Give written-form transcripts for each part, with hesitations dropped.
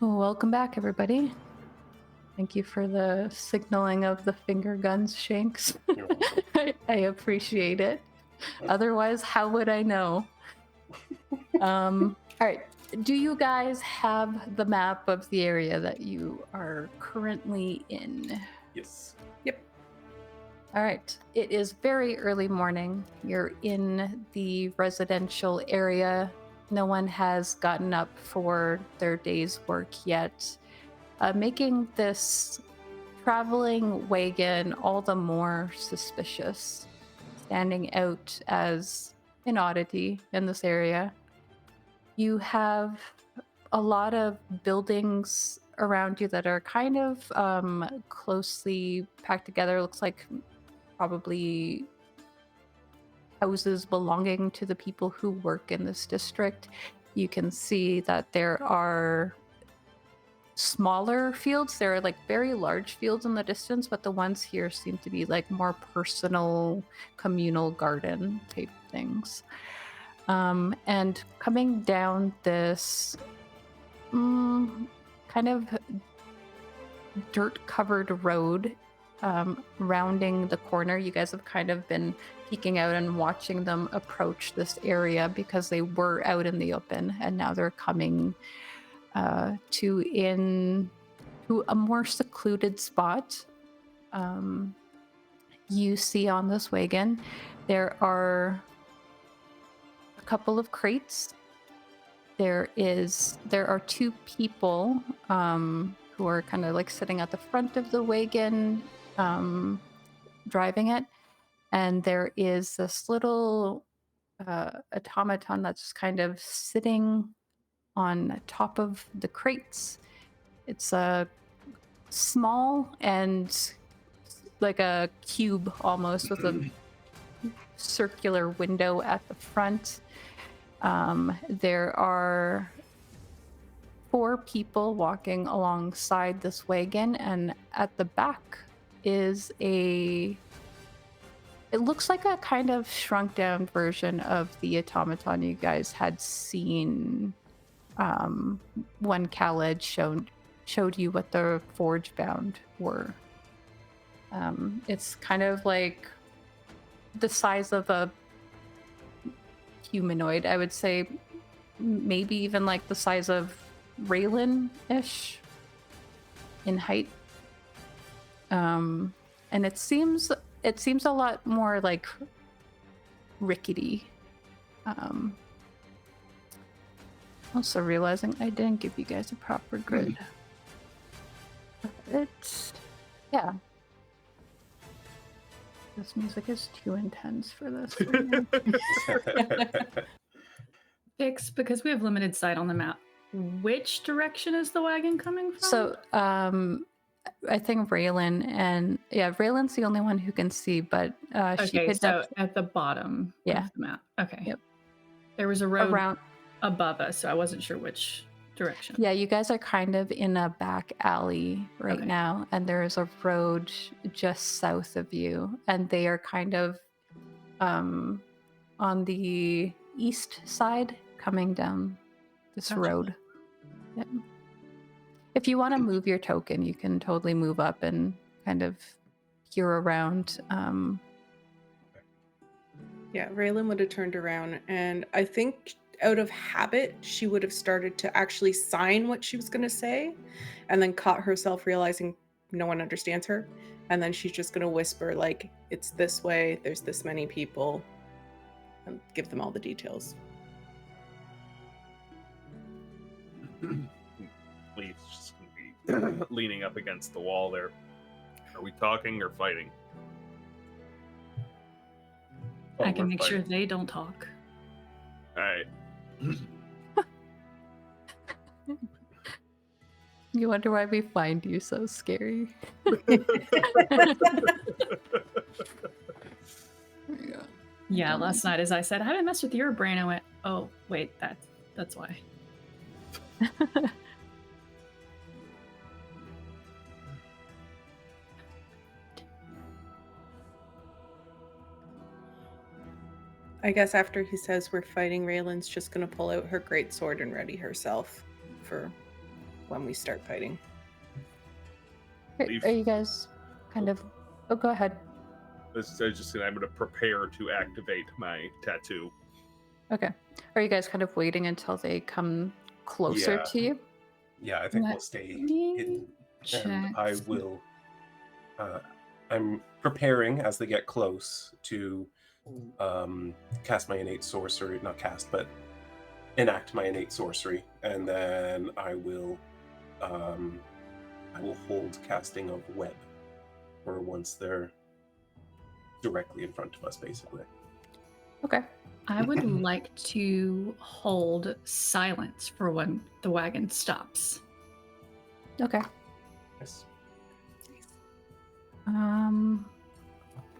Well, welcome back, everybody. Thank you for the signaling of the finger guns, Shanks. You're welcome. I appreciate it. Otherwise, how would I know? All right. Do you guys have the map of the area that you are currently in? Yes. Yep. All right. It is very early morning. You're in the residential area. No one has gotten up for their day's work yet, making this traveling wagon all the more suspicious, standing out as an oddity in this area. You have a lot of buildings around you that are kind of closely packed together. Looks like probably houses belonging to the people who work in this district. You can see that there are smaller fields. There are like very large fields in the distance, but the ones here seem to be like more personal, communal garden type things. And coming down this kind of dirt covered road, rounding the corner, you guys have kind of been peeking out and watching them approach this area because they were out in the open and now they're coming to a more secluded spot. You see on this wagon there are a couple of crates. There are two people who are kind of like sitting at the front of the wagon, driving it, and there is this little automaton that's just kind of sitting on top of the crates. It's a small and like a cube almost with a circular window at the front. There are 4 people walking alongside this wagon, and at the back is it looks like a kind of shrunk down version of the automaton you guys had seen when Khaled showed you what the forge bound were. It's kind of like the size of a humanoid, I would say, maybe even like the size of Raelynn-ish in height. And it seems a lot more like rickety. Also realizing I didn't give you guys a proper grid. Yeah. This music is too intense for this. Vixx, because we have limited sight on the map, which direction is the wagon coming from? So, I think Raylan's the only one who can see, but she could at the bottom of the map. Okay. Yep. There was a road around above us, so I wasn't sure which direction. Yeah, you guys are kind of in a back alley right now, and there is a road just south of you, and they are kind of on the east side coming down this road. Yep. If you want to move your token, you can totally move up and kind of peer around. Yeah, Raelynn would have turned around, and I think out of habit, she would have started to actually sign what she was going to say, and then caught herself realizing no one understands her. And then she's just going to whisper, like, it's this way, there's this many people, and give them all the details. Leif's just going to be leaning up against the wall there. Are we talking or fighting? Oh, I can make sure they don't talk. All right. You wonder why we find you so scary. Yeah, last night as I said, I haven't messed with your brain. I went, oh, wait, that's why. I guess after he says we're fighting, Raylan's just going to pull out her greatsword and ready herself for when we start fighting. Leif. Are you guys kind of? Oh, go ahead. I was just saying I'm going to prepare to activate my tattoo. Okay. Are you guys kind of waiting until they come closer Yeah. to you? Yeah, I think Let we'll stay me hidden. check. And I will. I'm preparing as they get close to cast my innate sorcery. Not cast, but enact my innate sorcery, and then I will hold casting of web, or once they're directly in front of us, basically. Okay. I would like to hold silence for when the wagon stops. Okay. Yes. All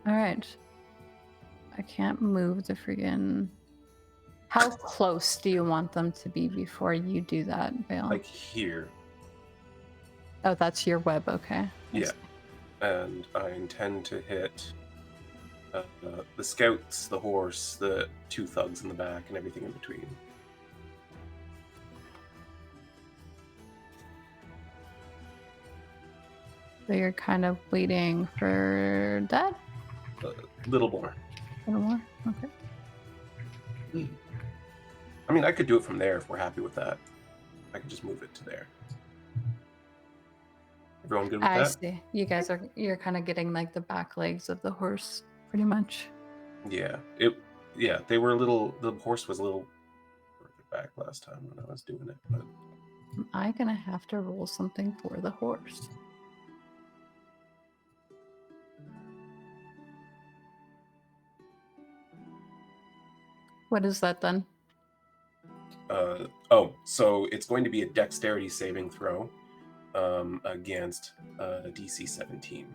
right. I can't move the friggin'. How close do you want them to be before you do that, Vael? Like here. Oh, that's your web. Okay. Yeah. And I intend to hit the scouts, the horse, the two thugs in the back, and everything in between. So you're kind of waiting for that? A little more. A little more? Okay. I mean, I could do it from there if we're happy with that. I could just move it to there. Everyone good with I that? see. You're kind of getting like the back legs of the horse, pretty much. Yeah. They were the horse was a little further back last time when I was doing it, but Am I gonna have to roll something for the horse? What is that then? So it's going to be a dexterity saving throw against DC 17.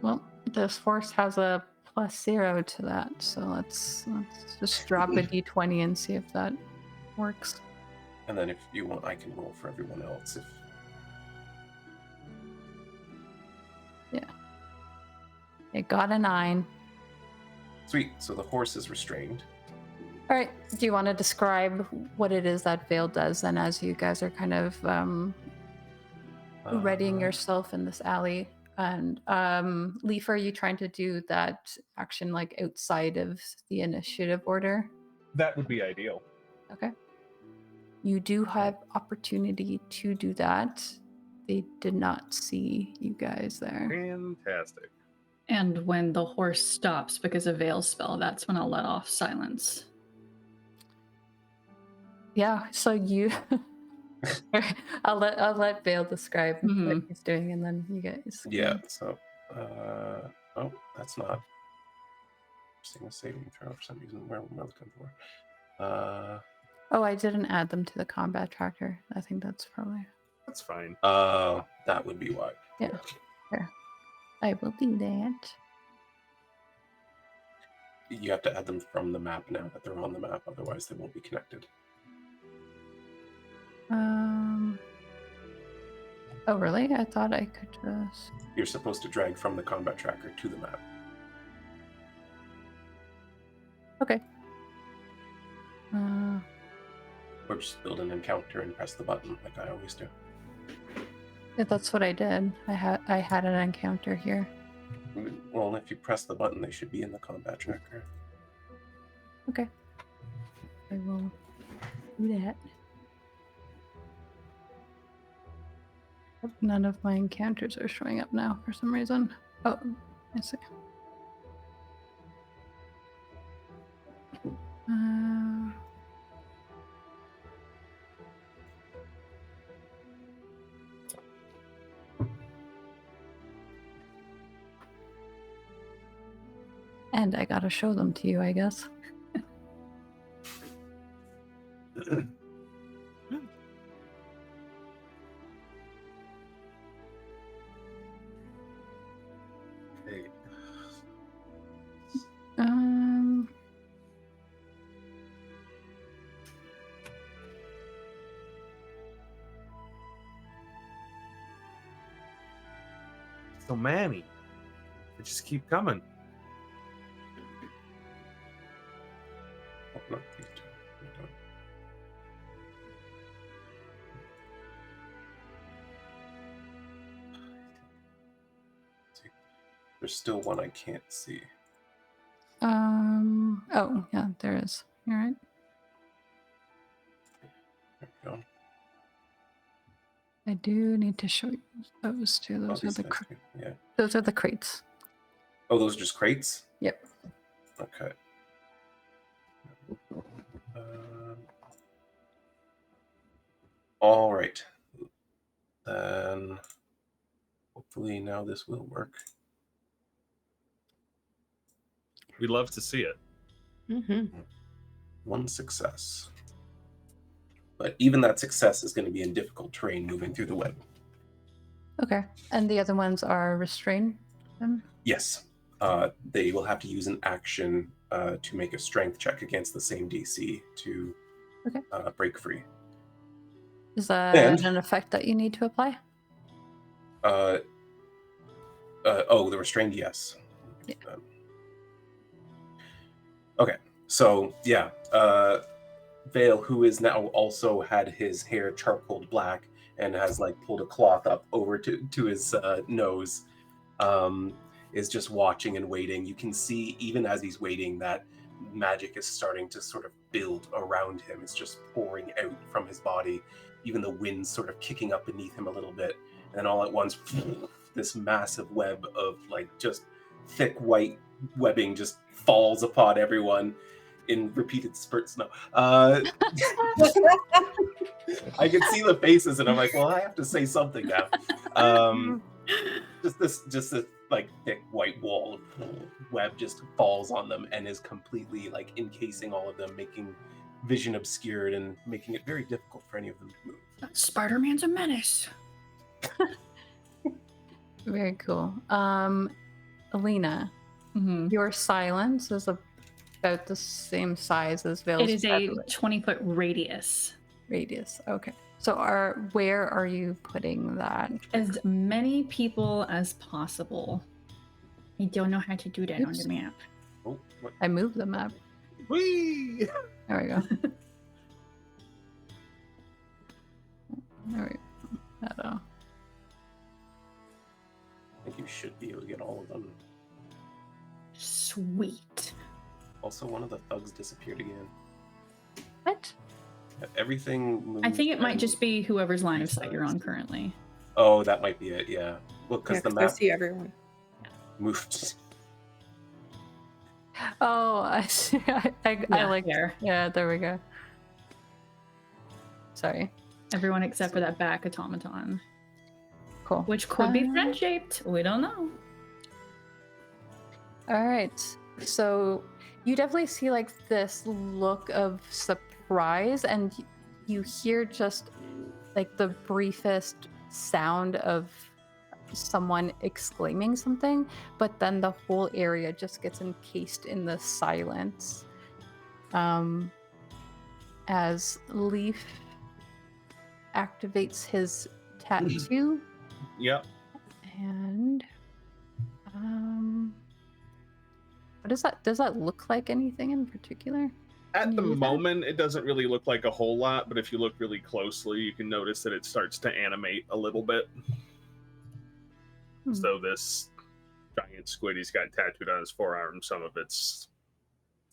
Well, this horse has a +0 to that, so let's just drop a d20 and see if that works. And then if you want, I can roll for everyone else. It got a 9. Sweet. So the horse is restrained. All right. Do you want to describe what it is that Vael does then, as you guys are kind of readying yourself in this alley? And Leif, are you trying to do that action like outside of the initiative order? That would be ideal. Okay. You do have opportunity to do that. They did not see you guys there. Fantastic. And when the horse stops because of Vael's spell, that's when I'll let off silence. Yeah. So you, I'll let Vael describe what he's doing, and then you guys. Yeah. So, that's not. Seeing a saving throw for some reason. Where am I looking for? Oh, I didn't add them to the combat tracker. I think that's probably. That's fine. That would be why. Yeah. Fair. I will do that. You have to add them from the map now that they're on the map, otherwise they won't be connected. Oh, really? I thought I could just. You're supposed to drag from the combat tracker to the map. Okay. Or just build an encounter and press the button like I always do. Yeah, that's what I did. I had an encounter here. Well, if you press the button, they should be in the combat tracker. Okay. I will do that. None of my encounters are showing up now for some reason. Oh, I see. And I gotta show them to you, I guess. Hey. So many. They just keep coming. Oh, not these two. There's still one I can't see. Oh, yeah, there is. You're right. There we go. I do need to show you those two. Oh, Those are these the guys too. Yeah. those are the crates. Oh, those are just crates? Yep. Okay. All right. Then hopefully now this will work. We'd love to see it. Mm-hmm. One success. But even that success is going to be in difficult terrain moving through the web. Okay. And the other ones are restrain them? Yes. They will have to use an action to make a strength check against the same DC to break free. Is that an effect that you need to apply? The restrained, yes. Yeah. Okay, so yeah, Vale, who is now also had his hair charcoaled black and has like pulled a cloth up over to his nose, is just watching and waiting. You can see even as he's waiting that magic is starting to sort of build around him. It's just pouring out from his body. Even the wind's sort of kicking up beneath him a little bit. And then all at once, this massive web of like just thick white webbing just falls upon everyone in repeated spurts. No. I can see the faces and I'm like, well, I have to say something now. Just this like thick white wall of web just falls on them and is completely like encasing all of them, making vision obscured and making it very difficult for any of them to move. Spider-Man's a menace. Very cool. Alina, your silence is about the same size as Vale's. It is a 20-foot radius. Radius. Okay. So where are you putting that? As many people as possible. I don't know how to do that on the map. Oh, what? I moved the map. Whee! There we go. There we go. I think you should be able to get all of them. Sweet. Also, one of the thugs disappeared again. What? Everything moved. I think it might just be whoever's line of sight you're on currently. Oh, that might be it, yeah. Well, because the I map see everyone. moved. Oh, I see. I like there. Yeah, there we go. Sorry. Everyone except for that back automaton, Cool. which could be friend-shaped. We don't know. All right. So you definitely see like this look of surprise, and you hear just like the briefest sound of someone exclaiming something, but then the whole area just gets encased in the silence. As Leif activates his tattoo. Yep. And what does that look like? Anything in particular? At the Use that? moment, it doesn't really look like a whole lot, but if you look really closely, you can notice that it starts to animate a little bit. So this giant squid he's got tattooed on his forearm, some of its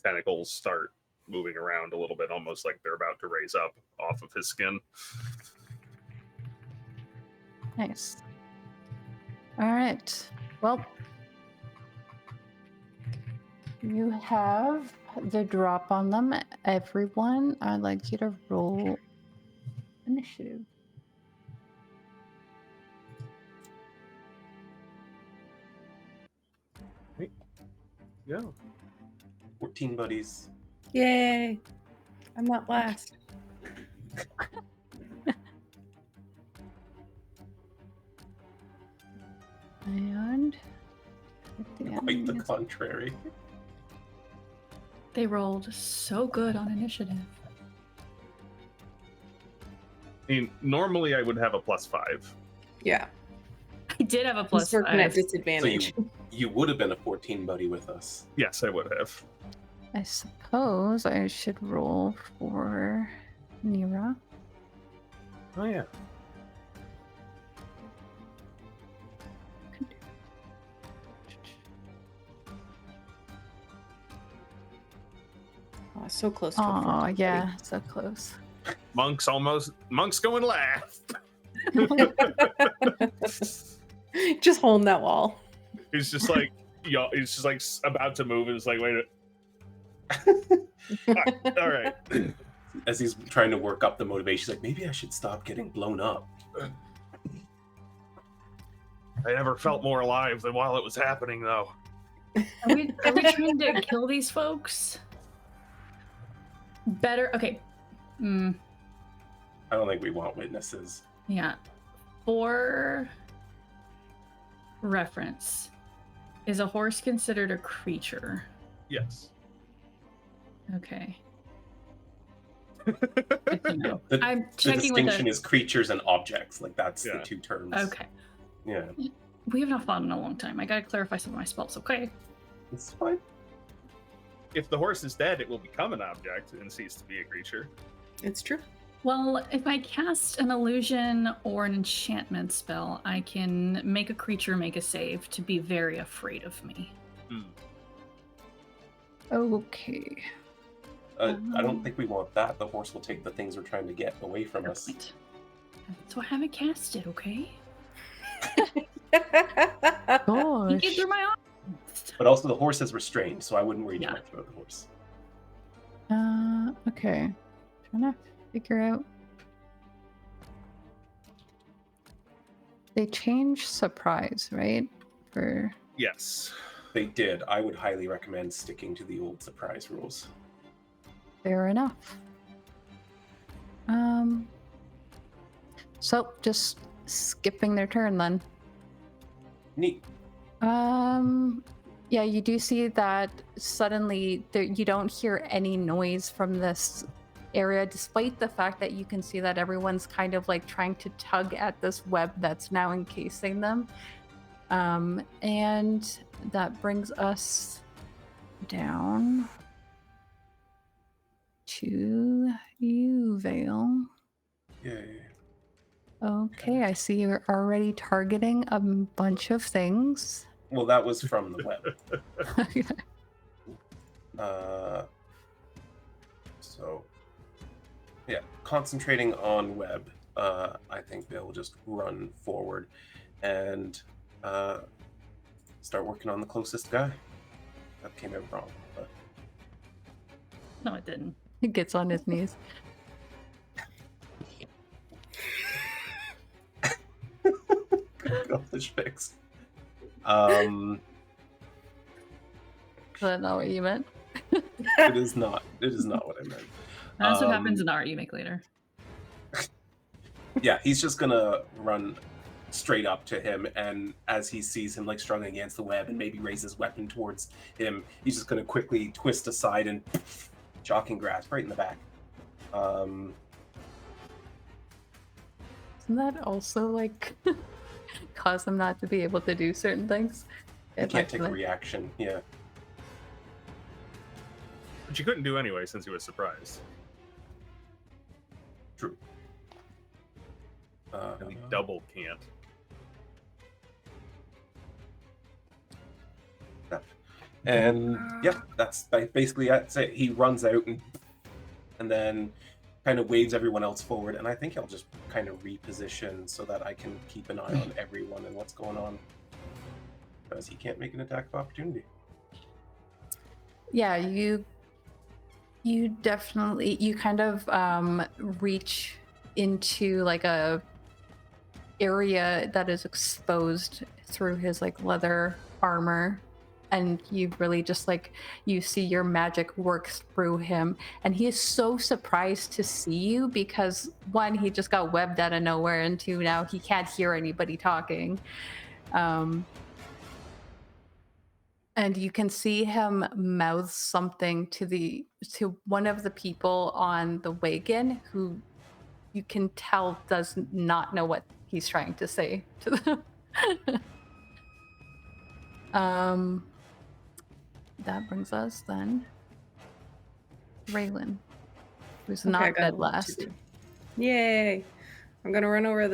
tentacles start moving around a little bit, almost like they're about to raise up off of his skin. Nice. All right. Well, you have the drop on them. Everyone, I'd like you to roll initiative. Yeah. 14 buddies. Yay! I'm not last. And Quite the contrary. They rolled so good on initiative. I mean, normally I would have a +5. Yeah. I did have a He's plus working at 5. disadvantage. So you would have been a 14 buddy with us. Yes, I would have. I suppose I should roll for Nyra. Oh, yeah. So close to a Oh, 14. yeah, so close. Monk's going last. Just holding that wall. He's just like, he's just like about to move, and it's like, wait. All right. As he's trying to work up the motivation, he's like, maybe I should stop getting blown up. I never felt more alive than while it was happening, though. Are we trying to kill these folks? Better. Okay. I don't think we want witnesses. Yeah. For reference, is a horse considered a creature? Yes. Okay. Good to know. The, I'm the checking with distinction the. is creatures and objects. Like, that's the Yeah. two terms. Okay. Yeah. We have not fought in a long time. I gotta clarify some of my spells. Okay. It's fine. If the horse is dead, it will become an object and cease to be a creature. It's true. Well, if I cast an illusion or an enchantment spell, I can make a creature make a save to be very afraid of me. Okay. I don't think we want that. The horse will take the things we're trying to get away from Fair us. point. So I haven't cast it, okay? You get Gosh. through my arm. But also, the horse is restrained, so I wouldn't worry too Yeah. much about the horse. Okay. Trying to figure out. They changed surprise, right? For Yes. They did. I would highly recommend sticking to the old surprise rules. fair enough. So just skipping their turn then. Neat. Yeah, you do see that suddenly there, you don't hear any noise from this area, despite the fact that you can see that everyone's kind of like trying to tug at this web that's now encasing them. And that brings us down to you, Vale. Yay. Okay, I see you're already targeting a bunch of things. Well, that was from the web. Okay. So, yeah, concentrating on web, I think they'll just run forward and start working on the closest guy. That came out wrong, but No, it didn't. He gets on his knees. Goldfish fix. Is that not what you meant? It is not. It is not what I meant. That's what happens in art you make later. Yeah, he's just gonna run straight up to him, and as he sees him like struggling against the web and maybe raise his weapon towards him, he's just gonna quickly twist aside and shocking grasp right in the back. Doesn't that also like cause them not to be able to do certain things? He can't take a reaction. Yeah. But you couldn't do anyway since he was surprised. True. And he double can't. And yeah, that's basically it. He runs out and then kind of waves everyone else forward. And I think I'll just kind of reposition so that I can keep an eye on everyone and what's going on, because he can't make an attack of opportunity. Yeah, you definitely, you kind of reach into like a area that is exposed through his like leather armor, and you really just like, you see your magic work through him, and he is so surprised to see you because one, he just got webbed out of nowhere, and two, now he can't hear anybody talking. And you can see him mouth something to one of the people on the wagon, who you can tell does not know what he's trying to say to them. That brings us then Raelynn, who's Okay, I not got dead a lot to last. do. Yay! I'm gonna run over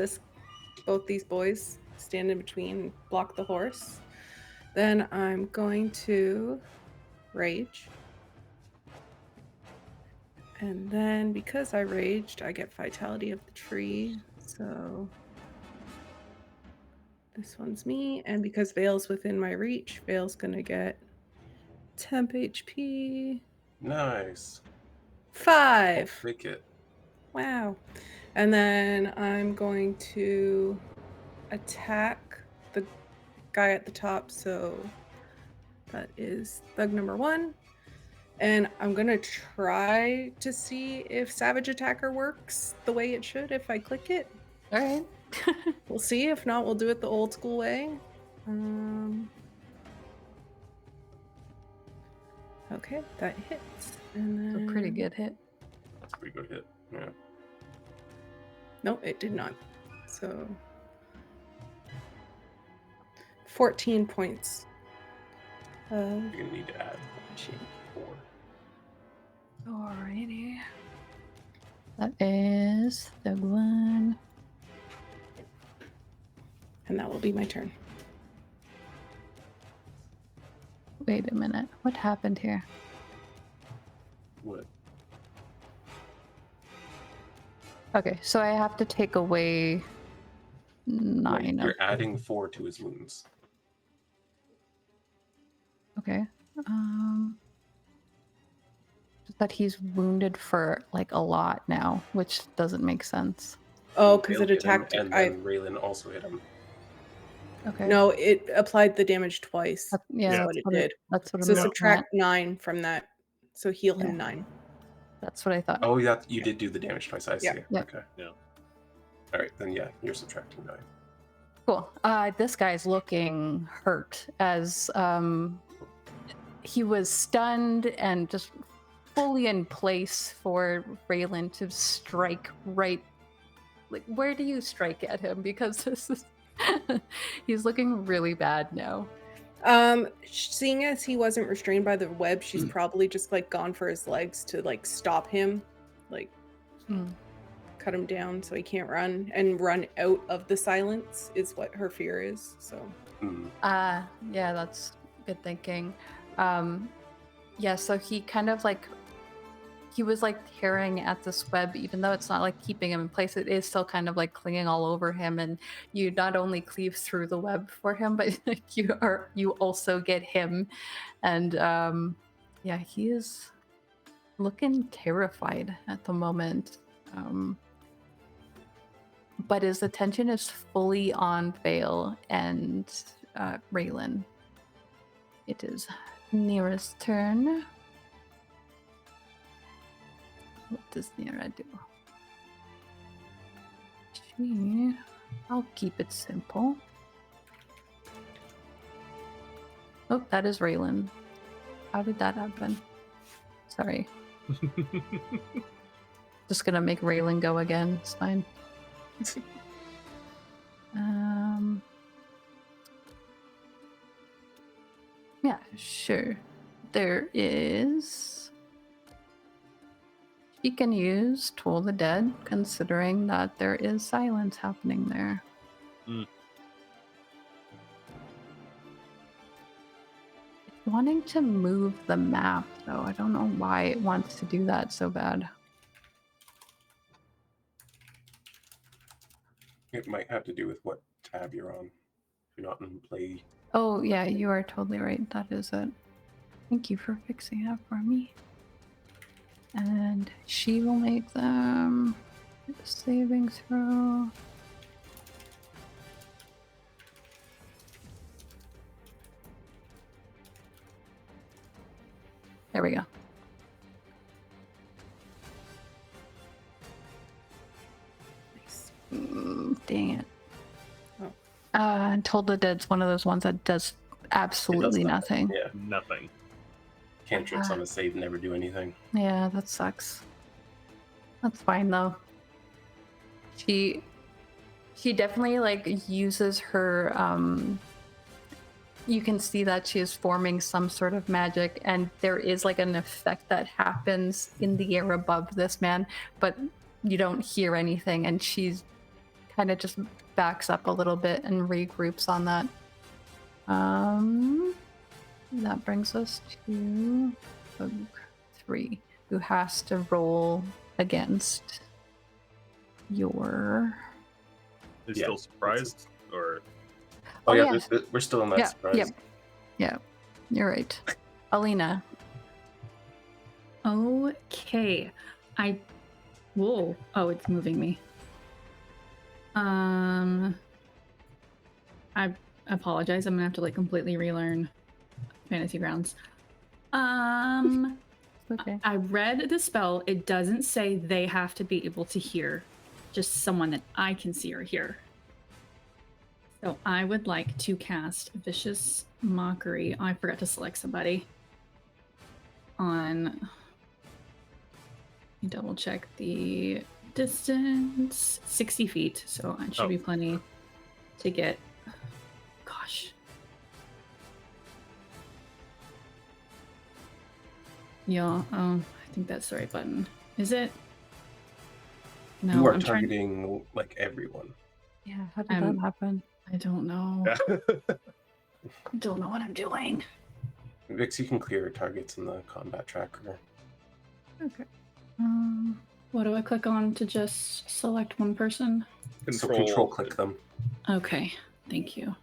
both these boys, stand in between, block the horse. Then I'm going to rage. And then because I raged, I get Vitality of the Tree. So this one's me. And because Vale's within my reach, Vale's going to get temp HP. Nice. 5. Take it. Wow. And then I'm going to attack the guy at the top. So that is thug number 1. And I'm going to try to see if Savage Attacker works the way it should if I click it. All right. We'll see. If not, we'll do it the old school way. Okay, that hits. And It's then... a pretty good hit. That's a pretty good hit. Yeah. Nope, it did not. So 14 points. You're gonna need to add 4. Alrighty. That is the one. And that will be my turn. Wait a minute. What happened here? What? Okay, so I have to take away 9 You're of adding 4 to his wounds. Okay. Just that he's wounded for like a lot now, which doesn't make sense. Oh, because Vale it hit him, attacked. and then Raelynn also hit him. Okay. No, it applied the damage twice. Yeah, Is that's what it what did. That's what So I'm subtract 9 from that. So heal him Yeah. 9. That's what I thought. Oh, yeah, you did do the damage twice. I see. Yeah. Yeah. Okay. Yeah. All right, then yeah, you're subtracting 9. Cool. This guy's looking hurt as he was stunned and just fully in place for Raelynn to strike right. Like, where do you strike at him? Because this is he's looking really bad now. Seeing as he wasn't restrained by the web, she's probably just like gone for his legs to like stop him, like cut him down so he can't run and run out of the silence is what her fear is. So Yeah, that's good thinking. Yeah, so he kind of like he was like tearing at this web, even though it's not like keeping him in place, it is still kind of like clinging all over him, and you not only cleave through the web for him, but you also get him. And yeah, he is looking terrified at the moment. But his attention is fully on Vale and Raelynn. It is Nyra's turn. What does Nyra do? I'll keep it simple. Oh, that is Raelynn. How did that happen? Sorry. Just gonna make Raelynn go again. It's fine. Yeah, sure. There is... She can use Toll the Dead, considering that there is silence happening there. It's wanting to move the map, though. I don't know why it wants to do that so bad. It might have to do with what tab you're on. If you're not in play. Oh, yeah, you are totally right. That is it. Thank you for fixing that for me. And she will make them a saving throw. There we go. nice. Dang it. Oh. And Toll the Dead's one of those ones that does absolutely nothing. Yeah. Nothing. Cantrips on a save never do anything. Yeah, that sucks. That's fine though. She definitely like uses her you can see that she is forming some sort of magic, and there is like an effect that happens in the air above this man, but you don't hear anything, and she's kind of just backs up a little bit and regroups on that. That brings us to 3. who has to roll against your. They're Yeah. still surprised, or Oh, Oh, yeah, yeah. we're still on that Yeah, surprise. yep. Yeah, you're right. Alina. Okay. Whoa. Oh, it's moving me. I apologize. I'm gonna have to like completely relearn Fantasy Grounds. Okay. I read the spell. It doesn't say they have to be able to hear, just someone that I can see or hear. So I would like to cast Vicious Mockery. Oh, I forgot to select somebody. On. Let me double check the distance. 60 feet. So it should be plenty to get. Gosh. Yeah, I think that's the right button. Is it? No, You are I'm trying. targeting like everyone. Yeah, how did that happen? I don't know. yeah. I don't know what I'm doing. Vixx, you can clear targets in the combat tracker. Okay. What do I click on to just select one person? So control click them. Okay, thank you.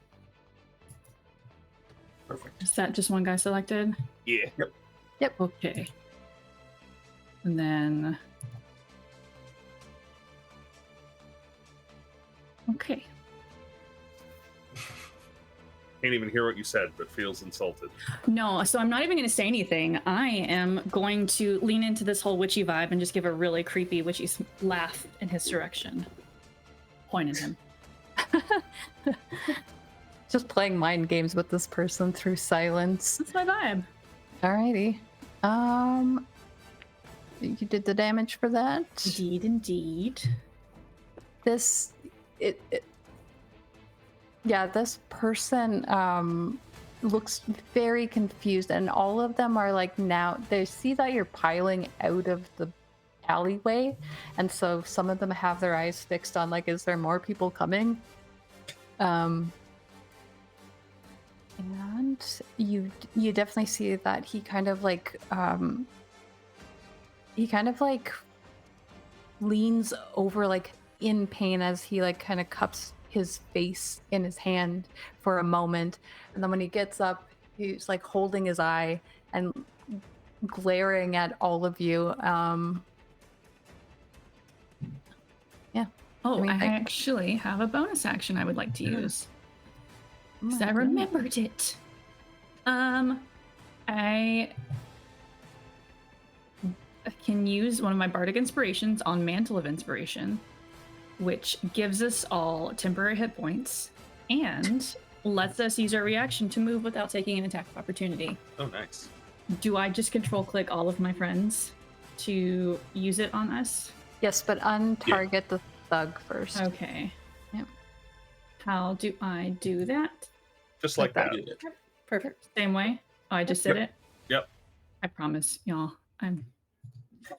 Perfect. Is that just one guy selected? Yeah. Okay. And then. Okay. Can't even hear what you said, but feels insulted. No, so I'm not even going to say anything. I am going to lean into this whole witchy vibe and just give a really creepy witchy laugh in his direction. Point at him. Just playing mind games with this person through silence. That's my vibe. Alrighty. You did the damage for that. Indeed. This this person looks very confused, and all of them are like, now they see that you're piling out of the alleyway, and so some of them have their eyes fixed on like, is there more people coming? And you definitely see that he kind of like leans over like in pain as he like kind of cups his face in his hand for a moment, and then when he gets up, he's like holding his eye and glaring at all of you. Oh, I mean, I actually have a bonus action I would like to use. Because I remembered it. I can use one of my bardic inspirations on Mantle of Inspiration, which gives us all temporary hit points and lets us use our reaction to move without taking an attack of opportunity. Oh, nice. Do I just control click all of my friends to use it on us? Yes, but untarget the thug first. Okay. Yep. How do I do that? Just like that. Perfect. Same way? Oh, I just did it? Yep. I promise, y'all. I'm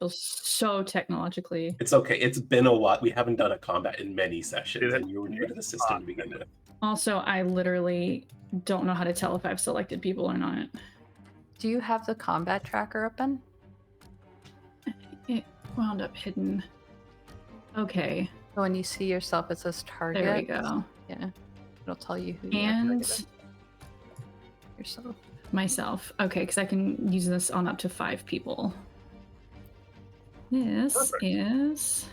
so technologically. It's okay. It's been a while. We haven't done a combat in many sessions, It- and you were new to the system to begin with. Also, I literally don't know how to tell if I've selected people or not. Do you have the combat tracker open? It wound up hidden. Okay, So when you see yourself, it says target. there we go. Yeah, it'll tell you who you are And targeted. Yourself. myself. Okay, because I can use this on up to 5 people. This Perfect. is.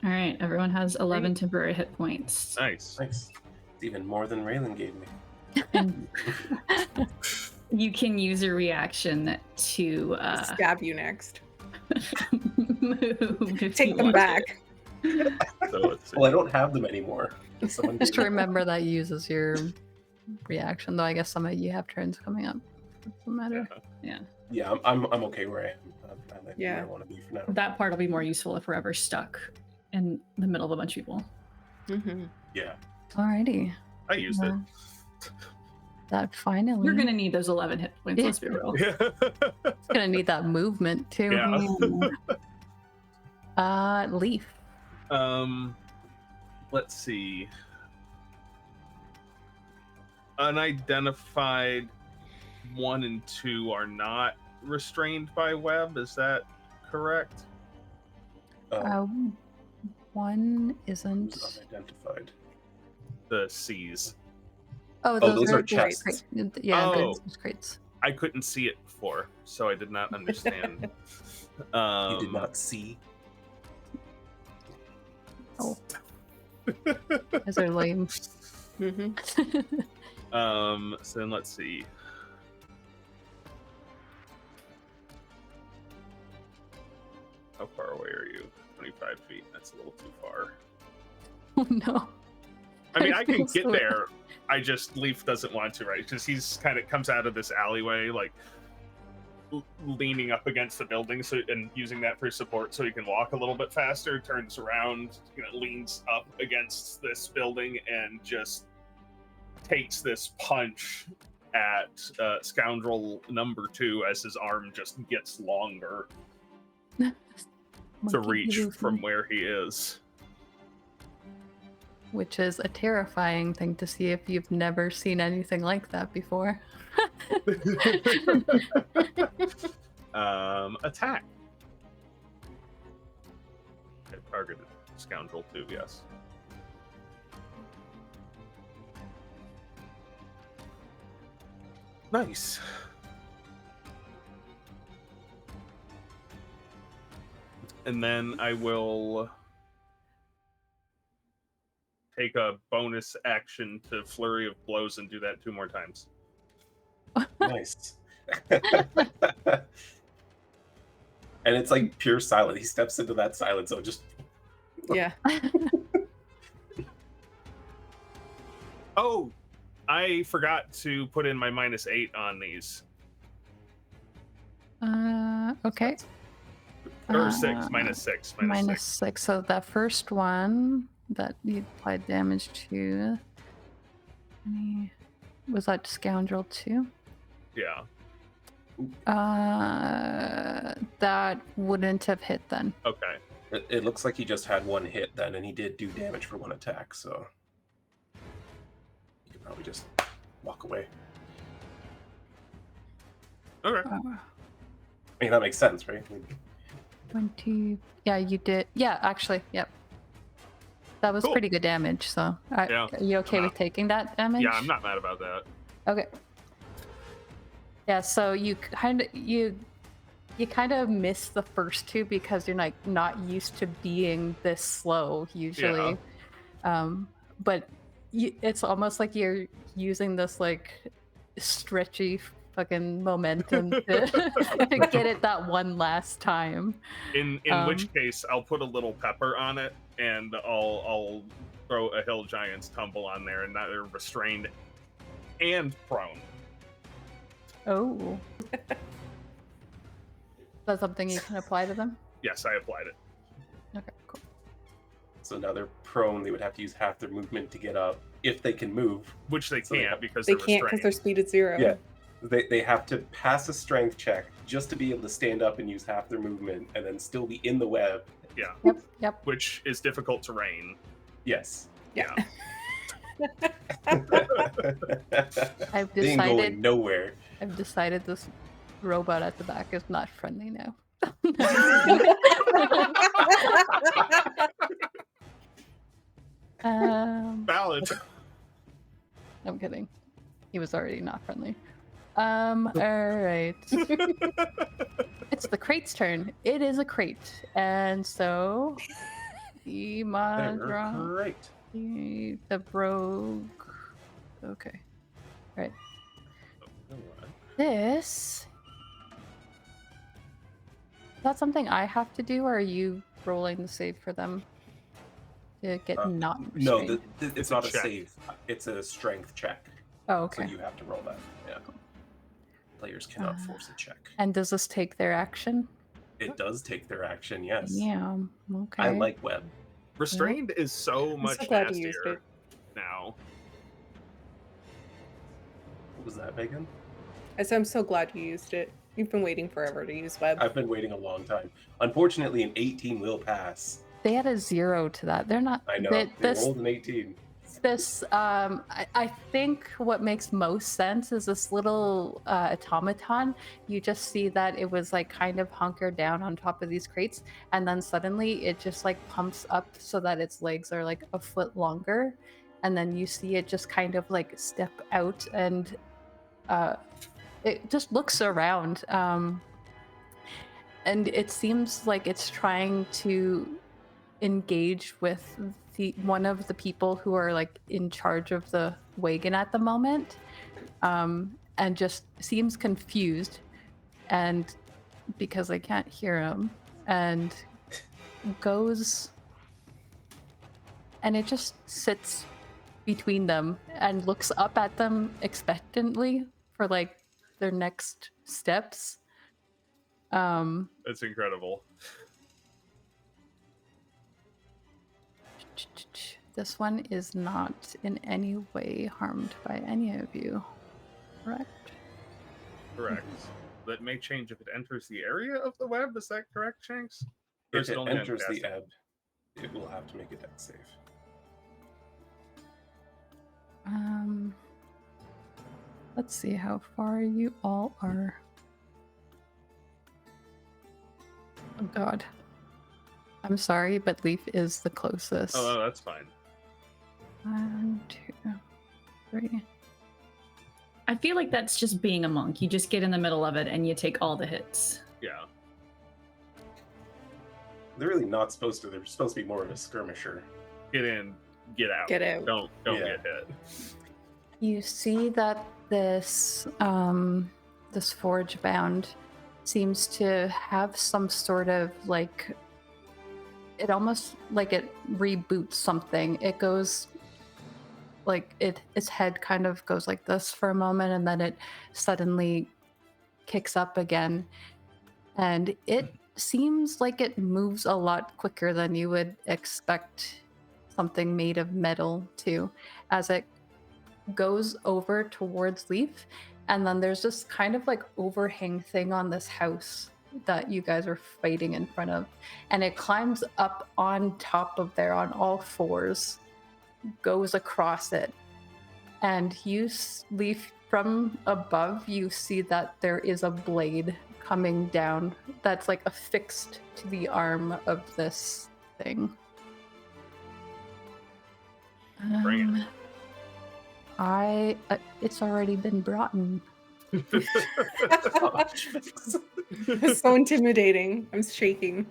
All right, everyone has 11 temporary hit points. Nice. Nice. It's even more than Raelynn gave me. And you can use a reaction to Stab you next. move. If Take you them want back. So let's see. Well, I don't have them anymore. Someone Just gave to me- remember that uses your reaction, though I guess some of you have turns coming up. Doesn't matter. Yeah. Yeah, I'm okay where I am. I'm where Yeah. I want to be for now. That part will be more useful if we're ever stuck in the middle of a bunch of people. Mm-hmm. Yeah. Alrighty. I used it. That finally. You're gonna need those 11 hit points. Let's be real. Yeah. gonna need that movement too. Yeah. Leif. Let's see. Unidentified 1 and 2 are not restrained by web. Is that correct? One isn't. Who's unidentified? The C's. Oh, those are just chests. crates. Yeah, Oh. they're just crates. I couldn't see it before, so I did not understand. You did not see. Oh. Those are lame. Mm-hmm. So then let's see. How far away are you? 25 feet. That's a little too far. Oh no. I mean, I can Feels get so- there. I just Leif doesn't want to, right? Because he's kind of comes out of this alleyway, like leaning up against the building, so and using that for support, so he can walk a little bit faster. Turns around, leans up against this building, and just takes this punch at scoundrel number 2 as his arm just gets longer to Monkey reach voodoo from thing, where he is. which is a terrifying thing to see if you've never seen anything like that before. Attack. Okay, targeted scoundrel 2, yes. Nice. And then I will take a bonus action to flurry of blows and do that 2 more times. Nice. And it's like pure silence. He steps into that silence, so just Yeah. Oh, I forgot to put in my -8 on these. Okay. Or 6, Uh, -6. Minus 6. So that first one that you applied damage to. Was that Scoundrel 2? Yeah. That wouldn't have hit then. Okay. it looks like he just had 1 hit then, and he did do damage for 1 attack, so you could probably just walk away. Okay. I mean, that makes sense, right? 20. Yeah, you did. Yeah, actually, yep. That was Cool. pretty good damage. So, Yeah, are you okay I'm with not- taking that damage? Yeah, I'm not mad about that. Okay. Yeah, so you kind of miss the first 2 because you're like not used to being this slow usually. But it's almost like you're using this like stretchy fucking momentum to get it that one last time. In which case, I'll put a little pepper on it, and I'll throw a hill giant's tumble on there, and now they're restrained and prone. Oh. Is that something you can apply to them? Yes, I applied it. Okay, cool. So now they're prone. They would have to use half their movement to get up if they can move. Which they So they can't have- because They they're can't because restrained. their speed is 0. Yeah. They have to pass a strength check just to be able to stand up and use half their movement, and then still be in the web. Yeah, Yep. which is difficult terrain. Yes. Yeah. I've They ain't decided going nowhere. this robot at the back is not friendly now. Valid. I'm kidding. He was already not friendly. All right. It's the crate's turn. It is a crate, and so the They're Madra, great. the rogue. Okay. Right. This. Is that something I have to do, or are you rolling the save for them to get not No, restrained? it's It's a not a check. save. It's a strength check. Oh, okay. So you have to roll that. Yeah. Players cannot force a check. And does this take their action? It does take their action, yes. Yeah. Okay. I like web. Restrained is so I'm much so glad nastier you used it. now. What was that, Megan? I said I'm so glad you used it. You've been waiting forever to use web. I've been waiting a long time. Unfortunately, an 18 will pass. They had a 0 to that. They're not. I know. They, They this rolled an 18. this I think what makes most sense is this little automaton. You just see that it was like kind of hunkered down on top of these crates, and then suddenly it just like pumps up so that its legs are like a foot longer, and then you see it just kind of like step out, and it just looks around, and it seems like it's trying to engage with one of the people who are like in charge of the wagon at the moment, and just seems confused, and because I can't hear him, and goes, and it just sits between them and looks up at them expectantly for like their next steps. That's incredible. This one is not in any way harmed by any of you, correct? Correct. That may change if it enters the area of the web. Is that correct, Shanks? Or If is it it only enters the uncasting? ebb, it will have to make a deck save. Let's see how far you all are. Oh God. I'm sorry, but Leif is the closest. Oh, that's fine. 1, 2, 3. I feel like that's just being a monk. You just get in the middle of it and you take all the hits. Yeah. They're really not supposed to. They're supposed to be more of a skirmisher. Get in, get out. Get out. Don't Yeah. get hit. You see that this this forge bound seems to have some sort of like, it almost like it reboots something. It goes like its head kind of goes like this for a moment, and then it suddenly kicks up again, and it seems like it moves a lot quicker than you would expect something made of metal to, as it goes over towards Leif, and then there's this kind of like overhang thing on this house that you guys are fighting in front of, and it climbs up on top of there on all fours, goes across it, and you Leif, from above you see that there is a blade coming down that's like affixed to the arm of this thing. Bring it. It's already been brought in. It's so intimidating. I'm shaking.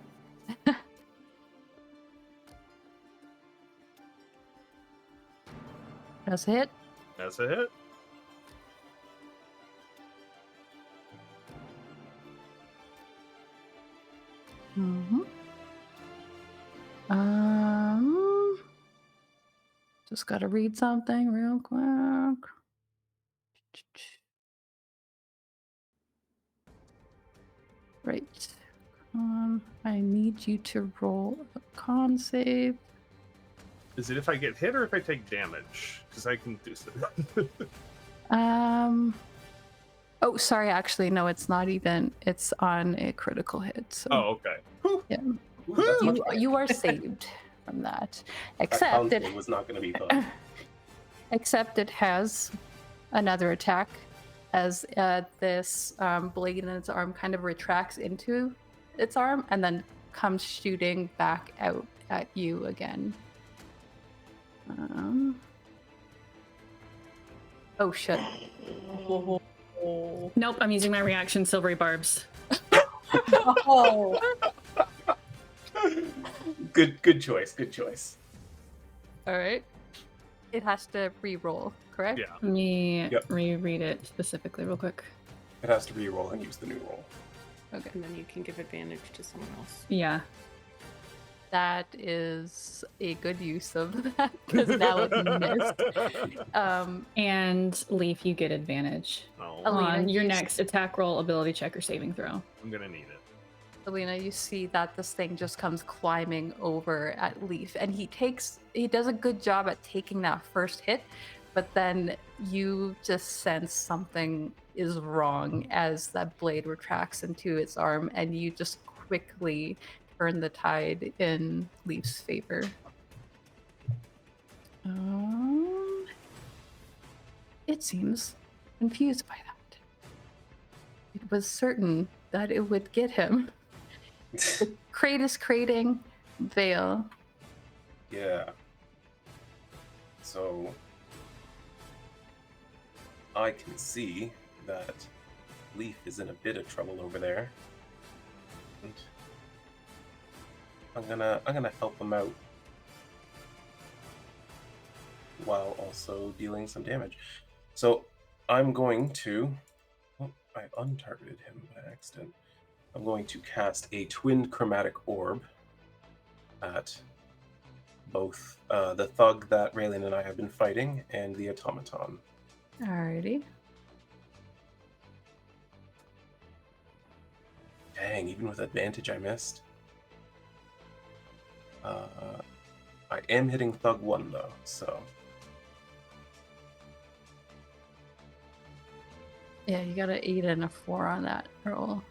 That's it. That's a hit. Mm-hmm. Just gotta read something real quick. Right. I need you to roll a con save. Is it if I get hit or if I take damage? Because I can do so. Oh, sorry. Actually, no. It's not even. It's on a critical hit. So Oh, okay. yeah, Ooh, that's much better. you are saved from that. That Except console was not going to be fun. Except it has another attack, as this blade in its arm kind of retracts into its arm and then comes shooting back out at you again. Oh shit. Nope, I'm using my reaction silvery barbs. Oh. Good choice. Good choice. All right. It has to re-roll, correct? Yeah. Let me Yep. reread it specifically real quick. It has to re-roll and use the new roll. Okay. And then you can give advantage to someone else. Yeah. That is a good use of that, because now it missed. And Leif, you get advantage No, Alina, on your you- next attack roll, ability check, or saving throw. I'm gonna need it. Alina, you see that this thing just comes climbing over at Leif, and he does a good job at taking that first hit, but then you just sense something is wrong as that blade retracts into its arm, and you just quickly turn the tide in Leif's favor. It seems confused by that. It was certain that it would get him. Crate is crating Vale. Yeah. So I can see that Leif is in a bit of trouble over there. And I'm gonna help him out while also dealing some damage. So I'm going to I untargeted him by accident. I'm going to cast a twin chromatic orb at both the thug that Raelynn and I have been fighting and the automaton. Alrighty. Dang, even with advantage I missed. I am hitting thug 1 though, so. Yeah, you got an 8 and a 4 on that roll.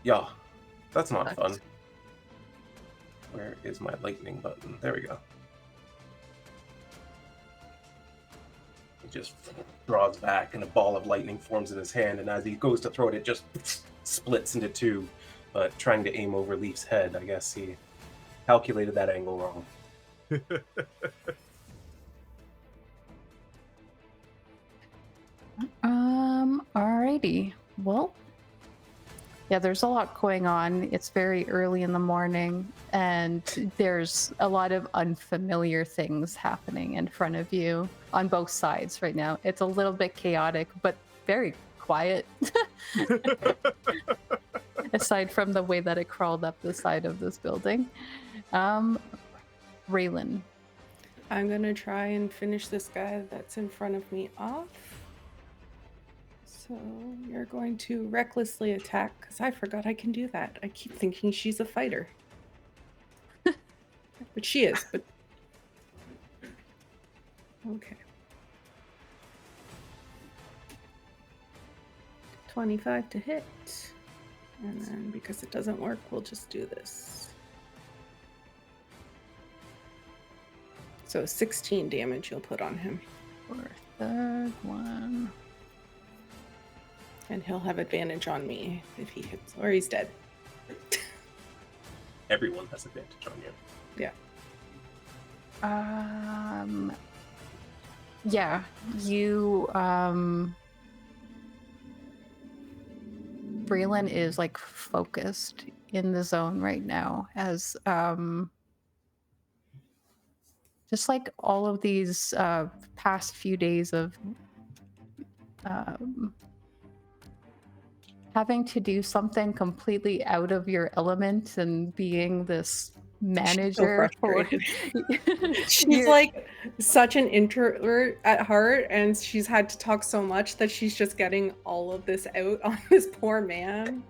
Yeah, that's not Sucks. fun. Where is my lightning button? There we go. He just draws back and a ball of lightning forms in his hand, and as he goes to throw it, it just splits into 2. But trying to aim over Leif's head, I guess he calculated that angle wrong. Alrighty. Well, yeah, there's a lot going on. It's very early in the morning, and there's a lot of unfamiliar things happening in front of you on both sides right now. It's a little bit chaotic, but very quiet. Aside from the way that it crawled up the side of this building. Raelynn. I'm gonna try and finish this guy that's in front of me off. So you're going to recklessly attack, because I forgot I can do that. I keep thinking she's a fighter. But she is, but... Okay. 25 to hit. And then because it doesn't work, we'll just do this. So 16 damage you'll put on him. For third one. And he'll have advantage on me if he hits, or he's dead. Everyone has advantage on you. Yeah. Yeah, you, Raelynn is like focused in the zone right now as, just like all of these, past few days of, having to do something completely out of your element and being this manager for She's like such an introvert at heart, and she's had to talk so much that she's just getting all of this out on this poor man.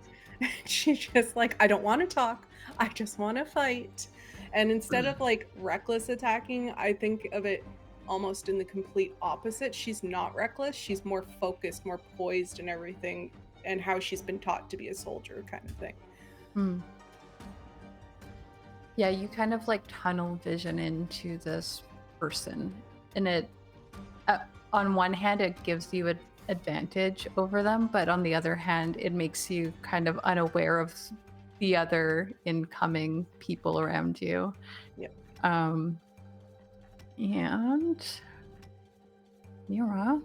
She's just like, I don't want to talk, I just want to fight. And instead of like reckless attacking, I think of it almost in the complete opposite. She's not reckless, she's more focused, more poised and everything, and how she's been taught to be a soldier kind of thing. Yeah, you kind of like tunnel vision into this person, and it on one hand it gives you an advantage over them, but on the other hand it makes you kind of unaware of the other incoming people around you. Yep. And Nyra,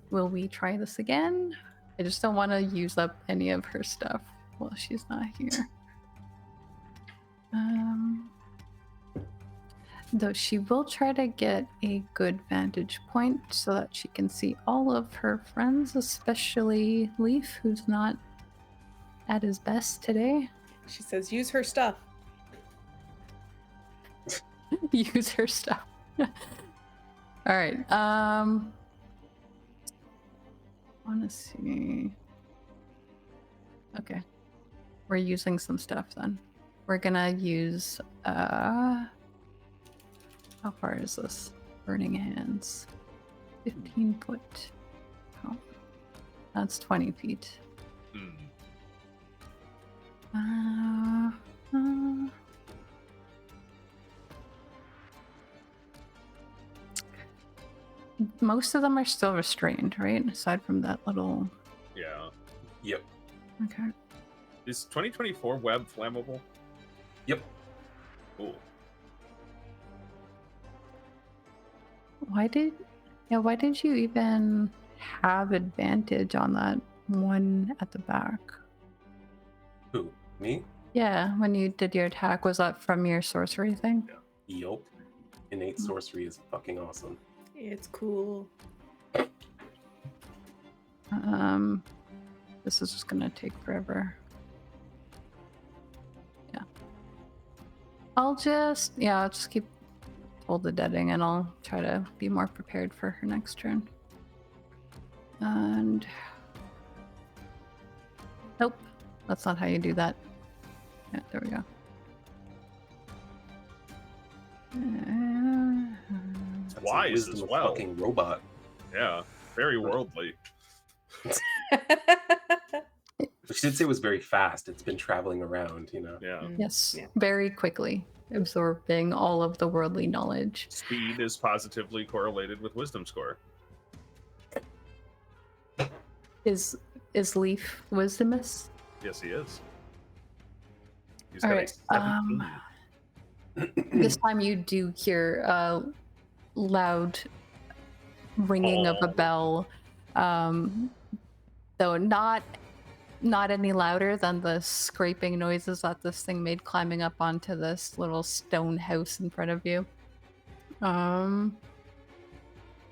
will we try this again? I just don't want to use up any of her stuff while she's not here. Though she will try to get a good vantage point so that she can see all of her friends, especially Leif, who's not at his best today. She says, use her stuff. Use her stuff. All right. I want to see. Okay. We're using some stuff then. We're gonna use, how far is this? Burning Hands. 15 foot. Oh, that's 20 feet. most of them are still restrained, right? Aside from that little. Yeah. Yep. Okay. Is 2024 web flammable? Yep. Cool. Why did you even have advantage on that one at the back? Who? Me? Yeah, when you did your attack, was that from your sorcery thing? Yup. Innate sorcery is fucking awesome. It's cool. This is just gonna take forever. Yeah. I'll just keep hold the deading and I'll try to be more prepared for her next turn. And nope, that's not how you do that. Yeah, there we go. That's Wise a wisdom as of well. Fucking robot. Yeah. Very worldly. She did say it was very fast. It's been traveling around, you know. Yeah. Yes, Yeah. very quickly absorbing all of the worldly knowledge. Speed is positively correlated with wisdom score. Is Leif wisdomous? Yes, he is. He's All got right, a 17. This time you do hear a loud ringing of a Oh. bell, though not any louder than the scraping noises that this thing made climbing up onto this little stone house in front of you.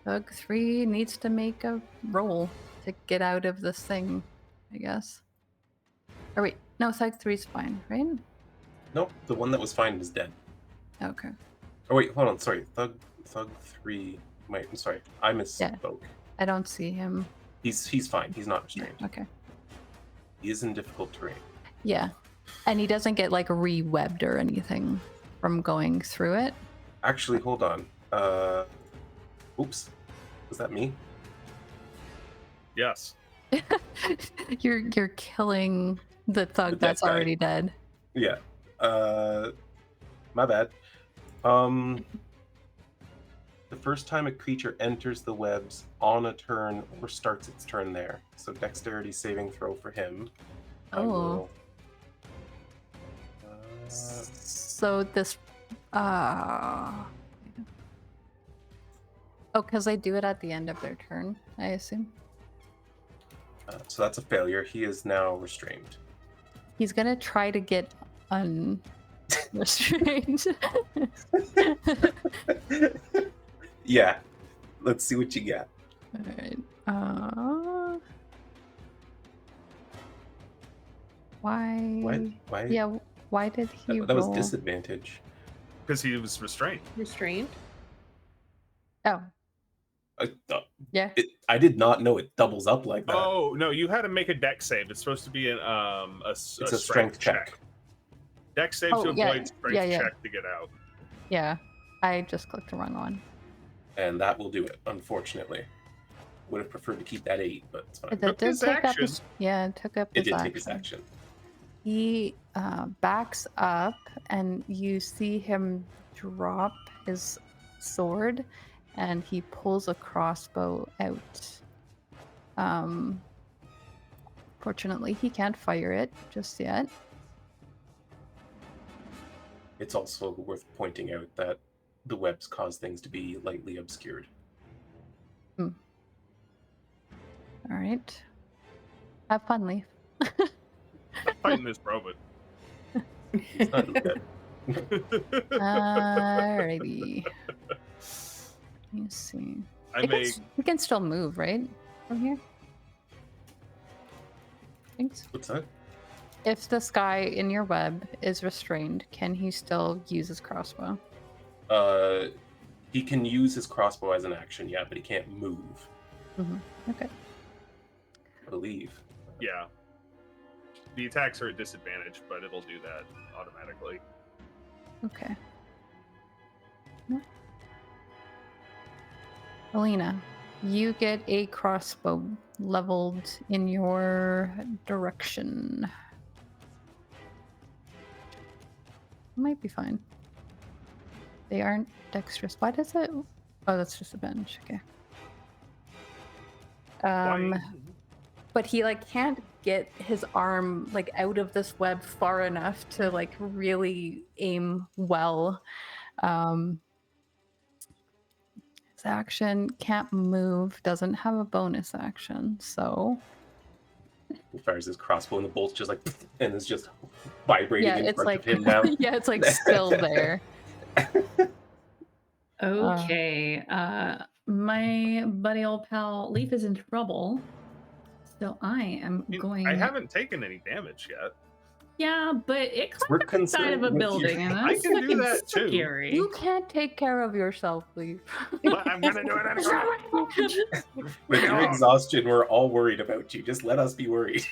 Thug 3 needs to make a roll to get out of this thing, I guess. Or wait, no, Thug 3's fine, right? Nope, the one that was fine is dead. Okay. Oh wait, hold on. Sorry, Thug 3. Wait, I'm sorry. I misspoke. I don't see him. He's fine. He's not Yeah, restrained. okay. He is in difficult terrain. Yeah. And he doesn't get like re-webbed or anything from going through it. Actually, hold on. Oops. Was that me? Yes. You're killing the thug The dead that's guy. already dead. Yeah. My bad. The first time a creature enters the webs on a turn or starts its turn there. So dexterity saving throw for him. I Oh. will- So this oh, because they do it at the end of their turn, I assume. So that's a failure. He is now restrained. He's gonna try to get unrestrained. Yeah. Let's see what you got. Alright. Why? Why? Yeah, why did he That was roll? disadvantage. Because he was restrained. Restrained. Oh, yeah. I did not know it doubles up like that. Oh, no, you had to make a dex save. It's supposed to be a It's a strength check. Dex save to Oh, yeah, avoid strength yeah. check to get out. Yeah. I just clicked the wrong one. And that will do it, unfortunately. Would have preferred to keep that 8, but it's fine. It Took did his take up action. his, yeah, it took up It his did action. take his action. He backs up, and you see him drop his sword, and he pulls a crossbow out. Fortunately, he can't fire it just yet. It's also worth pointing out that the webs cause things to be lightly obscured. All right. Have fun, Leif. I'm fighting this robot. It's not dead. Alrighty. Let me see. We can still move, right? From here? Thanks. What's that? If this guy in your web is restrained, can he still use his crossbow? He can use his crossbow as an action, yeah, but he can't move, Okay. I believe. Yeah. The attacks are at disadvantage, but it'll do that automatically. Okay. Alina, you get a crossbow leveled in your direction. Might be fine. They aren't dexterous. Why does it? Oh, that's just a bench. Okay. Why? But he like can't get his arm like out of this web far enough to like really aim well. His action can't move, doesn't have a bonus action, so He fires his crossbow and the bolt's just like, and it's just vibrating yeah, in it's front like of him now. yeah, it's like still there. Okay. My buddy old pal Leif is in trouble. So I am going. I haven't taken any damage yet. Yeah, but it We're climbed inside of concerned a with you. building, and I that's can do fucking that too. scary. You can't take care of yourself, Leif. But I'm gonna do it anyway. With your exhaustion, we're all worried about you. Just let us be worried.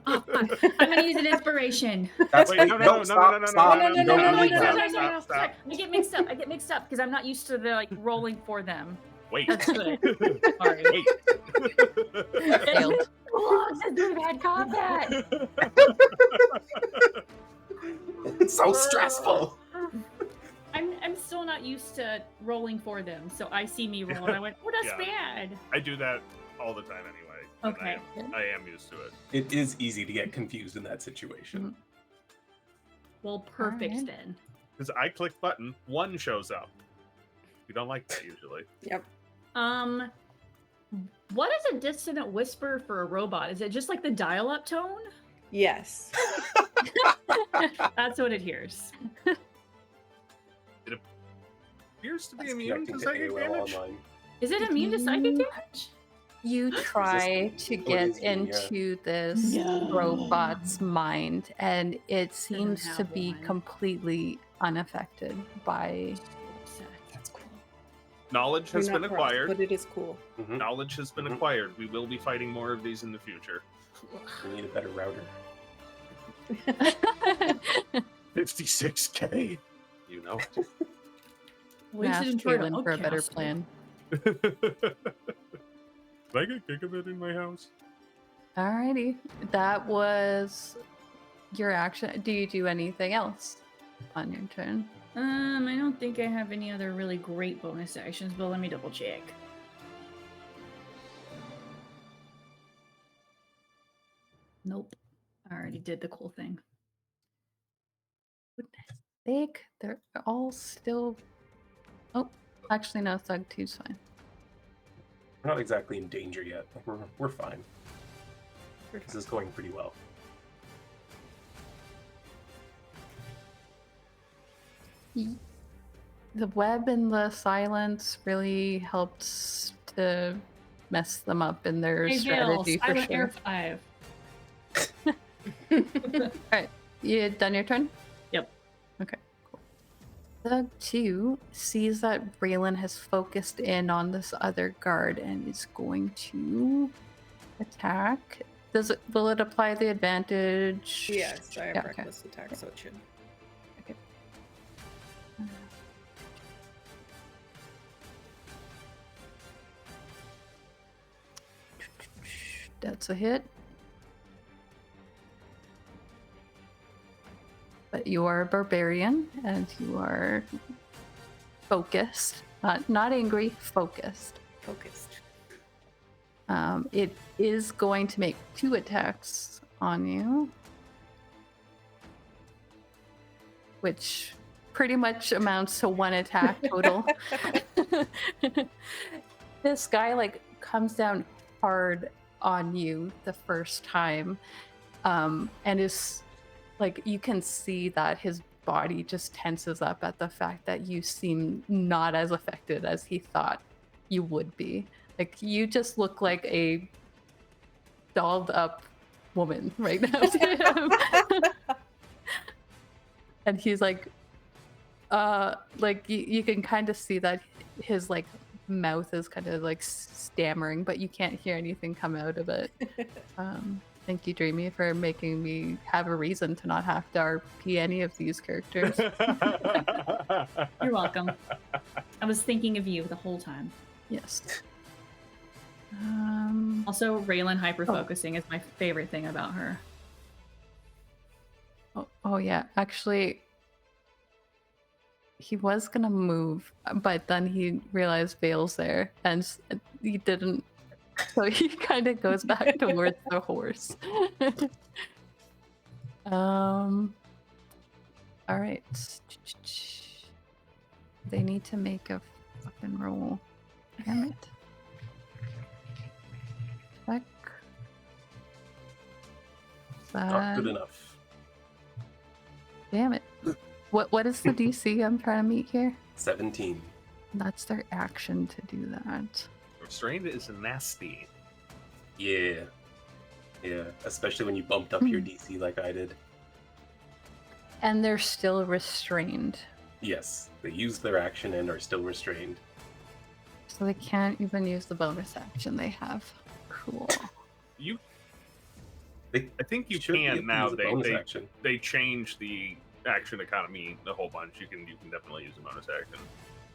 Oh, fuck. I'm gonna use an inspiration. That's Wait, no, stop. No, You don't need that. Stop. I get mixed up because I'm not used to the like rolling for them. Wait. That's good. Sorry. Wait. Failed. We've had combat. It's so stressful. I'm still not used to rolling for them, so I see me roll and I went, oh, that's Yeah. bad. I do that all the time anyway. and Okay. I am used to it. It is easy to get confused in that situation. Well, perfect Alright. then. Because I click button, one shows up. We don't like that usually. Yep. What is a dissonant whisper for a robot? Is it just like the dial-up tone? Yes. That's what it hears. Appears to be That's immune connecting to to psychic AOL damage. online. Is it immune to psychic damage? You try to get is immune, yeah. into this No. robot's mind, and it seems to have be one. completely unaffected by. That's cool. Knowledge has You're been not correct, acquired. but it is cool. Mhm. Knowledge has been Mhm. acquired. We will be fighting more of these in the future. We need a better router. 56K. You know. We Ask should try to Kaelan for a better outcast it. plan. Can I get gigabit in my house? Alrighty, that was your action. Do you do anything else on your turn? I don't think I have any other really great bonus actions, but let me double check. Nope. I already did the cool thing. They're all still. Oh, actually, no. Thug 2's fine. We're not exactly in danger yet. Like, we're fine. We're This fine. is going pretty well. The web and the silence really helped to mess them up in their Hey, Vale, strategy for Silent sure. Air 5. Alright, you done your turn? Yep. Okay, cool. Thug 2 sees that Raelynn has focused in on this other guard and is going to attack. Will it apply the advantage? Yes, I have Yeah, okay. reckless attack, so it should. That's a hit. But you are a barbarian and you are focused. Not angry, focused. Focused. It is going to make 2 attacks on you, which pretty much amounts to 1 attack total. This guy like comes down hard on you the first time, and is like, you can see that his body just tenses up at the fact that you seem not as affected as he thought you would be. Like, you just look like a dolled up woman right now to him. And he's like you can kind of see that his like mouth is kind of like stammering, but you can't hear anything come out of it. Thank you, Dreamy, for making me have a reason to not have to RP any of these characters. You're welcome. I was thinking of you the whole time. Yes. Also, Raelynn hyper-focusing is my favorite thing about her. Oh yeah, actually, he was gonna move, but then he realized Vale's there, and he didn't So he kind of goes back towards the horse. All right. They need to make a fucking roll. Damn it. Check. Not good enough. Damn it. What is the DC I'm trying to meet here? 17. That's their action to do that. Restrained is nasty. Yeah. Yeah, especially when you bumped up your DC like I did. And they're still restrained. Yes, they used their action and are still restrained. So they can't even use the bonus action they have. Cool. I think you should be able can to now. use a bonus action. They changed the action economy a whole bunch. You can definitely use a bonus action.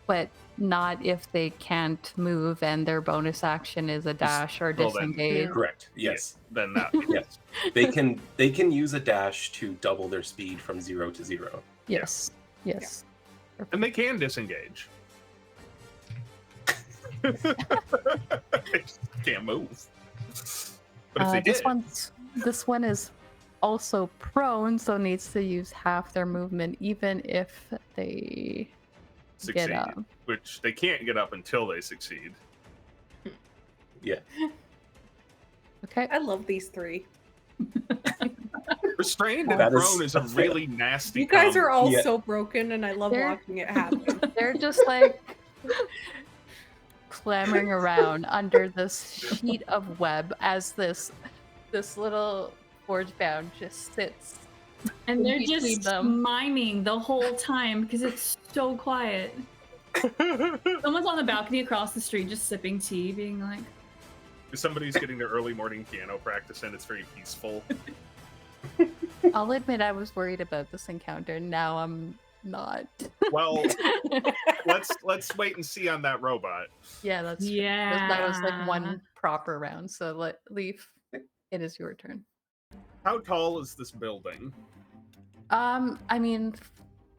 But not if they can't move and their bonus action is a dash or Well, then, disengage. Correct. Yes. Then that. Yes. They can use a dash to double their speed from 0 to 0. Yes. Yes. And they can disengage. They just can't move. But if they This did, this one is also prone, so needs to use half their movement, even if they succeed, get up. which they can't get up until they succeed. Yeah. Okay. I love these three. Restrained and That is- prone is a that's fair. really nasty. You guys are all Yeah. so broken, and I love They're- watching it happen. They're just like clambering around under this sheet of web as this little forge bound just sits. And they're between just them. miming the whole time because it's so quiet. Someone's on the balcony across the street just sipping tea, being like, Somebody's getting their early morning piano practice in. It's very peaceful. I'll admit I was worried about this encounter. Now I'm not. Well, let's wait and see on that robot. Yeah, that's true. yeah. That was like one proper round. So Leif, it is your turn. How tall is this building? I mean,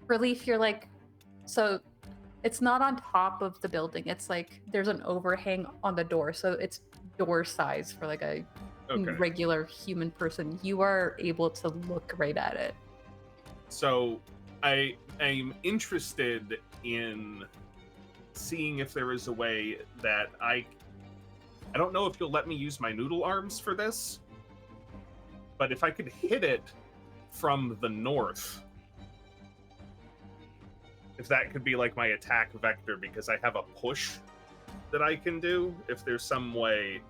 for Leif, you're like, so it's not on top of the building. It's like there's an overhang on the door, so it's door size for like a Okay. regular human person. You are able to look right at it. So I'm interested in seeing if there is a way that I don't know if you'll let me use my noodle arms for this, but if I could hit it from the north, if that could be like my attack vector, because I have a push that I can do, if there's some way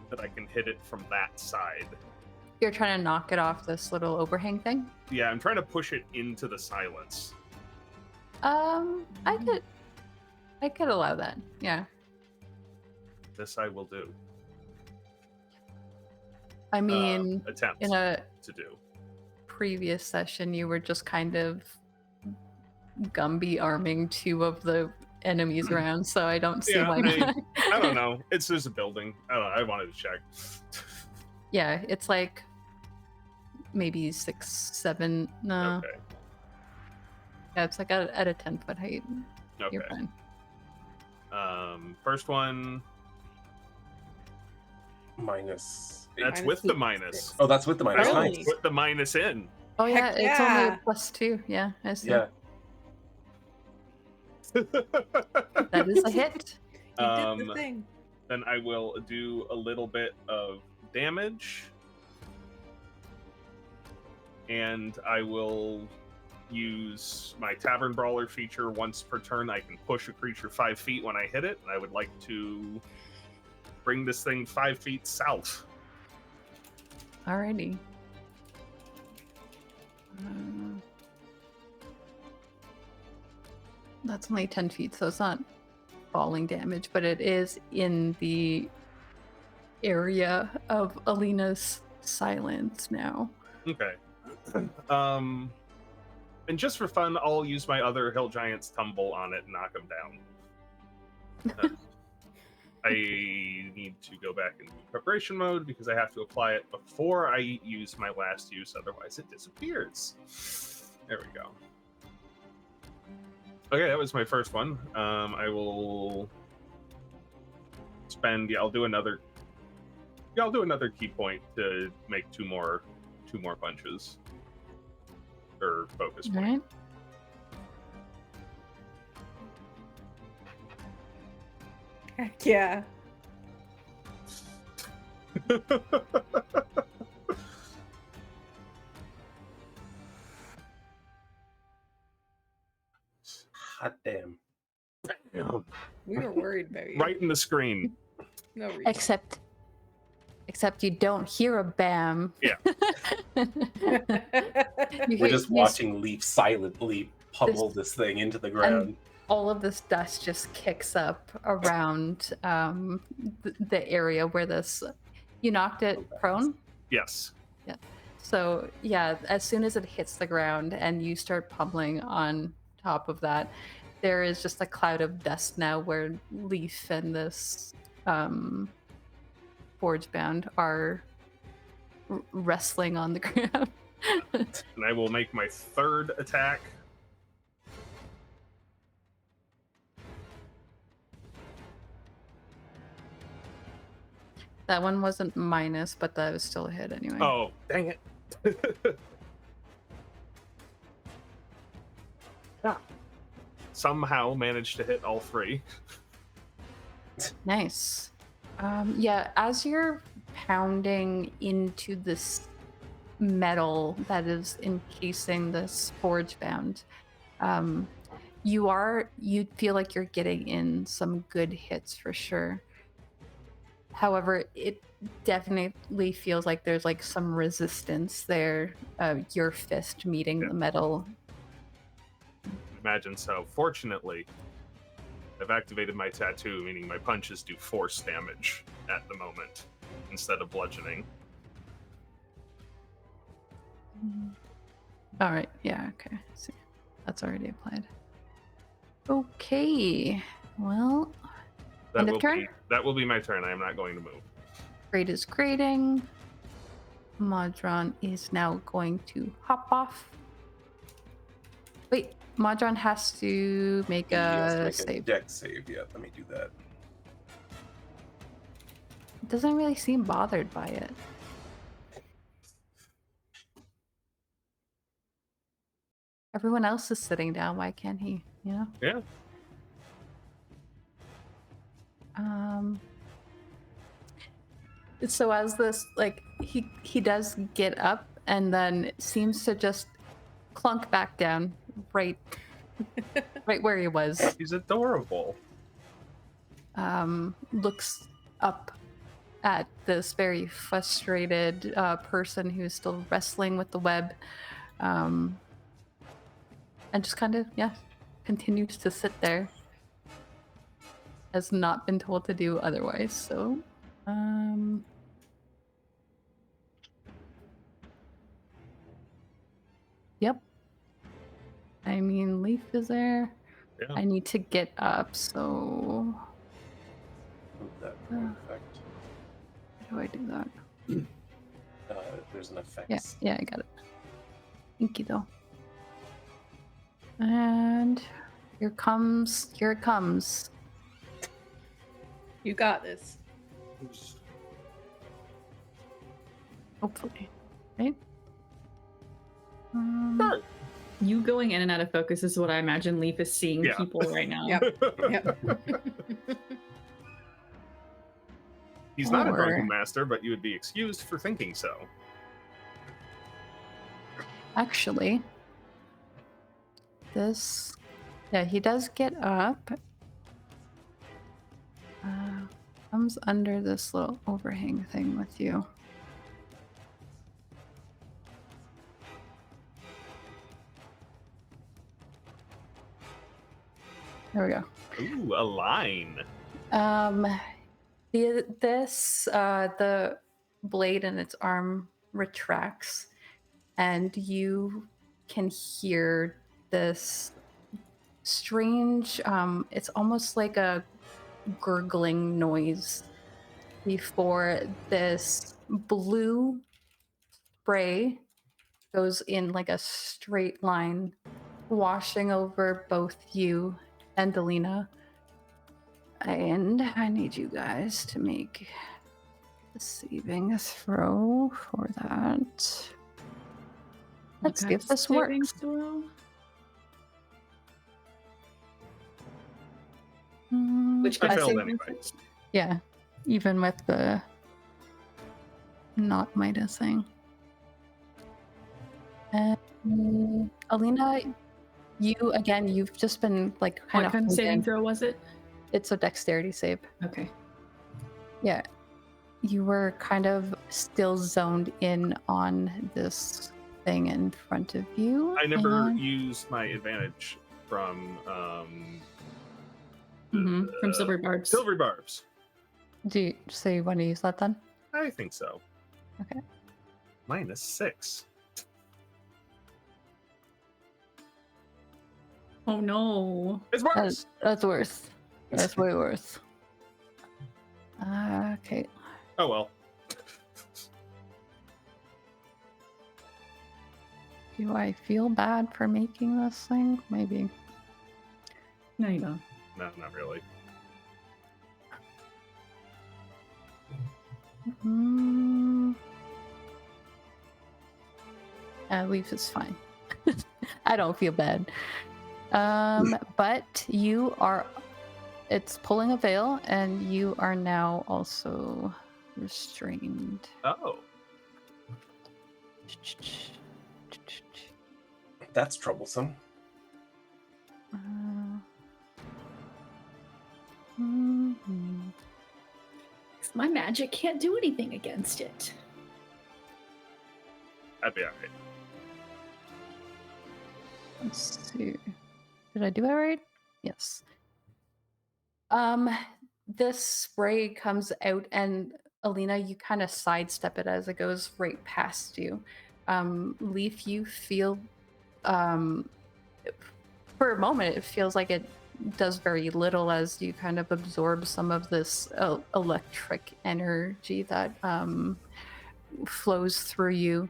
that I can hit it from that side. You're trying to knock it off this little overhang thing. Yeah, I'm trying to push it into the silence. I could allow that. Yeah. This I will do. I mean, Attempt in a to do. previous session, you were just kind of Gumby arming two of the enemies around, so I don't see Yeah, why not. I don't know. There's a building. I don't know. I wanted to check. Yeah, it's like maybe 6, 7. No, Okay. yeah, it's like at a 10-foot height. You're Okay. fine. First one. Minus. That's Minus with the 6. minus. Oh, that's with the minus. Really? Nice. Put the minus in. Oh yeah, Heck it's only yeah. a +2. Yeah, I see. Yeah. That is a hit. You did the thing. Then I will do a little bit of damage. And I will use my Tavern Brawler feature once per turn. I can push a creature 5 feet when I hit it. And I would like to bring this thing 5 feet south. Alrighty. That's only 10 feet, so it's not falling damage, but it is in the area of Alina's silence now. Okay. And just for fun, I'll use my other Hill Giant's Tumble on it and knock him down. I need to go back into preparation mode because I have to apply it before I use my last use, otherwise it disappears. There we go. Okay, that was my first one. I will spend, I'll do another Yeah, I'll do another key point to make two more punches. Or focus All point. right. Heck yeah. Hot damn. We were worried about you. Right in the screen. No reason. Except you don't hear a bam. Yeah. We're just watching Leif silently pummel this thing into the ground. All of this dust just kicks up around the area where this. You knocked it prone? Yes. Yeah. So, yeah, as soon as it hits the ground and you start pummeling on top of that, there is just a cloud of dust now where Leif and this forge bound are wrestling on the ground. And I will make my third attack. That one wasn't minus, but that was still a hit anyway. Oh, dang it. Yeah. Somehow managed to hit all three. Nice. Yeah, as you're pounding into this metal that is encasing this forge bound, you feel like you're getting in some good hits for sure. However, it definitely feels like there's like some resistance there. Your fist meeting the metal. Imagine so. Fortunately, I've activated my tattoo, meaning my punches do force damage at the moment instead of bludgeoning. All right. Yeah. Okay. See, that's already applied. Okay. Well, end of turn. That will be my turn. I am not going to move. Grade is grading. Modron is now going to hop off. Wait, Modron has to make He has to a make save. a deck save. Yeah, let me do that. Doesn't really seem bothered by it. Everyone else is sitting down. Why can't he? You know? Yeah. So as this, like, he does get up and then seems to just clunk back down right where he was. He's adorable. Looks up at this very frustrated person who's still wrestling with the web, and just kind of continues to sit there. Has not been told to do otherwise. So, yep. I mean, Leif is there. Yeah. I need to get up, so Move that for effect. how do I do that? There's an effect. Yeah, I got it. Thank you, though. And here it comes. You got this. Hopefully, right? You going in and out of focus is what I imagine Leif is seeing Yeah. people right now. Yep. Yep. He's not a Or- drunken master, but you would be excused for thinking so. Actually, he does get up. Comes under this little overhang thing with you. There we go. Ooh, a line. The blade in its arm retracts, and you can hear this strange. It's almost like a gurgling noise before this blue spray goes in like a straight line, washing over both you and Alina. And I need you guys to make the saving throw for that. Let's see if this Saving works. throw? Which I kind of failed saving anyway. throw? Yeah, even with the not minusing. And Alina, you've just been like kind What of kind of saving holding. throw was it? It's a dexterity save. Okay. Yeah. You were kind of still zoned in on this thing in front of you. I never and- used my advantage from From Silver Barbs. Silver Barbs. So you want to use that then? I think so. Okay. -6. Oh no. It's worse. That's worse. That's way worse. Okay. Oh well. Do I feel bad for making this thing? Maybe. No, you don't. No, not really. Leif is fine. I don't feel bad. But you are. It's pulling a veil, and you are now also restrained. Oh. That's troublesome. My magic can't do anything against it. That'd be alright. Let's see. Did I do it right? Yes. This spray comes out, and Alina, you kind of sidestep it as it goes right past you. Leif, you feel, for a moment, it feels like it does very little as you kind of absorb some of this electric energy that flows through you.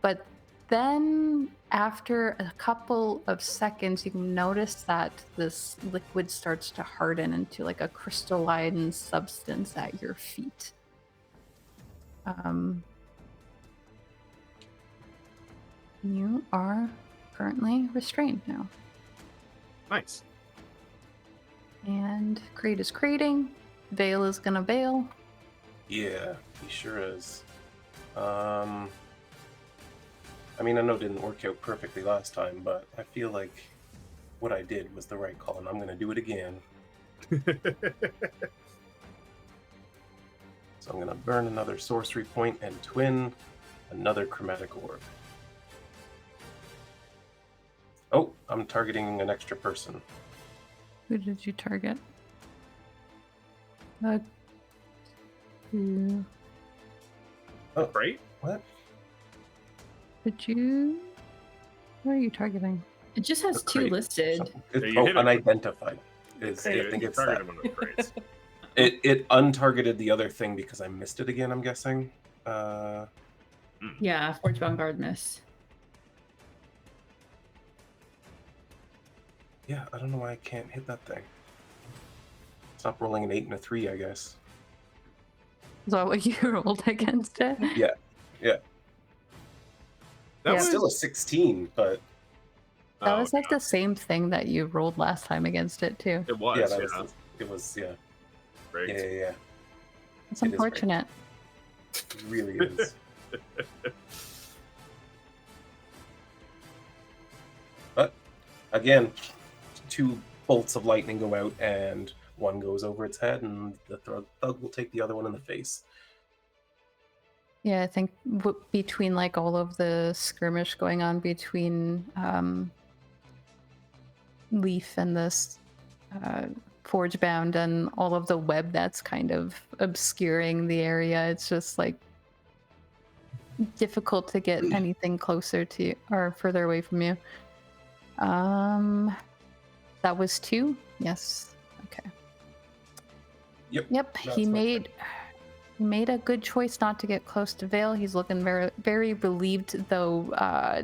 But then after a couple of seconds, you notice that this liquid starts to harden into like a crystalline substance at your feet. You are currently restrained now. Nice. And Crate is crating. Veil is gonna veil. Yeah, he sure is. I mean, I know it didn't work out perfectly last time, but I feel like what I did was the right call, and I'm going to do it again. So I'm going to burn another sorcery point and twin another chromatic orb. Oh, I'm targeting an extra person. Who did you target? Oh, Right? what? Did you? What are you targeting? It just has A two crate. listed. It's, Yeah, you hit it. unidentified. Is, Hey, I think you it's that. targeted one of the crates. It untargeted the other thing because I missed it again, I'm guessing. Yeah, Forgebound Guard miss. Yeah, I don't know why I can't hit that thing. Stop rolling an 8 and a 3, I guess. Is that what you rolled against it? Yeah. That Yeah. It's still a 16, but That Oh, was like yeah. the same thing that you rolled last time against it too. It was, yeah, yeah. it was, yeah. Great. Yeah. It's It is great. unfortunate. It really is. But again, 2 bolts of lightning go out, and one goes over its head, and the thug will take the other one in the face. Yeah, I think between like all of the skirmish going on between Leif and this Forgebound and all of the web that's kind of obscuring the area, it's just like difficult to get anything closer to you or further away from you. That was 2? Yes. Okay. Yep. Yep. That's He my made a good choice not to get close to Veil. He's looking very, very relieved, though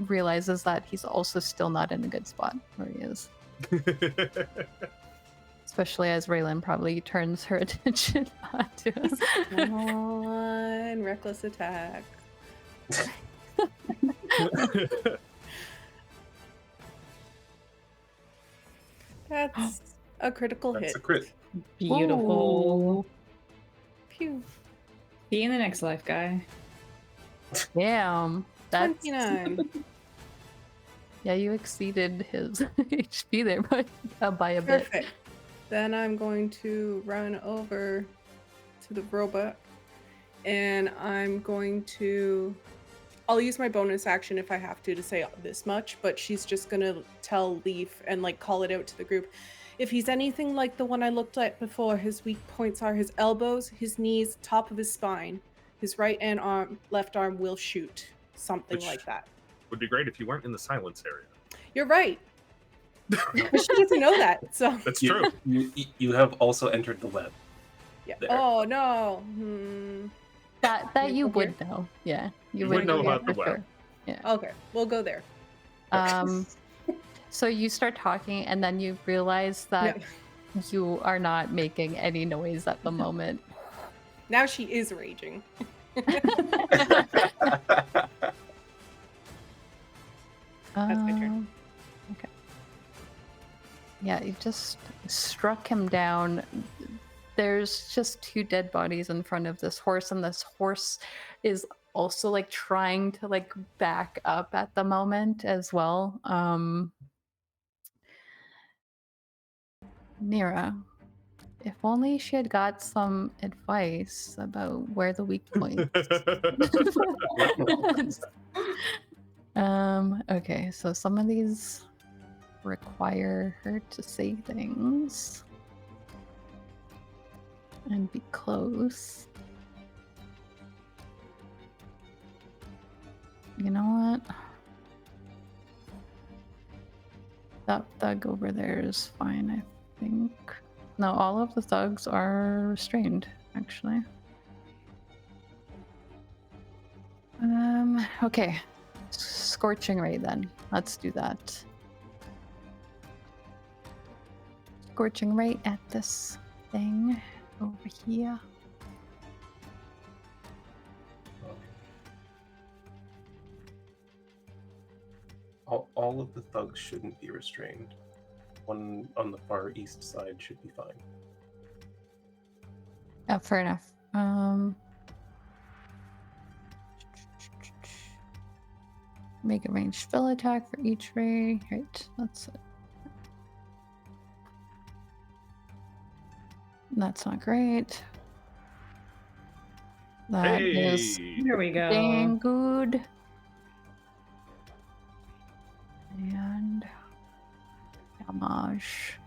realizes that he's also still not in a good spot where he is. especially as Raelynn probably turns her attention onto him. Come on, reckless attack. That's a critical hit. That's a crit. Beautiful. Phew. See you in the next life, guy. Damn. That's 29. Yeah, you exceeded his HP there by a bit. Perfect. Then I'm going to run over to the robot and I'm going to... I'll use my bonus action if I have to say this much, but she's just going to tell Leif and like call it out to the group. If he's anything like the one I looked at before, his weak points are his elbows, his knees, top of his spine. His right and left arm will shoot. Something like that. Would be great if you weren't in the silence area. You're right. But she doesn't know that, so... That's true. You have also entered the web. Yeah. There. Oh, no. That you Over would here? know. Yeah. You would know about the for web. sure. Yeah. Okay, we'll go there. So you start talking and then you realize that you are not making any noise at the moment. Now she is raging. That's my turn. Okay. Yeah, you just struck him down. There's just 2 dead bodies in front of this horse, and this horse is also like trying to like back up at the moment as well. Nyra, if only she had got some advice about where the weak points. Okay, so some of these require her to say things and be close. You know what? That thug over there is fine, I think. No, all of the thugs are restrained, actually. Okay. Scorching Ray then. Let's do that. Scorching Ray at this thing over here. All of the thugs shouldn't be restrained. One on the far east side should be fine. Oh, fair enough. Make a ranged spell attack for each ray. Right, that's it. That's not great. That is Here we go. dang good. And damage.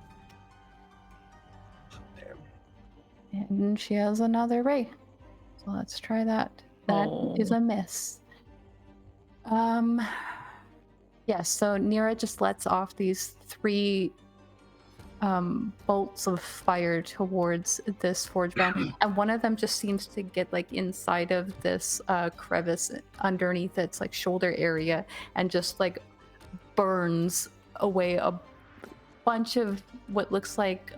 Damn. And she has another ray. So let's try that. That is a miss. Yeah, so Nyra just lets off these 3 bolts of fire towards this forge bound, and one of them just seems to get like inside of this crevice underneath its like shoulder area and just like burns away a bunch of what looks like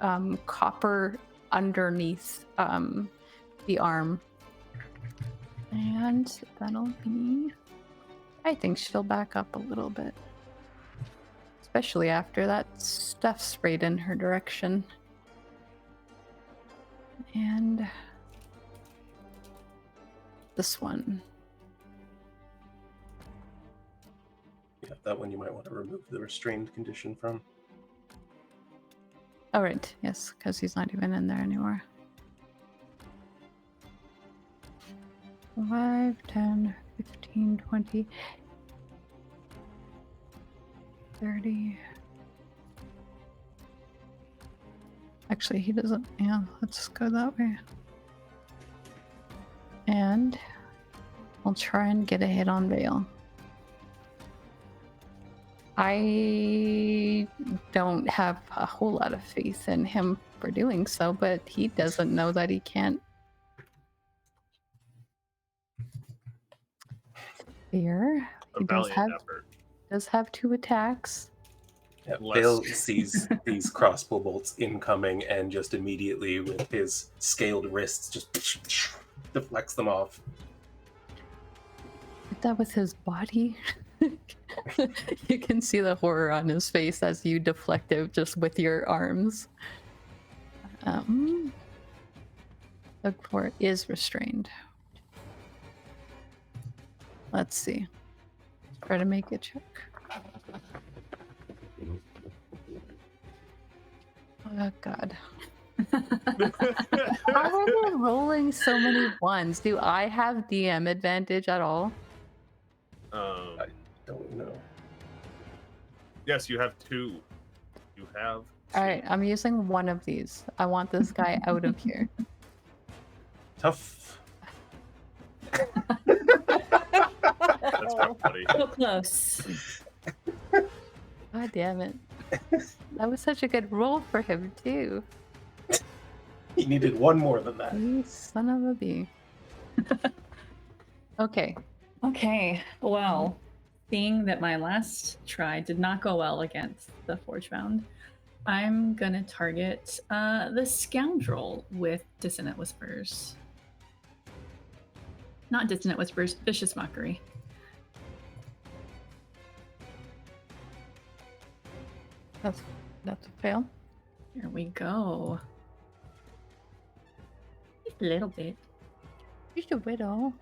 copper underneath the arm. And that'll be... I think she'll back up a little bit. Especially after that stuff sprayed in her direction. And this one. Yeah, that one you might want to remove the restrained condition from. Oh, right. Yes, because he's not even in there anymore. 5, 10, 15, 20, 30. Actually, he doesn't. Yeah, let's go that way. And I'll try and get a hit on Vale. I don't have a whole lot of faith in him for doing so, but he doesn't know that he can't. Here, he does have 2 attacks. Yeah, Less- Bill sees these crossbow bolts incoming and just immediately, with his scaled wrists, just deflects them off. Did that with his body. You can see the horror on his face as you deflect it just with your arms. Kaldbor is restrained. Let's see. Try to make a check. Oh god. How are they rolling so many ones? Do I have DM advantage at all? Don't know. Yes, you have 2. You have. Alright, I'm using one of these. I want this guy out of here. Tough. That's not funny. So close. God damn it. That was such a good roll for him, too. He needed one more than that. You son of a bee. Okay. Okay, well, seeing that my last try did not go well against the Forgebound, I'm gonna target the scoundrel with Dissonant Whispers. Not Dissonant Whispers, Vicious Mockery. That's a fail. Here we go. Just a little bit. Just a widow.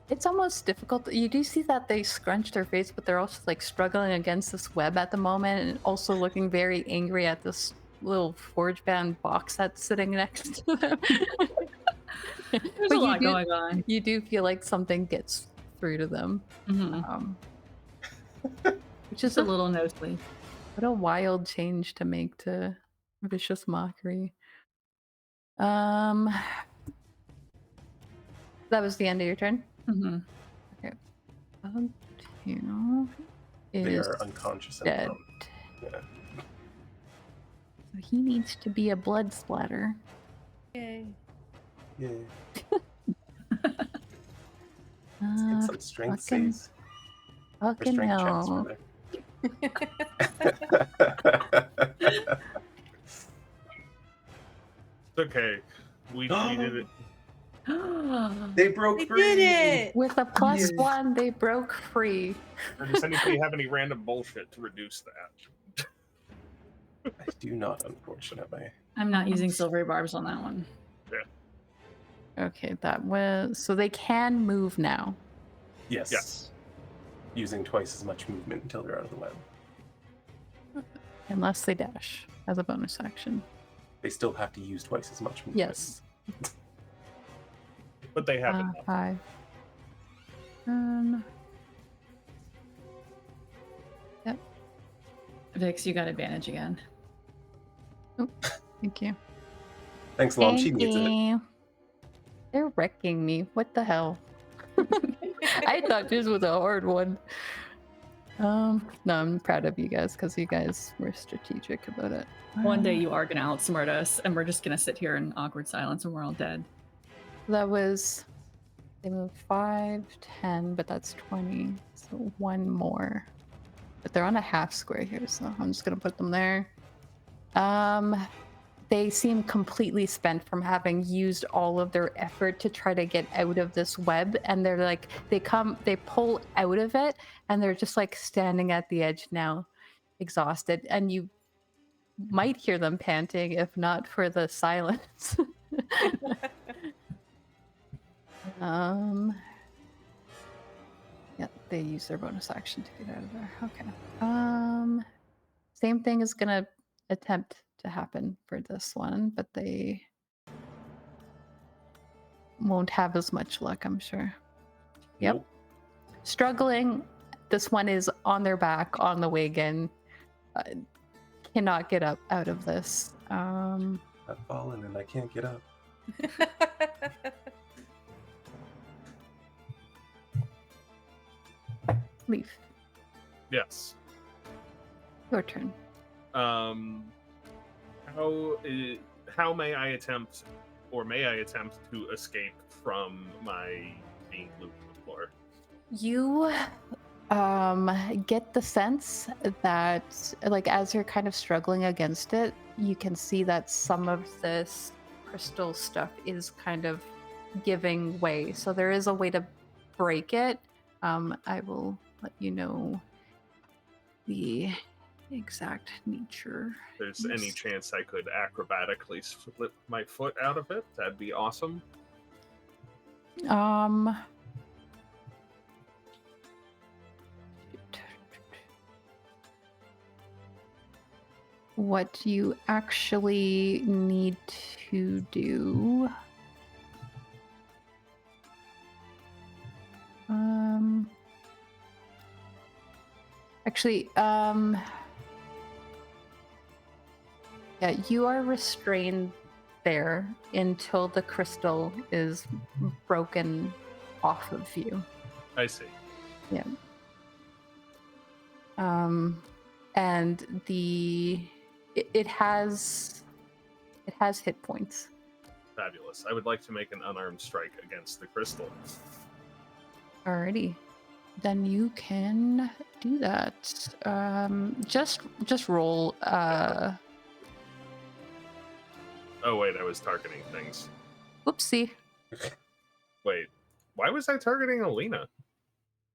It's almost difficult. You do see that they scrunch their face, but they're also like struggling against this web at the moment, and also looking very angry at this little forge band box that's sitting next to them. There's a lot going on. You do feel like something gets through to them, Mm-hmm. which is Just a little nosebleed. what a wild change to make to Vicious Mockery. That was the end of your turn. Mm-hmm. Two They is are unconscious and dead. prone. Yeah. So he needs to be a blood splatter. Yay. Yeah. Uh, Get some strength fucking- saves. Or fucking strength checks, hell. rather. It's okay. We did it. They broke They free. did it! With a plus Yes. 1, they broke free. Or does anybody have any random bullshit to reduce that? I do not, unfortunately. I'm not using silvery barbs on that one. Okay, that was... So they can move now. Yes. Yes. Using twice as much movement until they're out of the web. Unless they dash as a bonus action. They still have to use twice as much movement. Yes. But they have it. 5. Vix, you got advantage again. Thank you. Thanks, Lom. She Thank needs it. you. They're wrecking me. What the hell? I thought this was a hard one. No, I'm proud of you guys because you guys were strategic about it. One day you are gonna outsmart us, and we're just gonna sit here in awkward silence, and we're all dead. That was... They moved 5, 10, but that's 20. So one more. But they're on a half square here, so I'm just gonna put them there. They seem completely spent from having used all of their effort to try to get out of this web, and they're like, they pull out of it, and they're just like standing at the edge now, exhausted, and you might hear them panting if not for the silence. Yeah, they use their bonus action to get out of there. Okay. Same thing is gonna attempt to happen for this one, but they won't have as much luck, I'm sure. Yep. Nope. Struggling. This one is on their back on the wagon. Cannot get up out of this. I've fallen and I can't get up. Leif, Yes. your turn. How may I attempt to escape from my being glued to the floor? You get the sense that, like, as you're kind of struggling against it, you can see that some of this crystal stuff is kind of giving way. So there is a way to break it. I will let you know the exact nature. If there's any chance I could acrobatically slip my foot out of it, that'd be awesome. What you actually need to do. Yeah, you are restrained there until the crystal is broken off of you. I see. Yeah. And it has hit points. Fabulous. I would like to make an unarmed strike against the crystal. Alrighty. Then you can do that. Just roll. Oh wait, I was targeting things. Whoopsie. Wait, why was I targeting Alina?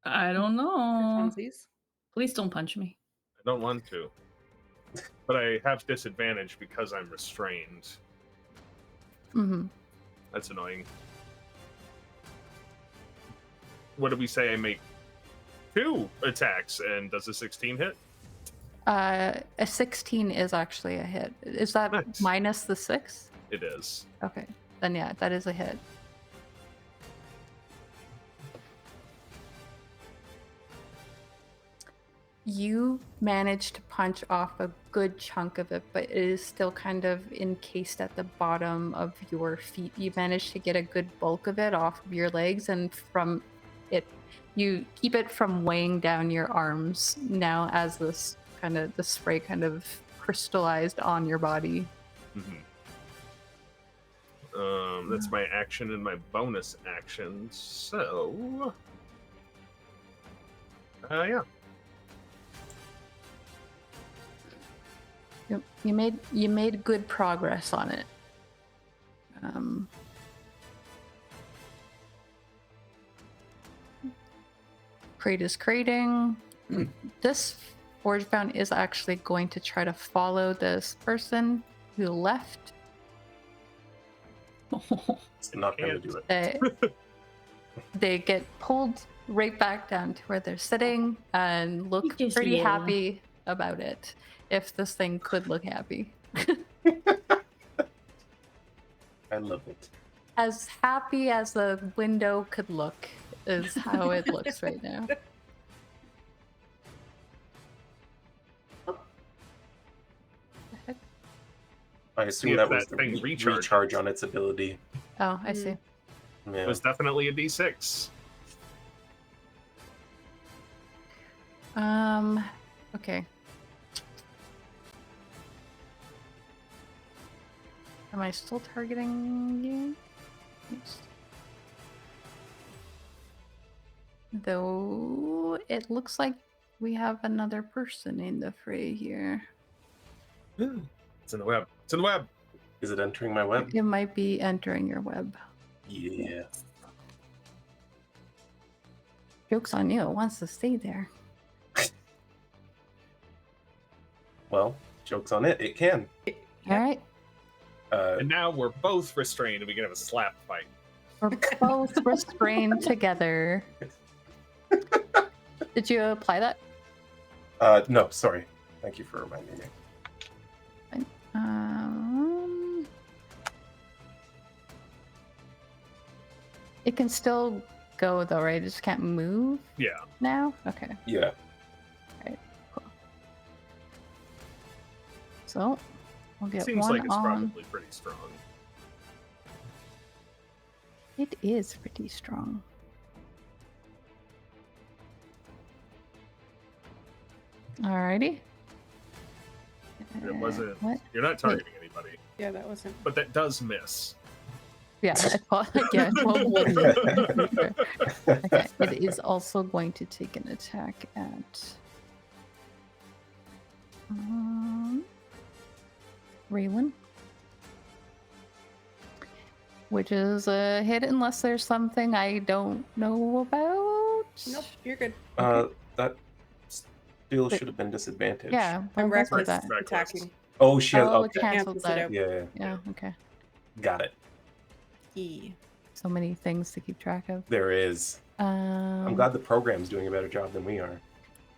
I don't know. Funsies. Please don't punch me. I don't want to. But I have disadvantage because I'm restrained. Mm-hmm. That's annoying. What did we say? I make 2 attacks, and does a 16 hit? A 16 is actually a hit. Is that Nice. minus the 6? It is. Okay. Then yeah, that is a hit. You managed to punch off a good chunk of it, but it is still kind of encased at the bottom of your feet. You managed to get a good bulk of it off of your legs, and from it, you keep it from weighing down your arms now as this kind of, the spray kind of crystallized on your body. Mm-hmm. That's my action and my bonus action. So, yeah. You made good progress on it. Crate is crating. This Forgebound is actually going to try to follow this person who left. It's not going to do it. They get pulled right back down to where they're sitting and look Just pretty little. happy about it. If this thing could look happy. I love it. As happy as the window could look is how it looks right now. I See assume if that was that the thing recharge on its ability. Oh, I see. Yeah. It was definitely a D6. Okay. Am I still targeting you? Yes. Though it looks like we have another person in the fray here. It's in the web. It's in the web. Is it entering my web? It might be entering your web. Yeah. Joke's on you. It wants to stay there. Well, joke's on it. It can. All right. And now we're both restrained and we can have a slap fight. We're both restrained together. Did you apply that? No, sorry. Thank you for reminding me. It can still go though, right? It just can't move Yeah. now? Okay. Yeah. So we'll get Seems one like it's on. probably pretty strong. It is pretty strong. Alrighty. It wasn't. What? You're not targeting anybody, Yeah, that wasn't. but that does miss. Yeah, again, 12 would Okay, it is also going to take an attack at Raelynn, which is a hit unless there's something I don't know about. Nope, you're good. That still should have been disadvantage. Yeah, I'm what was reckless that? attacking. Oh, she has. Oh, it Okay. canceled Cancels it that. out. Yeah, Yeah, okay. got it. E. So many things to keep track of. There is. I'm glad the program's doing a better job than we are.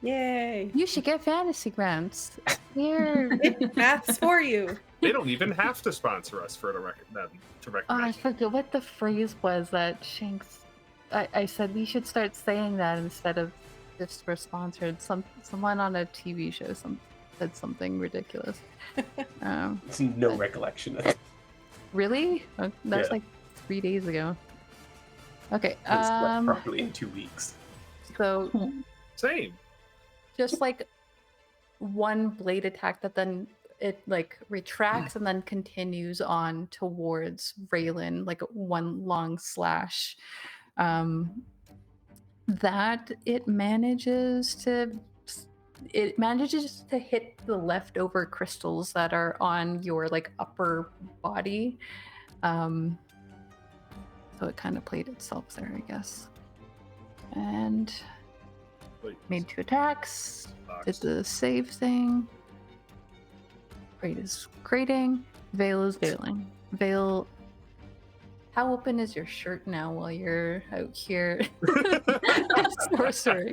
Yay. You should get fantasy grants. Here. Math's for you. They don't even have to sponsor us for them to Oh, I recommend. forget what the phrase was that Shanks. I said we should start saying that instead of just we're sponsored. Someone on a TV show said something ridiculous. It's no recollection. Really? That was Yeah. like 3 days ago. Okay. It's slept properly in 2 weeks. So Same. just like one blade attack that then it like retracts and then continues on towards Raelynn, like one long slash. That it manages to hit the leftover crystals that are on your like upper body. So it kind of played itself there, I guess. And Wait, made 2 attacks. box. Did the save thing. Great is grading. Veil is veiling. Veil. How open is your shirt now while you're out here? Sorcery.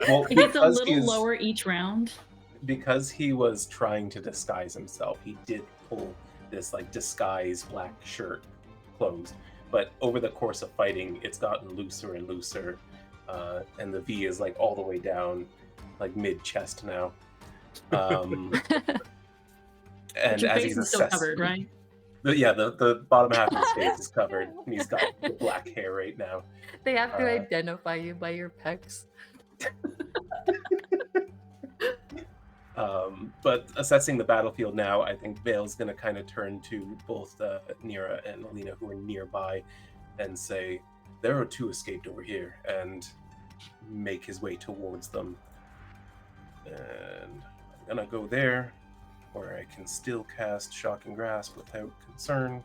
Well, It gets a because little he's- lower each round. because he was trying to disguise himself, he did pull this like disguise black shirt closed. But over the course of fighting, it's gotten looser and looser, and the V is like all the way down, like mid chest now. And But your as face he's is still assessed, covered, right? the bottom half of his face is covered, and he's got the black hair right now. They have to Uh, identify you by your pecs. But assessing the battlefield now, I think Vale's going to kind of turn to both Nyra and Alina, who are nearby, and say, there are 2 escaped over here, and make his way towards them. And I'm going to go there, where I can still cast Shocking Grasp without concern.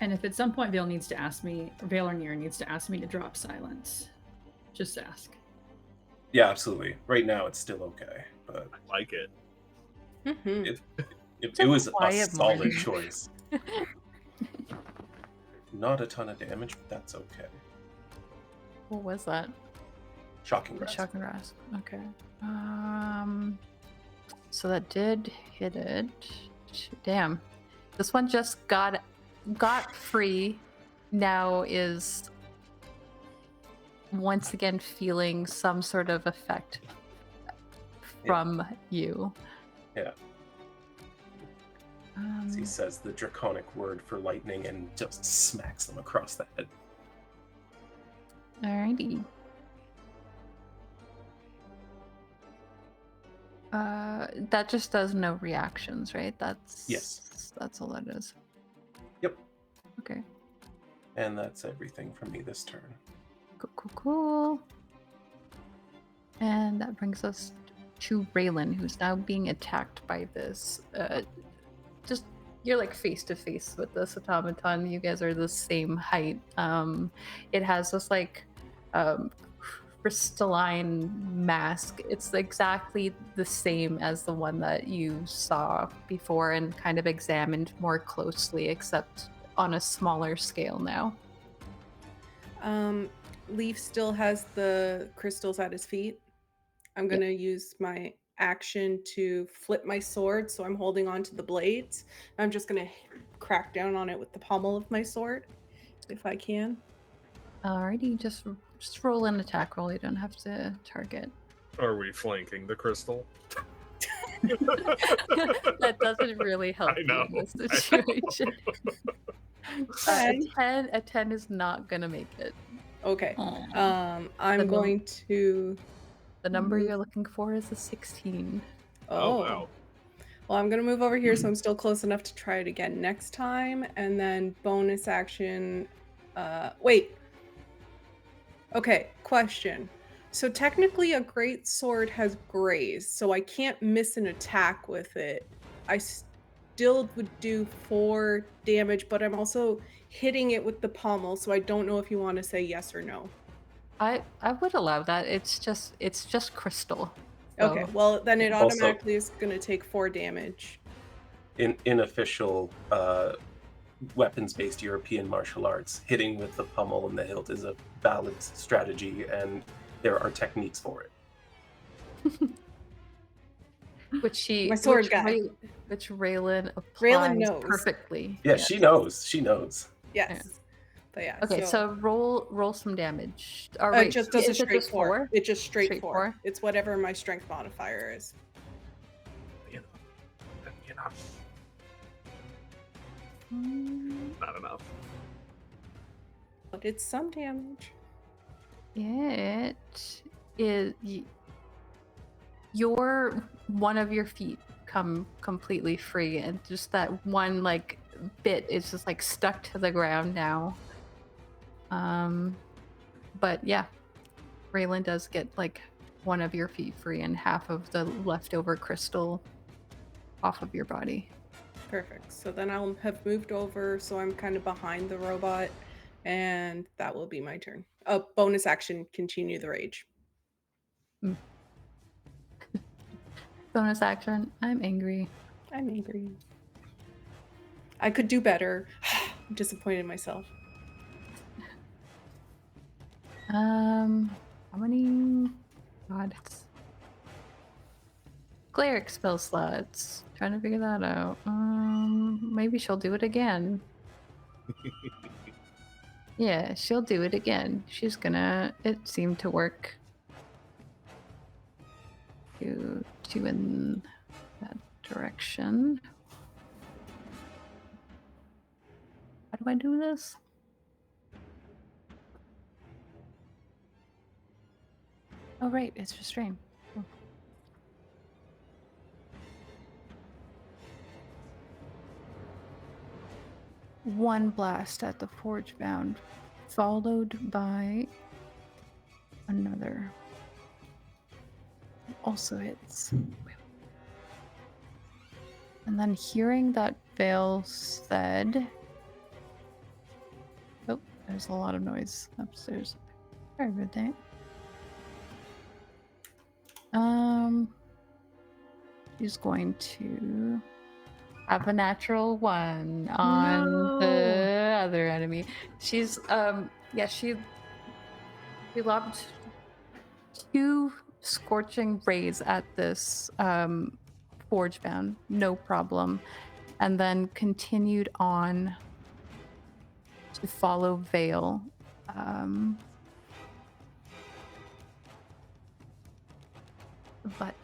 And if at some point Vale needs to ask me, or Vale or Nyra needs to ask me to drop silence, just ask. Yeah, absolutely. Right now, it's still okay, but I like it. Mhm. it was a quiet solid morning. choice. Not a ton of damage, but that's okay. What was that? Shocking The Grasp. shock and grasp. Okay. So that did hit it. Damn. This one just got free. Now is once again feeling some sort of effect from you. Yeah. As he says the draconic word for lightning and just smacks them across the head. Alrighty. That just does no reactions, right? Yes. That's all that is. Yep. Okay. And that's everything from me this turn. Cool. And that brings us to Raelynn, who's now being attacked by this. Just you're like face to face with this automaton. You guys are the same height. It has this like crystalline mask. It's exactly the same as the one that you saw before and kind of examined more closely, except on a smaller scale now. Leif still has the crystals at his feet. I'm going to use my action to flip my sword, so I'm holding on to the blades. I'm just going to crack down on it with the pommel of my sword, if I can. Alrighty, just roll an attack roll. You don't have to target. Are we flanking the crystal? That doesn't really help I you know, in this I know. situation. Okay. A 10 is not gonna make it. Okay. Aw. I'm The going to... The number Mhm. you're looking for is a 16. Oh, wow. Well, I'm gonna move over here so I'm still close enough to try it again next time, and then bonus action. Wait. Okay, question. So technically, a great sword has graze, so I can't miss an attack with it. I still would do 4 damage, but I'm also hitting it with the pommel, so I don't know if you want to say yes or no. I would allow that. It's just crystal. Okay, So, well then it Also- automatically is gonna take 4 damage. In official weapons-based European martial arts, hitting with the pommel and the hilt is a valid strategy, and there are techniques for it. which My sword guy. Which Raelynn applies Raelynn knows. perfectly. Yeah, she knows. She knows. Yes. But yeah. Okay, so roll some damage. Or it wait, just does a is it straight just 4. 4? It's just straight Straight 4. 4? It's whatever my strength modifier is. Not enough. But it's some damage. It is one of your feet come completely free, and just that one like bit is just like stuck to the ground now. But yeah, Raelynn does get like one of your feet free and half of the leftover crystal off of your body. Perfect. So then I'll have moved over, so I'm kind of behind the robot, and that will be my turn. Bonus action, continue the rage. Bonus action, I'm angry. I'm angry. I could do better. I'm disappointed in myself. How many? God, it's cleric spell slots. Trying to figure that out. Maybe she'll do it again. Yeah, she'll do it again. She's gonna. It seemed to work. Two in that direction. How do I do this? Oh, right, it's restrain. Cool. One blast at the forge bound, followed by another. Also hits. And then hearing that Vael said... Oh, there's a lot of noise upstairs. Very good day. She's going to have a natural 1 on the other enemy. She's she lobbed 2 scorching rays at this forge bound, no problem, and then continued on to follow Vael. But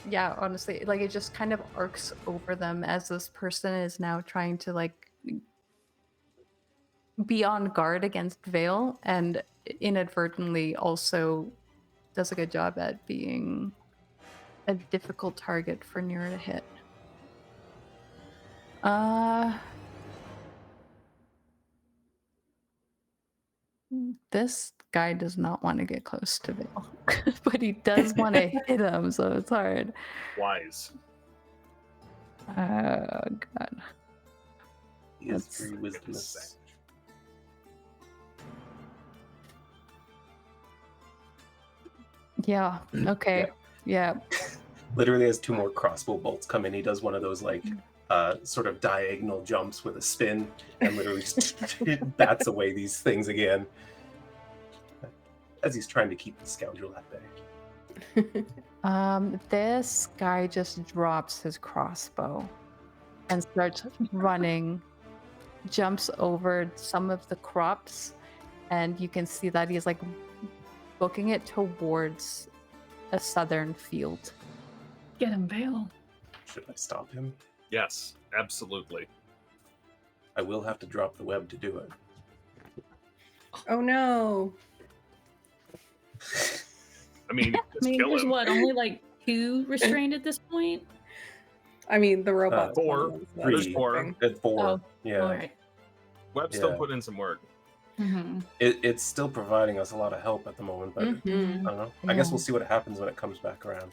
yeah, honestly, like it just kind of arcs over them as this person is now trying to like be on guard against Vael, and inadvertently also does a good job at being a difficult target for Nyra to hit. This guy does not want to get close to Vael, but he does want to hit him, so it's hard. Wise. Oh god. He is That's- very wisdomless. Yeah. Okay. Yeah. Literally has 2 more crossbow bolts come in. He does one of those like sort of diagonal jumps with a spin and literally just bats away these things again as he's trying to keep the scoundrel at bay. This guy just drops his crossbow and starts running, jumps over some of the crops, and you can see that he's like booking it towards a southern field. Get him, Vael. Should I stop him? Yes, absolutely. I will have to drop the web to do it. Oh no. I mean, I just mean, kill there's him. what, only like 2 restrained at this point? I mean, the robot's one Four. of them, so There's that's four. something. At 4. Oh, Yeah. all right. Web's still Yeah. putting in some work. Mm-hmm. It's still providing us a lot of help at the moment, but Mhm. I don't know. I guess Yeah. we'll see what happens when it comes back around.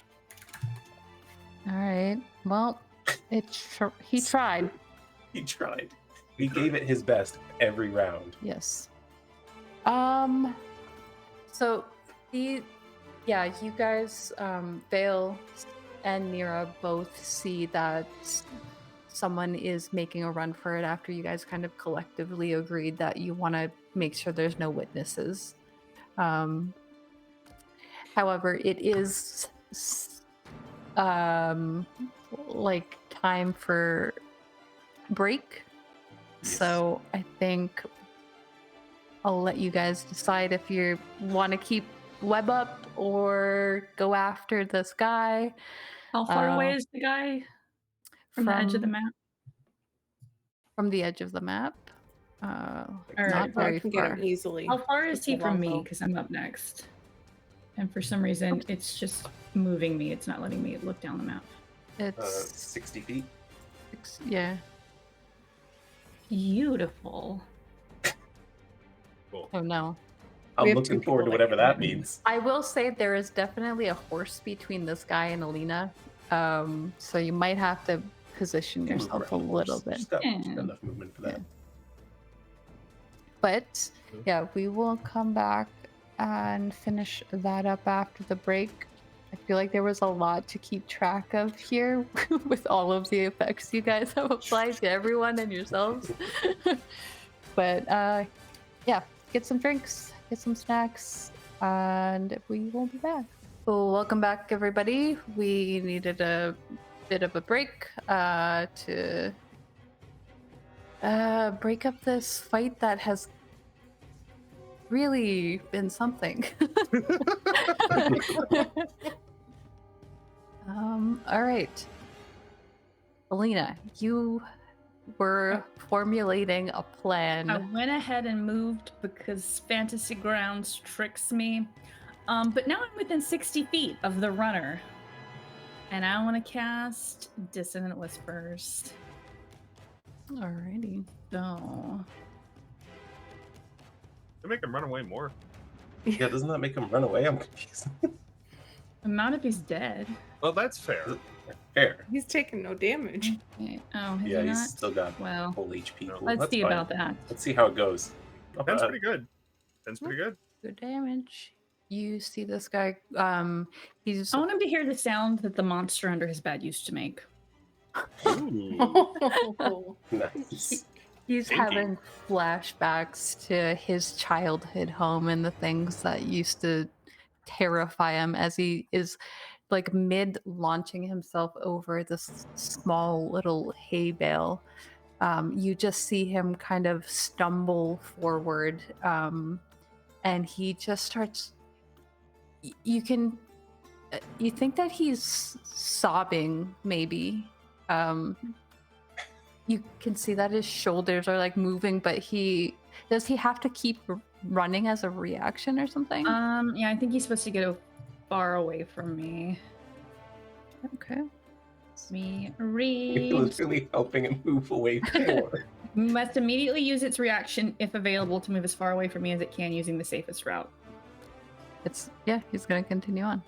All right. Well, he tried. He tried. He gave it his best every round. Yes. So you guys, Vale and Nyra both see that someone is making a run for it after you guys kind of collectively agreed that you want to make sure there's no witnesses. However, it is like time for break. Yes. So I think I'll let you guys decide if you want to keep Web up or go after this guy. How far away is the guy from the edge of the map? From the edge of the map. All Not right. very I can get far. him easily. How far is Just he a from long me? bow. Because I'm up next. And for some reason, it's just moving me. It's not letting me look down the map. It's 60 feet. yeah. Beautiful. Cool. Oh no. We I'm have looking two forward to people whatever that that means. I will say there is definitely a horse between this guy and Alina. So you might have to position Can move yourself a around, of little course. bit. Just got Yeah. enough movement for that. But yeah, we will come back and finish that up after the break. I feel like there was a lot to keep track of here with all of the effects you guys have applied to everyone and yourselves. But yeah, get some drinks, get some snacks, and we will be back. Well, welcome back, everybody. We needed a bit of a break to break up this fight that has really been something. All right. Alina, you were formulating a I plan. went ahead and moved because Fantasy Grounds tricks me. But now I'm within 60 feet of the runner. And I want to cast Dissonant Whispers. Alrighty. So, They make him run away more. Yeah, doesn't that make him run away? I'm confused. amount if he's dead. Well, that's fair. Fair. He's taking no damage. Okay. Oh, has Yeah, he he's not? still got Well, full HP. Cool, let's that's see fine. about that. Let's see how it goes. Not That's bad. pretty good. That's pretty good. Good damage. You see this guy. He's I want him to hear the sound that the monster under his bed used to make. Ooh. Nice. he's Kinky. having flashbacks to his childhood home and the things that used to terrify him as he is like mid launching himself over this small little hay bale. You just see him kind of stumble forward, and he just starts. You can, you think that he's sobbing, maybe. You can see that his shoulders are like moving, but does he have to keep running as a reaction or something? Yeah, I think he's supposed to get far away from me. Okay. Let me It read. was really helping him move away more. Must immediately use its reaction if available to move as far away from me as it can using the safest route. He's gonna continue on.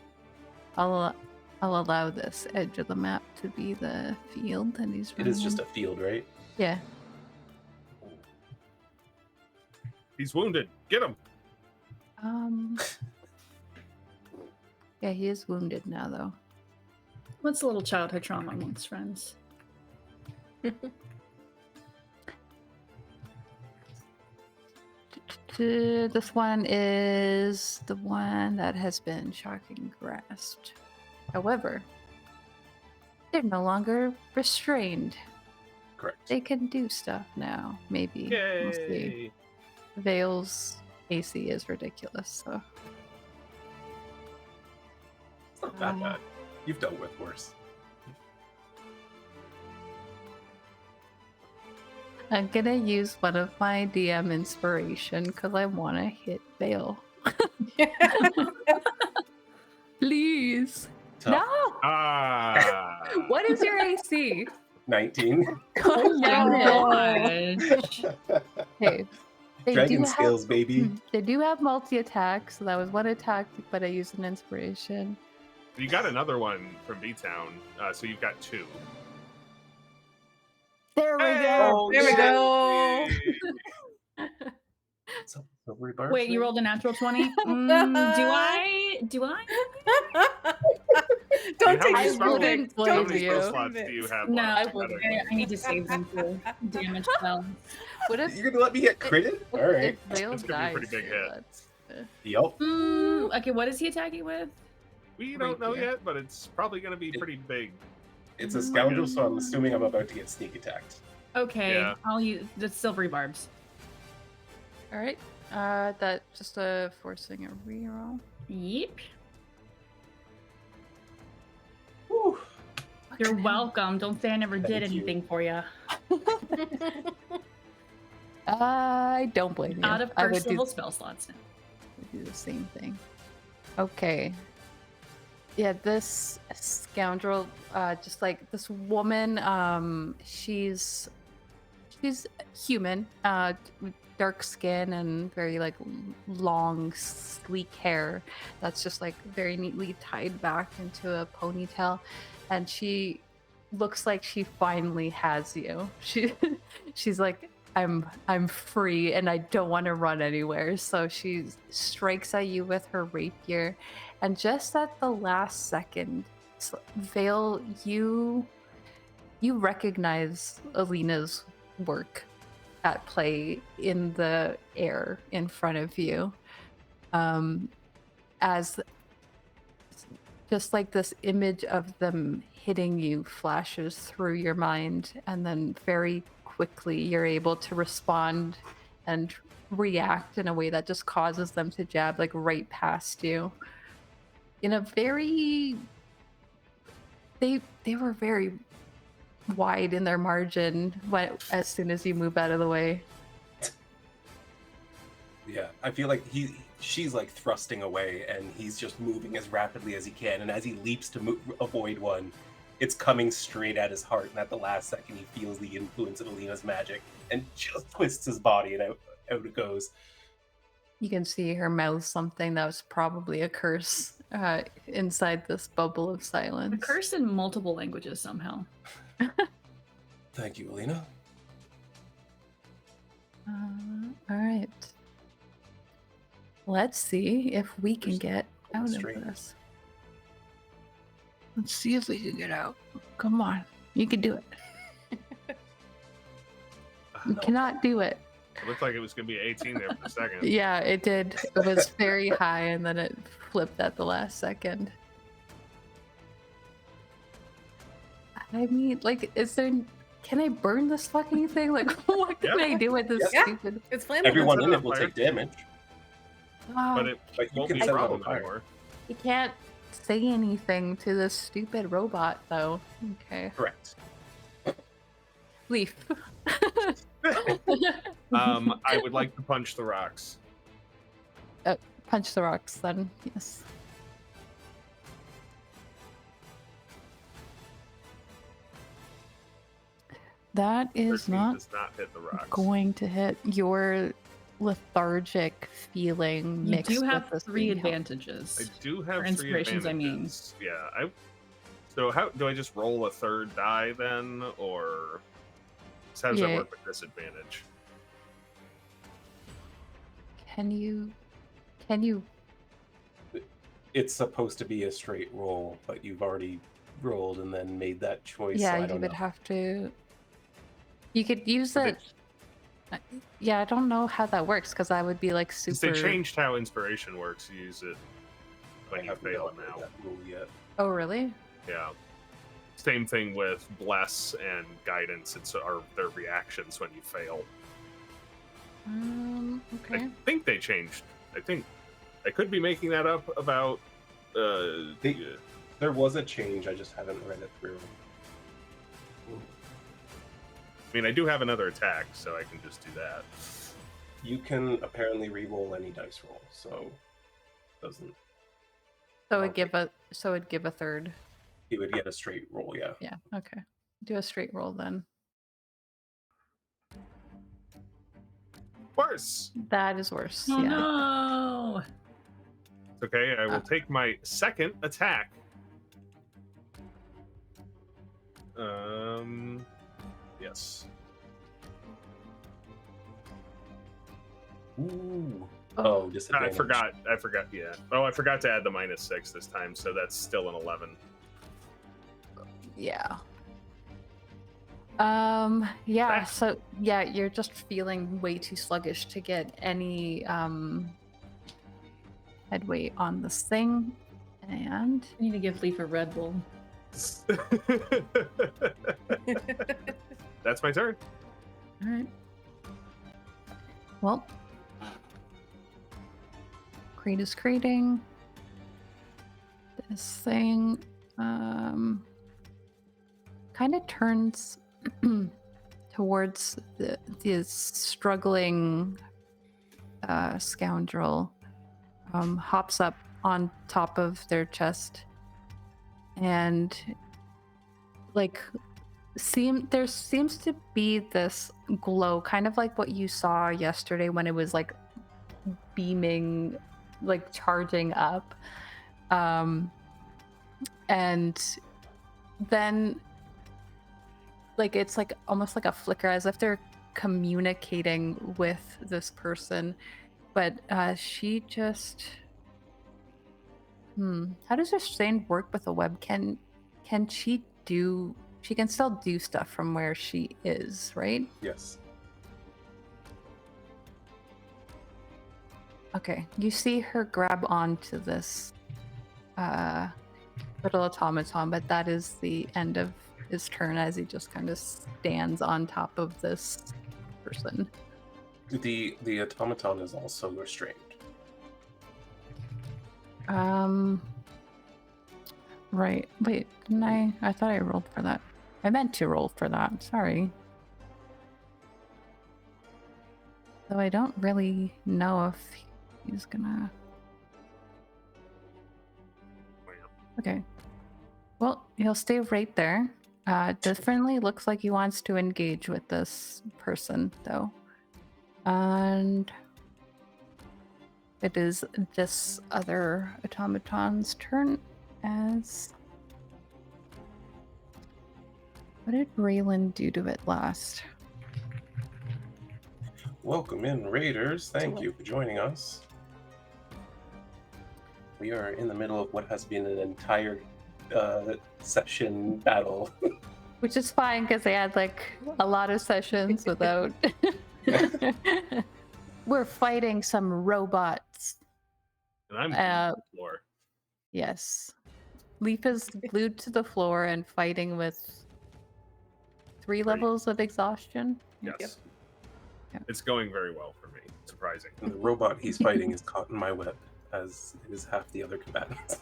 I'll allow this edge of the map to be the field, and he's It is running just in. a field, right? Yeah. He's wounded. Get him. Yeah, he is wounded now, though. What's a little childhood trauma amongst friends? This one is the one that has been shocking grasped. However, they're no longer restrained. Correct. They can do stuff now. Maybe. We'll see. Yay. Vale's AC is ridiculous, so. It's not that bad. You've dealt with worse. I'm gonna use one of my DM inspiration because I want to hit Vale. Please. Tough. No! Ah. What What is your AC? 19. Oh my Damn gosh. Okay. They Dragon do skills, baby. They do have multi-attack, so that was one attack, but I used an inspiration. You got another one from B-Town, so you've got 2. There we Oh, There we shit. go. Silvery barbs, Wait, you right? rolled a natural 20? Do I? Don't take How many this spell- verdict. how Don't many take spell this slots do you verdict. have No, left? I need to save them for damage spells. What if You're gonna let me get critted? All right. if Vael It's gonna be a pretty dies big here, hit. that's- Yup. Okay, what is he attacking with? We don't know Rapier. yet, but it's probably going to be pretty big. It's a scoundrel, so I'm assuming I'm about to get sneak attacked. Okay, Yeah. I'll use the silvery barbs. All right. That just forcing a reroll. Yep. Whew. You're welcome. Don't say I never did Thank you. anything for you. I don't blame you. Out of I first would level spell slots now. do the same thing. Okay. Yeah, this scoundrel, just like this woman, she's human, with dark skin and very like long, sleek hair that's just like very neatly tied back into a ponytail, and she looks like she finally has you. She's like, I'm free and I don't want to run anywhere. So she strikes at you with her rapier, and just at the last second, Vael, you recognize Alina's work at play in the air in front of you, as just like this image of them hitting you flashes through your mind, and then very quickly you're able to respond and react in a way that just causes them to jab like right past you in a very they were very wide in their margin as soon as you move out of the way. Yeah, I feel like she's like thrusting away, and he's just moving as rapidly as he can. And as he leaps to avoid one, it's coming straight at his heart. And at the last second, he feels the influence of Alina's magic and just twists his body, and out it goes. You can see her mouth something that was probably a curse inside this bubble of silence. A curse in multiple languages somehow. Thank you, Alina. All right. Let's see if we can There's get out of strange. this. Let's see if we can get out. Come on. You can do it. You No. cannot do it. It looked like it was going to be 18 there for a second. Yeah, it did. It was very high and then it flipped at the last second. I mean, like, can I burn this fucking thing? Like, what can I do with this Yeah. stupid? It's flammable. Everyone set in it it on will fire. take damage. Oh, But it But you won't can be a set it on problem fire. anymore. you can't say anything to this stupid robot, though. Okay. Correct. Leif. I would like to punch the rocks. Punch the rocks, then. Yes. That is 13 not does not hit the rocks. going to hit your lethargic feeling You mixed do have with this 3 being helped. I advantages. do have Or 3 inspirations, I mean. advantages. Yeah. So how do I just roll a third die then, or how does that Yeah. work with disadvantage? Can you It's supposed to be a straight roll, but you've already rolled and then made that choice. yeah, so I you don't would know. have to. You could use But it. Yeah, I don't know how that works because I would be like Since super. they changed how inspiration works, you use it I when you haven't fail gotten now. that rule yet. Oh, really? Yeah. Same thing with bless and guidance. Their reactions when you fail. Okay. I think they changed. I think I could be making that up about. There was a change. I just haven't read it through. I mean, I do have another attack, so I can just do that. You can apparently re-roll any dice roll, so doesn't. So it'd give a third. He would get a straight roll, yeah. Yeah, okay. Do a straight roll then. Worse. That is worse. Oh yeah. no! It's okay. I will take my second attack. Yes. Ooh. Oh, I disadvantage. forgot. Yeah. Oh, I forgot to add the -6 this time, so that's still an 11. Yeah. Yeah, Ah. so yeah, you're just feeling way too sluggish to get any headway on this thing. And I need to give Leif a Red Bull. That's my turn. all right. Well, Crate is crating. This thing kind of turns towards this struggling scoundrel, hops up on top of their chest, and like there seems to be this glow, kind of like what you saw yesterday when it was like beaming, like charging up, and then like it's like almost like a flicker, as if they're communicating with this person, but she just how does restraint work with a web? Can she can still do stuff from where she is, right? Yes. Okay, you see her grab onto this little automaton, but that is the end of his turn, as he just kind of stands on top of this person. The automaton is also restrained. Right. Wait, didn't I? I thought I rolled for that. I meant to roll for that. Sorry. Though I don't really know if he's gonna... Okay. Well, he'll stay right there. Definitely looks like he wants to engage with this person, though. And it is this other automaton's turn. As what did Raelynn do to it last? Welcome in, Raiders. Thank you for joining us. We are in the middle of what has been an entire session battle. Which is fine, because they had like a lot of sessions without... We're fighting some robots. And I'm on the floor. Yes. Leif is glued to the floor and fighting with 3 levels of exhaustion. Yes. Yep. It's going very well for me. Surprising. And the robot he's fighting is caught in my web, as is half the other combatants.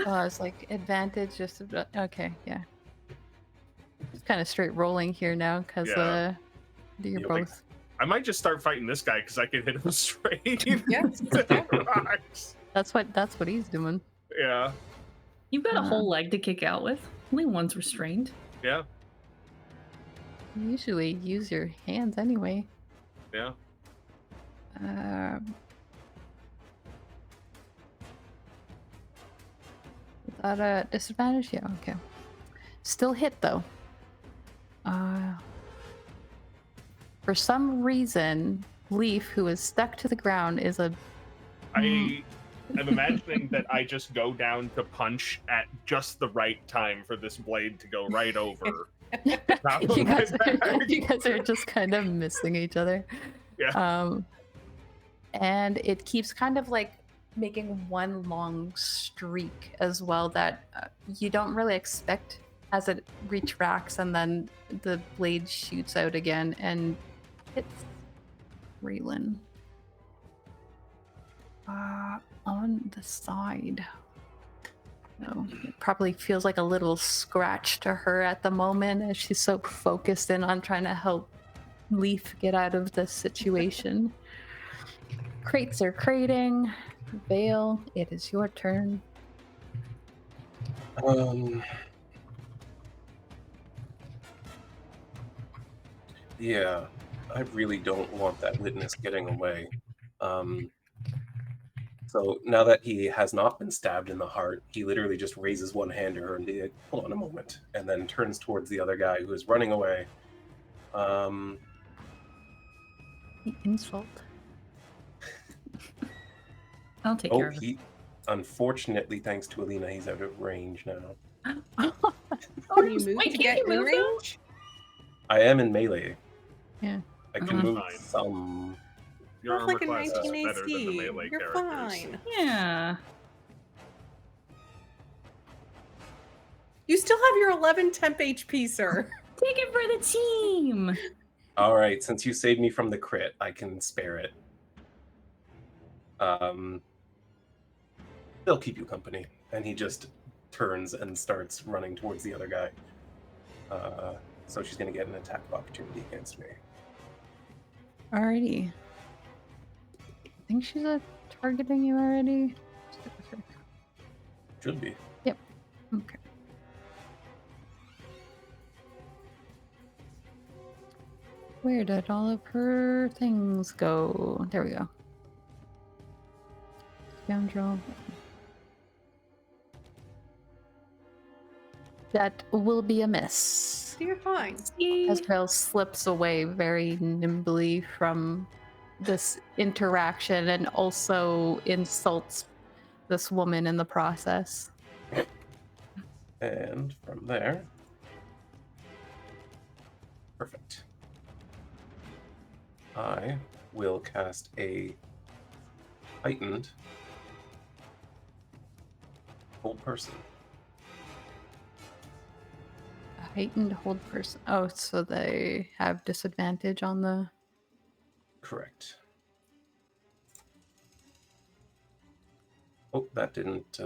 Oh, it's like advantage just... Okay, yeah. It's kind of straight rolling here now, because Yeah. you're Yeah, both... I might just start fighting this guy because I can hit him straight. Yes. Rocks. That's what he's doing. Yeah. You've got a whole leg to kick out with. Only one's restrained. Yeah. You usually use your hands anyway. Yeah. Without a disadvantage? Yeah, okay. Still hit though. For some reason, Leif, who is stuck to the ground, is a... I'm imagining that I just go down to punch at just the right time for this blade to go right over. top of you, my guys back. you guys are just kind of missing each other. Yeah. And it keeps kind of like making one long streak as well that you don't really expect, as it retracts, and then the blade shoots out again and hits Raelynn on the side. It probably feels like a little scratch to her at the moment as she's so focused in on trying to help Leif get out of this situation. Crates are crating. Vale, it is your turn. Yeah, I really don't want that witness getting away. So now that he has not been stabbed in the heart, he literally just raises one hand to her and be like, hold on a moment, and then turns towards the other guy who is running away. The insult. I'll take care Oh, of it. he, unfortunately, thanks to Alina, he's out of range now. Oh, Can you move wait, to can get you in move though? range? I am in melee. Yeah. I can Mhm. move Fine. some. Your Not armor like a class is 19 better than the AC. melee You're characters. fine. Yeah. You still have your 11 temp HP, sir. Take it for the team. All right, since you saved me from the crit, I can spare it. They'll keep you company. And he just turns and starts running towards the other guy. So she's going to get an attack of opportunity against me. Alrighty. I think she's targeting you already. Stick with her. Should be. Okay. Where did all of her things go? There we go. Scoundrel. That will be a miss. You're fine. Ezreal slips away very nimbly from this interaction and also insults this woman in the process. And from there. Perfect. I will cast a heightened hold person. A heightened hold person. Oh, so they have disadvantage on the. Correct. Oh, that didn't.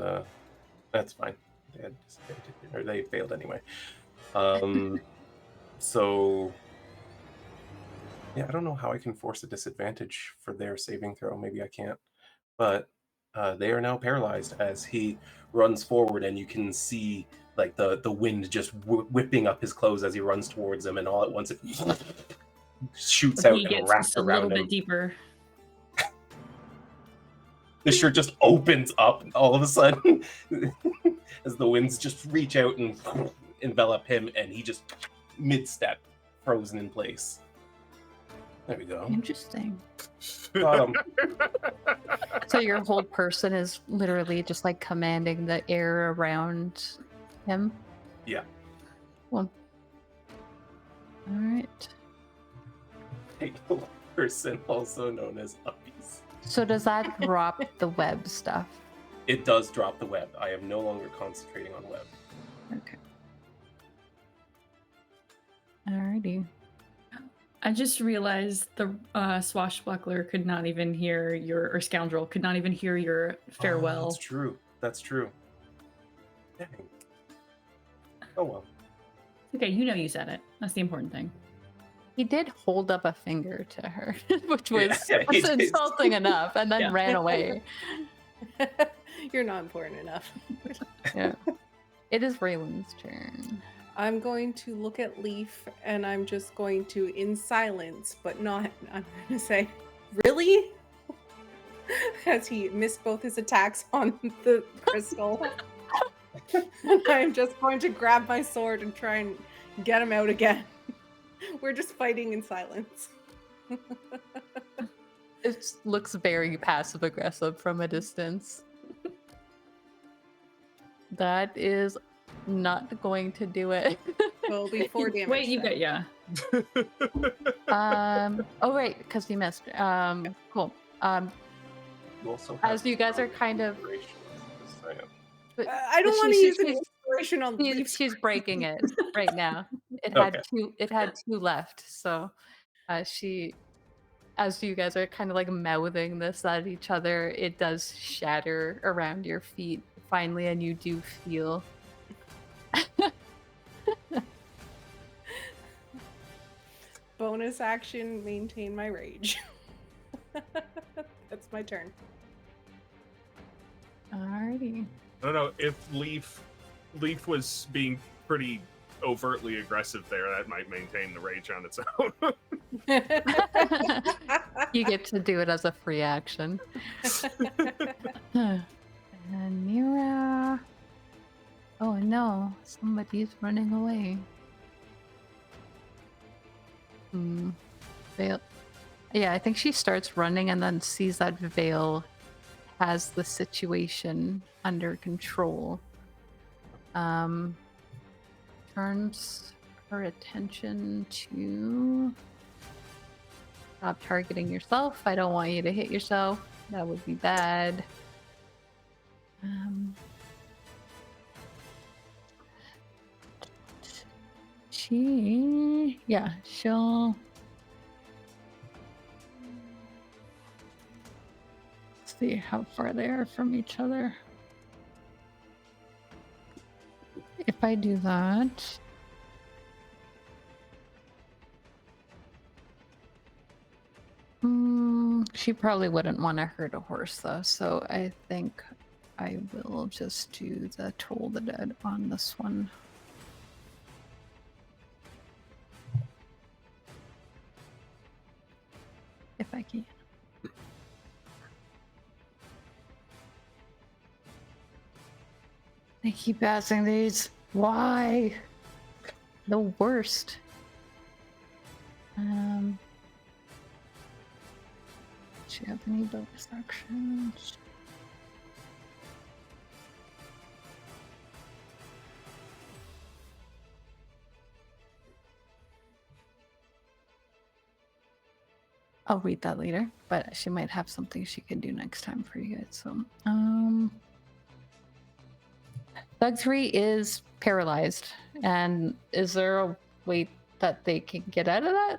That's fine. They had disadvantage, or they failed anyway. So yeah, I don't know how I can force a disadvantage for their saving throw. Maybe I can't. But they are now paralyzed as he runs forward, and you can see like the wind just whipping up his clothes as he runs towards them, and all at once it shoots out He and gets wraps just a little around him. bit deeper. The shirt just opens up all of a sudden as the winds just reach out and envelop him, and he just mid-step, frozen in place. There we go. Interesting. Got him. So your hold person is literally just like commanding the air around him? Yeah. Well. Alright. Person, also known as Uppies. So does that drop the web stuff? It does drop the web. I am no longer concentrating on web. Okay. Alrighty. I just realized the swashbuckler could not even hear or scoundrel could not even hear your farewell. Oh, that's true. That's true. Dang. Oh well. Okay, you know you said it. That's the important thing. He did hold up a finger to her, which was, Yeah, he was did. insulting enough, and then Yeah. ran away. You're not important enough. Yeah. It is Raelynn's turn. I'm going to look at Leif and I'm just going to, in silence, but not, I'm going to say, really? As he missed both his attacks on the crystal. And I'm just going to grab my sword and try and get him out again. We're just fighting in silence. It looks very passive aggressive from a distance. That is not going to do it. Well, it'll be 4 damage. Wait, you then. got yeah. Oh right, because you missed. Cool. You also As have you guys are kind of, inspiration, just saying. but I don't want to she's- use an she's- inspiration on Leif's. she's breaking it right now. It Okay. had two left, so she, as you guys are kind of like mouthing this at each other, it does shatter around your feet, finally, and you do feel. Bonus action, maintain my rage. That's my turn. Alrighty. I don't know if Leif was being pretty overtly aggressive there. That might maintain the rage on its own. You get to do it as a free action. And Nyra. Oh no, somebody's running away. Vael. Yeah, I think she starts running and then sees that Vael has the situation under control. Turns her attention to stop targeting yourself. I don't want you to hit yourself. That would be bad. She'll see how far they are from each other. If I do that, she probably wouldn't want to hurt a horse though, so I think I will just do the Toll the Dead on this one. If I can. They keep passing these. Why? The worst. Do you have any bonus actions? I'll read that later, but she might have something she can do next time for you guys. So, Thug 3 is paralyzed, and is there a way that they can get out of that?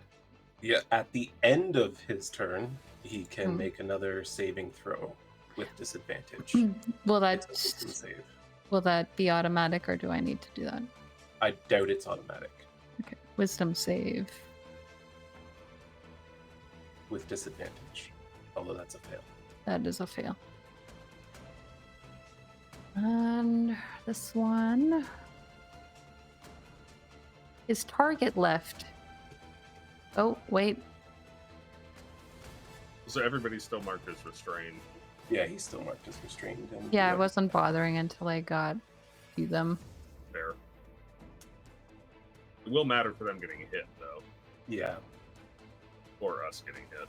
Yeah, at the end of his turn, he can make another saving throw with disadvantage. Will It's a wisdom save. will that be automatic, or do I need to do that? I doubt it's automatic Okay, wisdom save. with disadvantage, although that's a fail. That is a fail. And this one is target left. Oh, wait. So everybody's still marked as restrained. Yeah, he's still marked as restrained. And Yeah, I wasn't bothering until I got to them. Fair. It will matter for them getting hit, though. Yeah. Or us getting hit.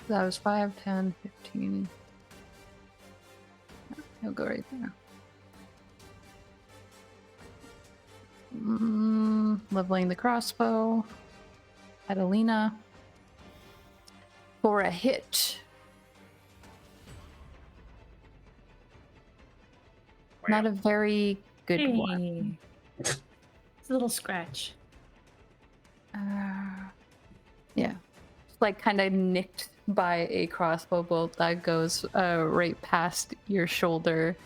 That was 5, 10, 15. He'll go right there. Leveling the crossbow at Alina for a hit. Not a very good one. It's a little scratch. Yeah. It's like kind of nicked by a crossbow bolt that goes right past your shoulder.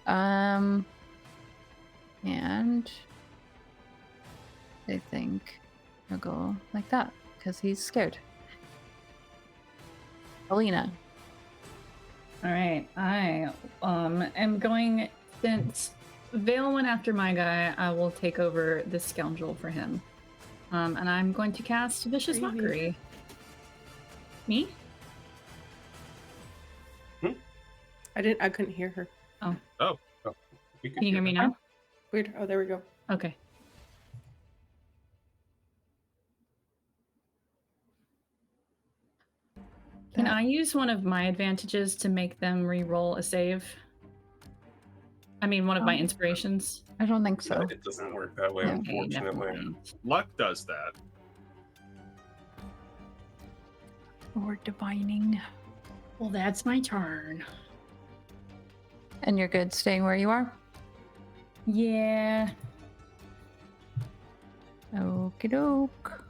And I think I'll go like that because he's scared. Alina. All right, I am going, since Vael went after my guy, I will take over this scoundrel for him. And I'm going to cast Vicious Dreamy. Mockery. Me? I couldn't hear her. Oh, We could Can you hear me now? Weird. Oh, there we go. Okay. Can I use one of my advantages to make them re-roll a save? I mean, one of my inspirations. I don't think so. It doesn't work that way, Yeah. Okay, never unfortunately. mind. luck does that. Or divining. Well, that's my turn. And you're good staying where you are? Yeah. Okie doke.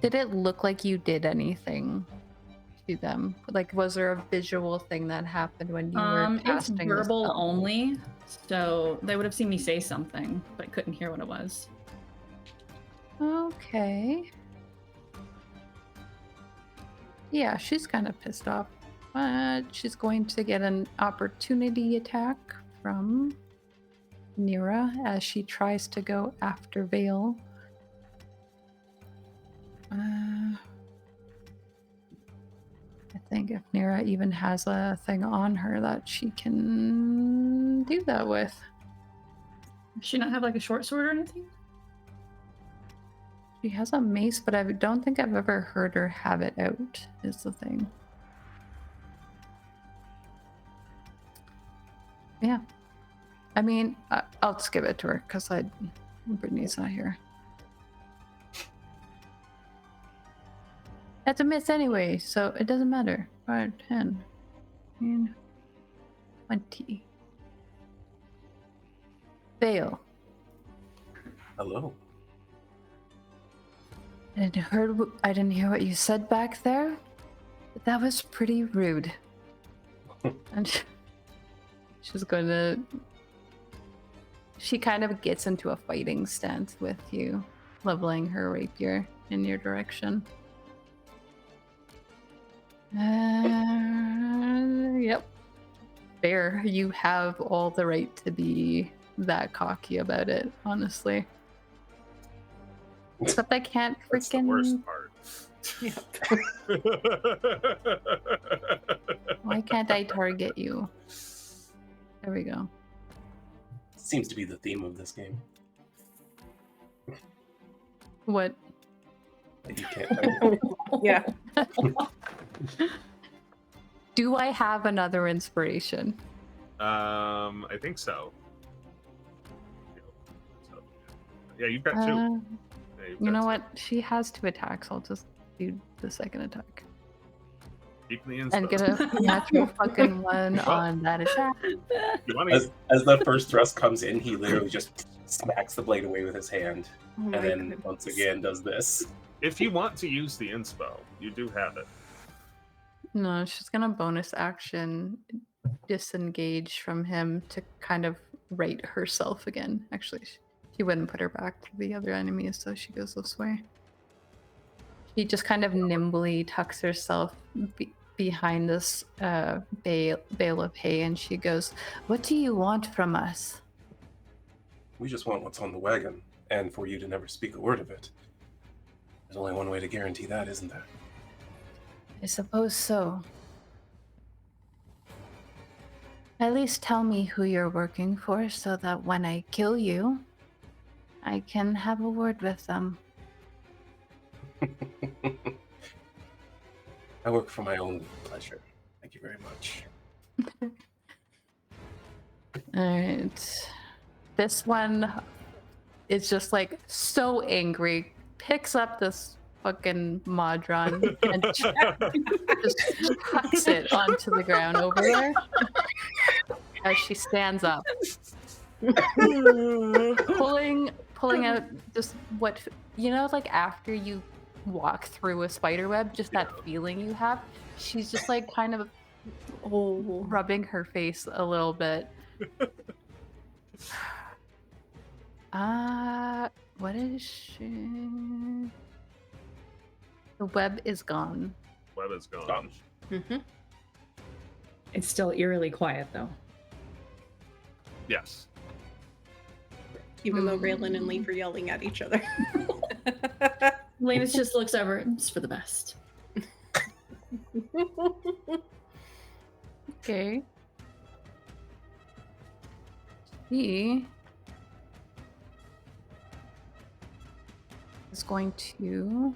Did it look like you did anything to them? Like, was there a visual thing that happened when you were It's casting the verbal spell? only, so they would have seen me say something, but couldn't hear what it was. Okay. Yeah, she's kind of pissed off, but she's going to get an opportunity attack from Nyra as she tries to go after Vale. I think if Nyra even has a thing on her that she can do that with. Does she not have like a short sword or anything? She has a mace, but I don't think I've ever heard her have it out, is the thing. Yeah. I mean, I'll just give it to her because Brittany's not here. That's a miss anyway, so it doesn't matter. 5, 10, 15, 20. Fail. Hello. I didn't hear what you said back there, but that was pretty rude. And she's going to... She kind of gets into a fighting stance with you, leveling her rapier in your direction. Yep. Fair. You have all the right to be that cocky about it, honestly. Except I can't That's the freaking... worst part. Why can't I target you? There we go. Seems to be the theme of this game. What? That you can't. Yeah. Do I have another inspiration? I think so. Yeah, you've got two. Yeah, you've You got know two. what? She has 2 attacks. I'll just do the second attack. Keep the inspo. And get a natural fucking one on that attack. You want As the first thrust comes in, he literally just smacks the blade away with his hand, Oh and my then goodness. once again does this. If you want to use the inspo, you do have it. No, she's gonna bonus action disengage from him to kind of right herself again. Actually, she wouldn't put her back to the other enemies, so she goes this way. She just kind of nimbly tucks herself behind this bale of hay, and she goes, "What do you want from us?" We just want what's on the wagon, and for you to never speak a word of it. There's only one way to guarantee that, isn't there? I suppose so. At least tell me who you're working for so that when I kill you, I can have a word with them. I work for my own pleasure. Thank you very much. Alright. This one is just like so angry, picks up this fucking Modron and just hucks it onto the ground over there as she stands up. pulling out just what, you know, like after you walk through a spider web, just that feeling you have. She's just like kind of rubbing her face a little bit. What is she? The web is gone. Web is gone. Mm-hmm. It's still eerily quiet though. Yes. Even though Raelynn and Leif are yelling at each other. Leif just looks over. It's for the best. Okay. He is going to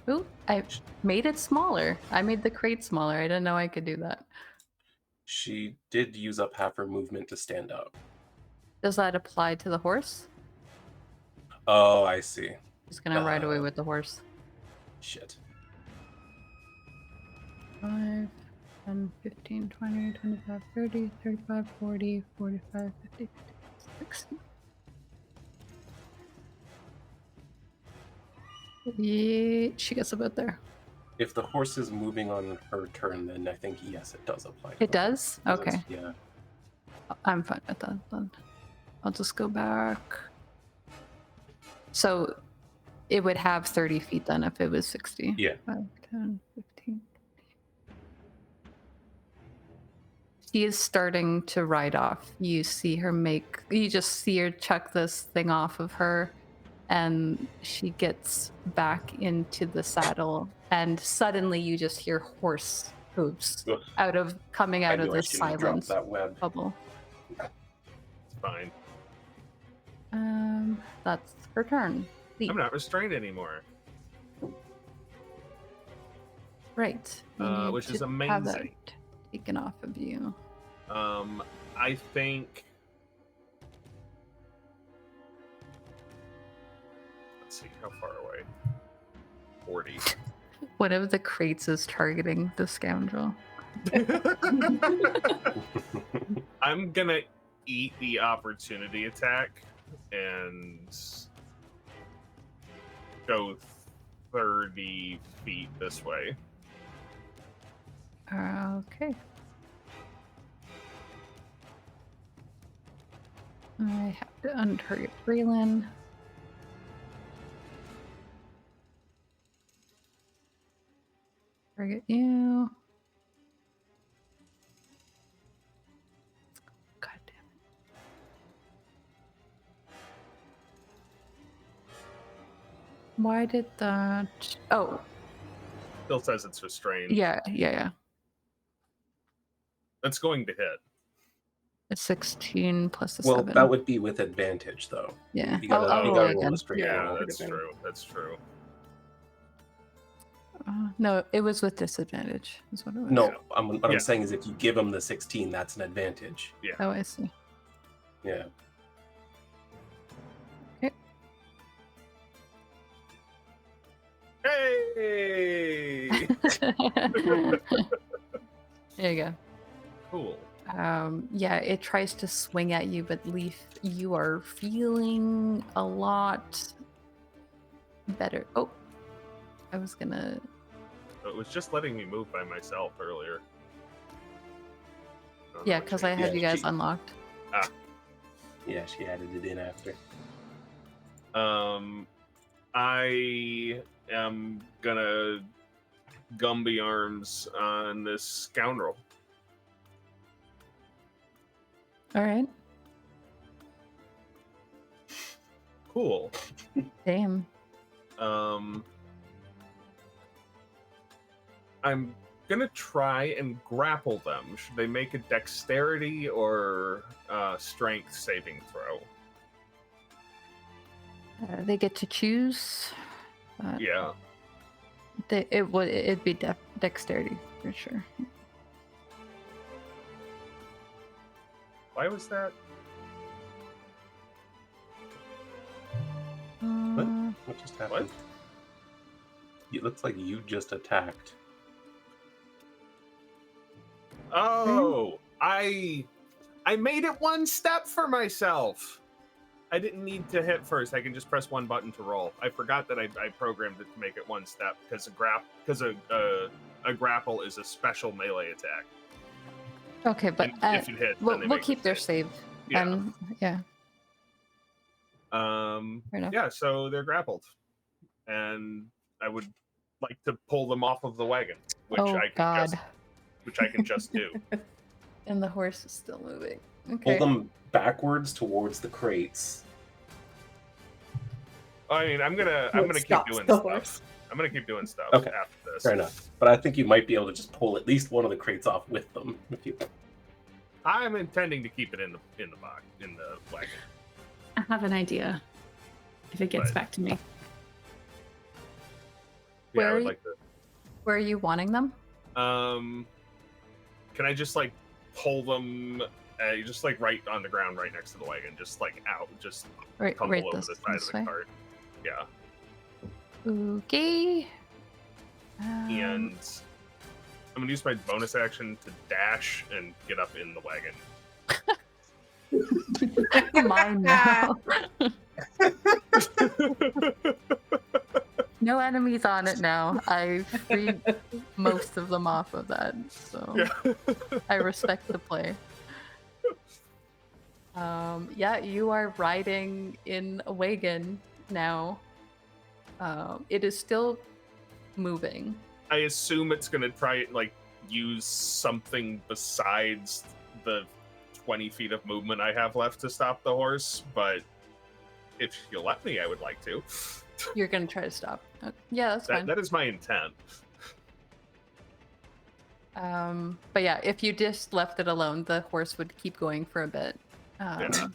Ooh, I made it smaller. I made the crate smaller. I didn't know I could do that. She did use up half her movement to stand up. Does that apply to the horse? Oh, I see. Just gonna ride away with the horse. Shit. 5, 10, 15, 20, 25, 30, 35, 40, 45, 50, 60. Yeah, she gets about there. If the horse is moving on her turn, then I think yes, it does apply. To It the does? horse. Okay. Yeah. I'm fine with that then. I'll just go back. So it would have 30 feet then if it was 60. Yeah. 5, 10, 15. She is starting to ride off. You just see her chuck this thing off of her, and she gets back into the saddle, and suddenly you just hear horse hooves Ugh. coming out I of knew I this shouldn't have dropped silence that web. bubble. It's fine. That's her turn. Leif. I'm not restrained anymore. Right. You need Which is to have that amazing. taken off of you. I think. Let's see, how far away? 40. One of the crates is targeting the scoundrel. I'm gonna eat the opportunity attack and go 30 feet this way. Okay. I have to untarget Raelynn. Target you. God damn it. Why did that? Oh, Still says it's restrained. yeah. That's going to hit. It's 16 plus a Well, 7. that would be with advantage, though. Yeah. You gotta, I'll you roll gotta again. roll a straight Yeah, roll. that's Would've been. true. That's true. No, it was with disadvantage. Is what it was. No, what Yeah. I'm saying is if you give him the 16, that's an advantage. Oh, I see. Yeah. Hey! There you go. Cool. Yeah, it tries to swing at you, but Leif, you are feeling a lot better. Oh, I was gonna. It was just letting me move by myself earlier. Yeah, because I had Yeah, you guys she- unlocked. Yeah, she added it in after. I am gonna Gumby arms on this scoundrel. All right. Cool. Damn. I'm gonna try and grapple them. Should they make a dexterity or strength saving throw? They get to choose. Yeah. It'd be dexterity for sure. Why was that? What just happened? It looks like you just attacked. Oh, I made it one step for myself. I didn't need to hit first. I can just press one button to roll. I forgot that I programmed it to make it one step because a grapple is a special melee attack. Okay, but And if you hit, then they we'll make keep the their save. save. Yeah. Yeah. Fair enough. Yeah. So they're grappled, and I would like to pull them off of the wagon, which Oh God. I can just do. And the horse is still moving. Pull Okay. them backwards towards the crates. I mean, I'm gonna keep Stops doing the stuff. horse. I'm gonna keep doing stuff Okay. after this. Fair enough. But I think you might be able to just pull at least one of the crates off with them. If you... I'm intending to keep it in the wagon. I have an idea. If it gets Right. back to me. Yeah, Where I are would you- like to. Where are you wanting them? Can I just like pull them? Just like right on the ground, right next to the wagon, just like out, just Right tumble over this the side of this the way. cart. Yeah, Okay. and I'm gonna use my bonus action to dash and get up in the wagon. Mine now. No enemies on it now. I freed most of them off of that, so Yeah. I respect the play. Yeah, you are riding in a wagon now. It is still moving. I assume it's gonna try like use something besides the 20 feet of movement I have left to stop the horse, but if you'll let me, I would like to. You're gonna try to stop. Yeah, that's fine. That is my intent. But yeah, if you just left it alone, the horse would keep going for a bit. Yeah.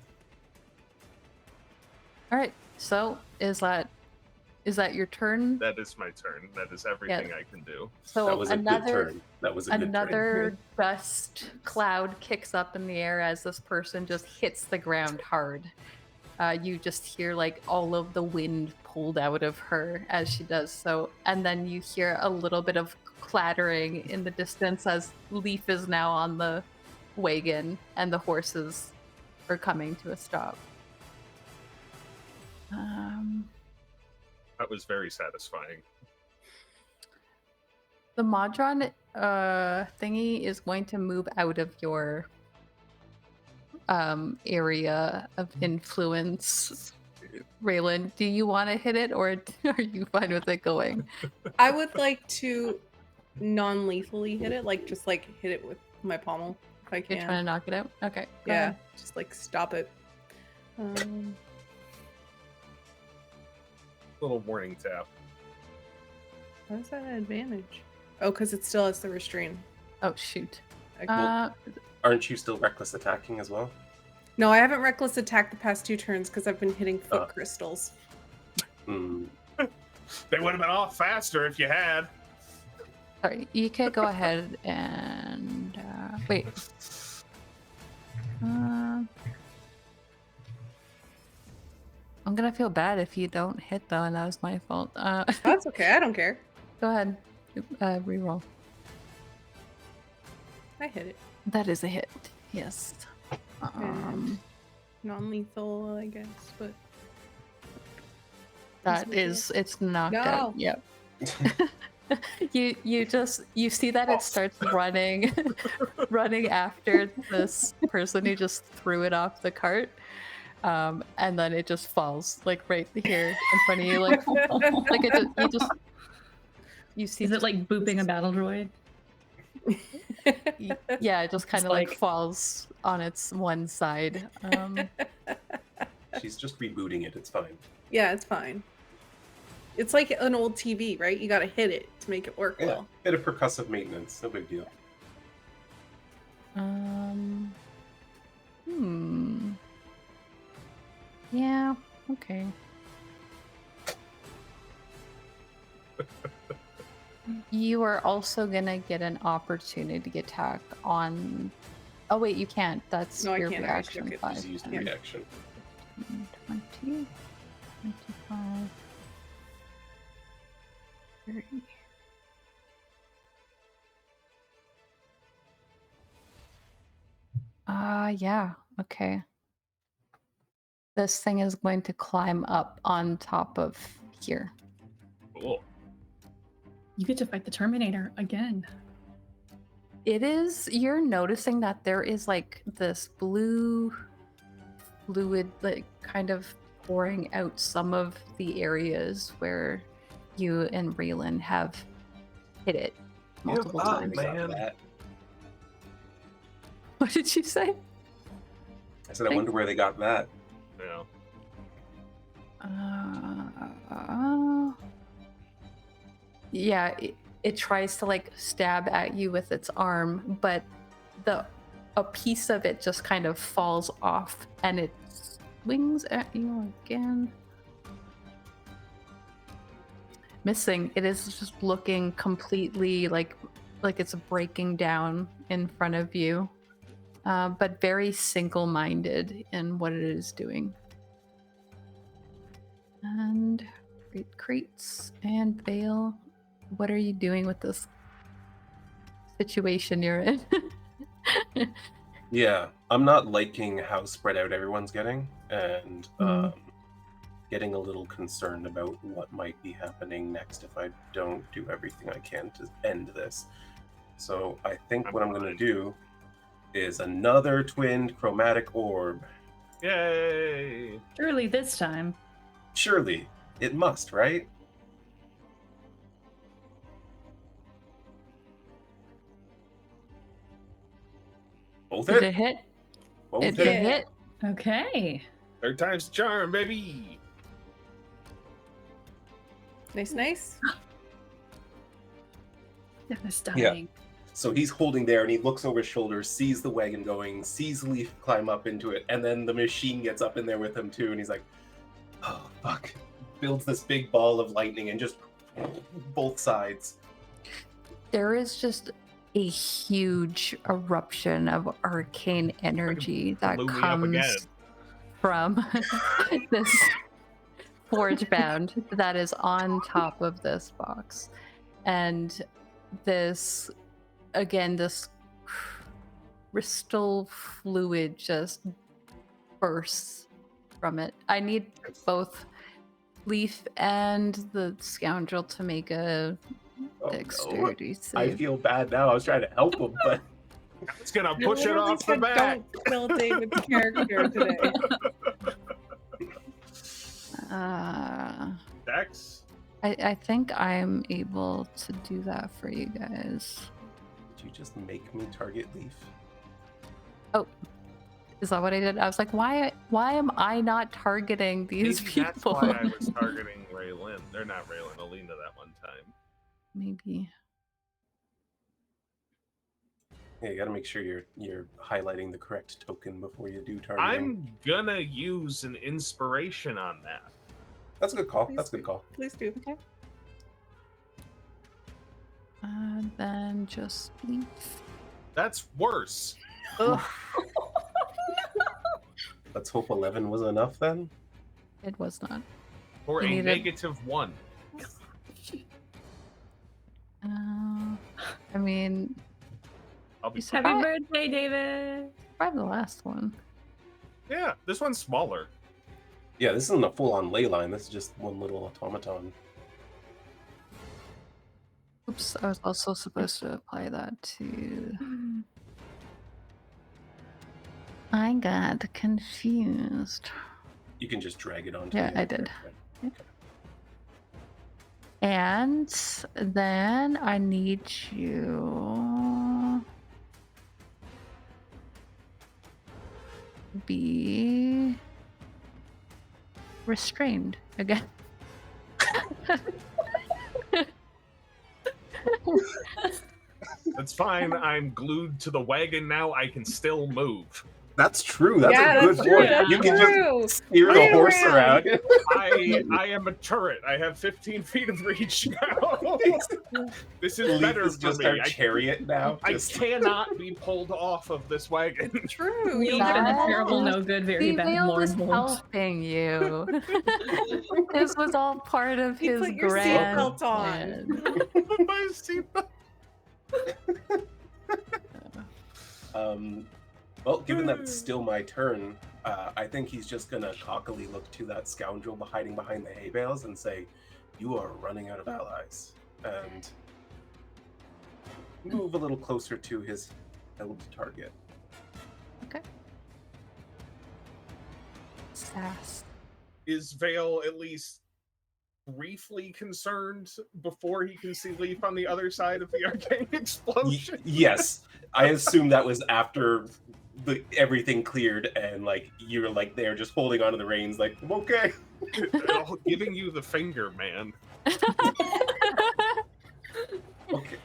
All right. So is that your turn? That is my turn. That is everything I can do. So That was a good turn. That was a good turn. another dust cloud kicks up in the air as this person just hits the ground hard. You just hear like all of the wind pulled out of her as she does so, and then you hear a little bit of clattering in the distance as Leif is now on the wagon and the horses are coming to a stop. That was very satisfying. The Modron thingy is going to move out of your area of influence. Raelynn, do you want to hit it, or are you fine with it going? I would like to non-lethally hit it, like just like hit it with my pommel if I You're can. trying to knock it out? Okay. go Yeah, ahead. just like stop it. Little warning tap. How is that an advantage? Oh, because it still has the restrain. Oh, shoot. Okay. Aren't you still reckless attacking as well? No, I haven't reckless attacked the past 2 turns because I've been hitting foot Oh. crystals. Hmm. They would have been off faster if you had. Sorry, you can go ahead and wait. I'm gonna feel bad if you don't hit though, and that was my fault. That's okay. I don't care. Go ahead, reroll. I hit it. That is a hit. Yes. And non-lethal, I guess, but That is, it's knocked out. No. Yep. you see that it starts running after this person who just threw it off the cart, and then it just falls like right here in front of you, like like you see. Is it like booping a battle droid? Yeah, it just kind of like falls on its one side. She's just rebooting it. It's fine. Yeah, it's fine. It's like an old TV, right? You gotta hit it to make it work Yeah. well. Bit of percussive maintenance. No big deal. Yeah. Okay. You are also gonna get an opportunity attack on. Oh wait, you can't. That's No, I your can't. I reaction took it. 5. Just used the 10, reaction. 20, 25, 30. Yeah. Okay. This thing is going to climb up on top of here. Cool. You get to fight the Terminator again. It is, you're noticing that there is like this blue fluid, like kind of pouring out some of the areas where you and Raelynn have hit it multiple up, times. man. What did you say? I said, I wonder where they got that. Yeah. Yeah, it tries to like stab at you with its arm, but a piece of it just kind of falls off and it swings at you again. Missing. It is just looking completely like it's breaking down in front of you, but very single-minded in what it is doing. And great crates and Vale. What are you doing with this situation you're in. Yeah, I'm not liking how spread out everyone's getting, and getting a little concerned about what might be happening next if I don't do everything I can to end this. So I think what I'm going to do is another twinned chromatic orb. Yay! Surely this time. Surely, it must, right? Both Did it hit. hit? Both It hit. did hit. Okay. Third time's the charm, baby. Nice, nice. Devastating. So he's holding there, and he looks over his shoulder, sees the wagon going, sees Leif climb up into it, and then the machine gets up in there with him too, and he's like, "Oh fuck!" Builds this big ball of lightning and just both sides. There is just a huge eruption of arcane energy that blew me up again. comes from this forge bound that is on top of this box. And this, again, this crystal fluid just bursts from it. I need both Leif and the scoundrel to make a Oh, dexterity no. save. I feel bad now. I was trying to help him, but It's gonna push it Literally off the said, back. Don't kill David's character today. Dex. I think I'm able to do that for you guys. did you just make me target Leif? Is that what I did? I was like, why am I not targeting these Maybe that's people? why I was targeting Raelynn. They're not Raelynn, Alina that one time. Maybe. Yeah, you got to make sure you're highlighting the correct token before you do targeting. I'm gonna use an inspiration on that. That's a good call. Please That's a do. good call. Please do. Okay. And then just Leaf. That's worse. Ugh, Let's hope 11 was enough then. it was not. Or You a needed- -1. I mean, I'll be You said- Happy birthday, David. probably the last one. Yeah, this one's smaller. Yeah, this isn't a full-on ley line. This is just one little automaton. Oops, I was also supposed to apply that to. I got confused. You can just drag it onto. Yeah, the I did. Okay. And then I need you be restrained again. That's fine. I'm glued to the wagon now. I can still move. That's true. That's Yeah, a good that's point. true. You can True. just steer the I horse am. around. I am a turret. I have 15 feet of reach now. This is Leif better is for just me. our chariot now. I Just- cannot be pulled off of this wagon. True. We've You'll been get a That- terrible, no good, very bad Female Lord was Bolt. helping you. This was all part of You his put your grand seatbelt on. plan. My seatbelt. Well, given that it's still my turn, I think he's just gonna cockily look to that scoundrel hiding behind the hay bales and say, "You are running out of allies," and move a little closer to his held target. Okay. Sass. Is Vale at least briefly concerned before he can see Leif on the other side of the arcane explosion? Yes, I assume that was after everything cleared and like you were like there just holding onto the reins, like I'm okay. Oh, giving you the finger, man. Okay,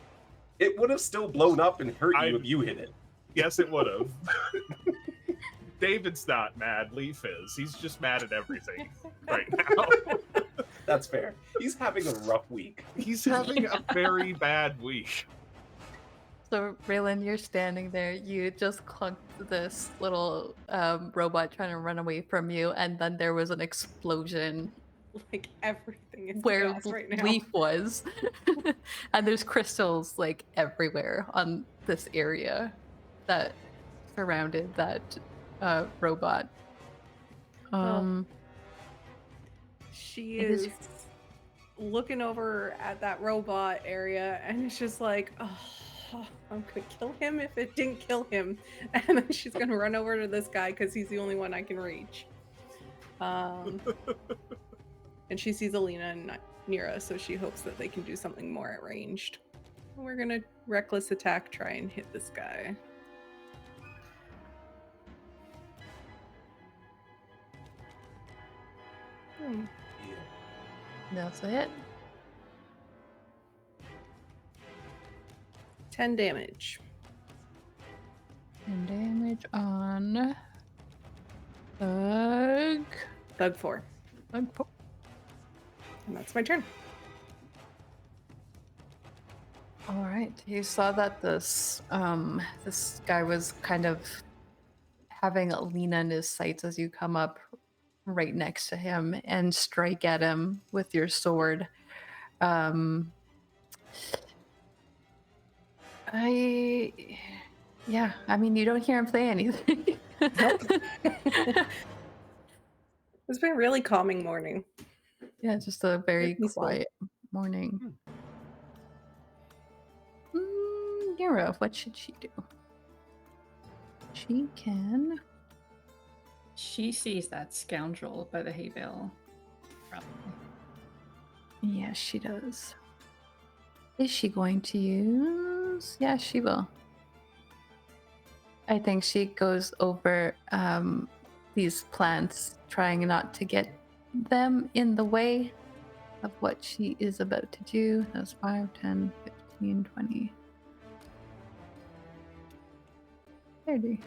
it would have still blown up and hurt you I'm- if you hit it. Yes, it would have. David's not mad. Leif is. He's just mad at everything right now. That's fair. He's having a rough week. He's having a very bad week. So, Raelynn, you're standing there. You just clunked this little robot trying to run away from you, and then there was an explosion Like everything is where chaos right now. Leif was, and there's crystals like everywhere on this area that surrounded that robot. She It is- is looking over at that robot area, and it's just like, oh, I'm gonna kill him if it didn't kill him. And then she's gonna run over to this guy because he's the only one I can reach. And she sees Alina and Nyra, so she hopes that they can do something more at ranged. We're gonna reckless attack, try and hit this guy. Yeah. That's it. 10 damage. And damage on Thug. Thug 4. Thug 4. And that's my turn. All right. You saw that this this guy was kind of having Alina in his sights as you come up right next to him and strike at him with your sword. I mean, you don't hear him say anything. It's been a really calming morning. Yeah, just a very Peaceful. quiet morning. Nyra, what should she do? She can. She sees that scoundrel by the hay bale. Probably. Yeah, she does. Is she going to use? Yeah, she will. I think she goes over these plants, trying not to get them in the way of what she is about to do. That's 5, 10, 15, 20, 30.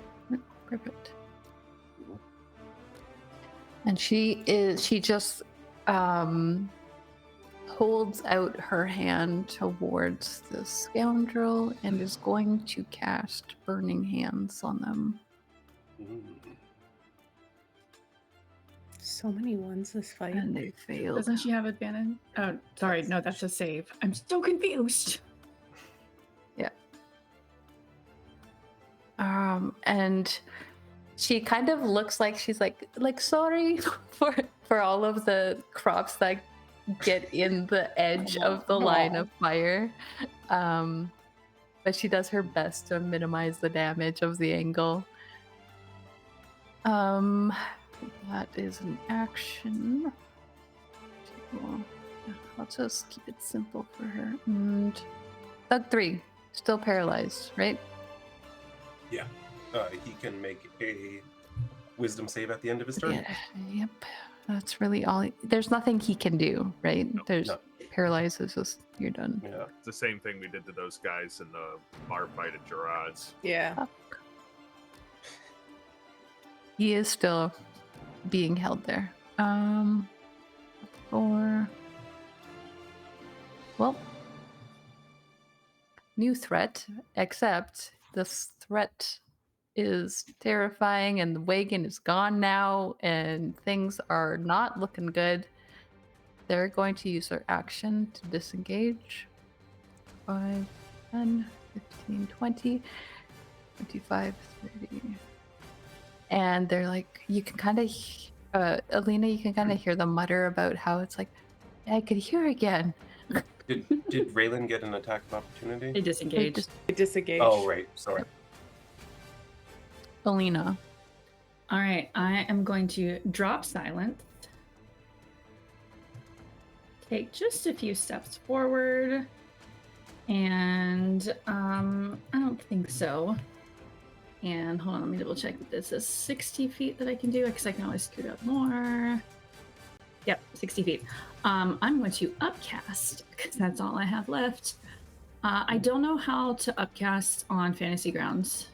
Perfect. And she just holds out her hand towards the scoundrel and is going to cast Burning Hands on them. Mm. So many ones this fight. And they failed. Doesn't she have advantage? Oh, sorry. No, that's a save. I'm so confused. And she kind of looks like she's like sorry for all of the crops that get in the edge of the line of fire. But she does her best to minimize the damage of the angle. That is an action. I'll just keep it simple for her. And Thug 3, still paralyzed, right? Yeah. He can make a wisdom save at the end of his turn. Yeah, yep. That's really all. There's nothing he can do, right? There's No. paralyzes. Just you're done. Yeah. It's the same thing we did to those guys in the bar fight at Gerard's. Yeah. Fuck. He is still being held there. Well, new threat, except this threat is terrifying and the wagon is gone now and things are not looking good. They're going to use their action to disengage. 5, 10, 15, 20, 25, 30. And they're like, you can kind of, Alina, you can kind of hear them mutter about how it's like, I could hear again. Did Raelynn get an attack of They opportunity? disengaged. Disengage. Oh, right. Sorry. Alina. All right, I am going to drop silence. Take just a few steps forward. And I don't think so. And hold on, let me double check that this is 60 feet that I can do, because I can always scoot up more. Yep, 60 feet. I'm going to upcast, because that's all I have left. I don't know how to upcast on Fantasy Grounds.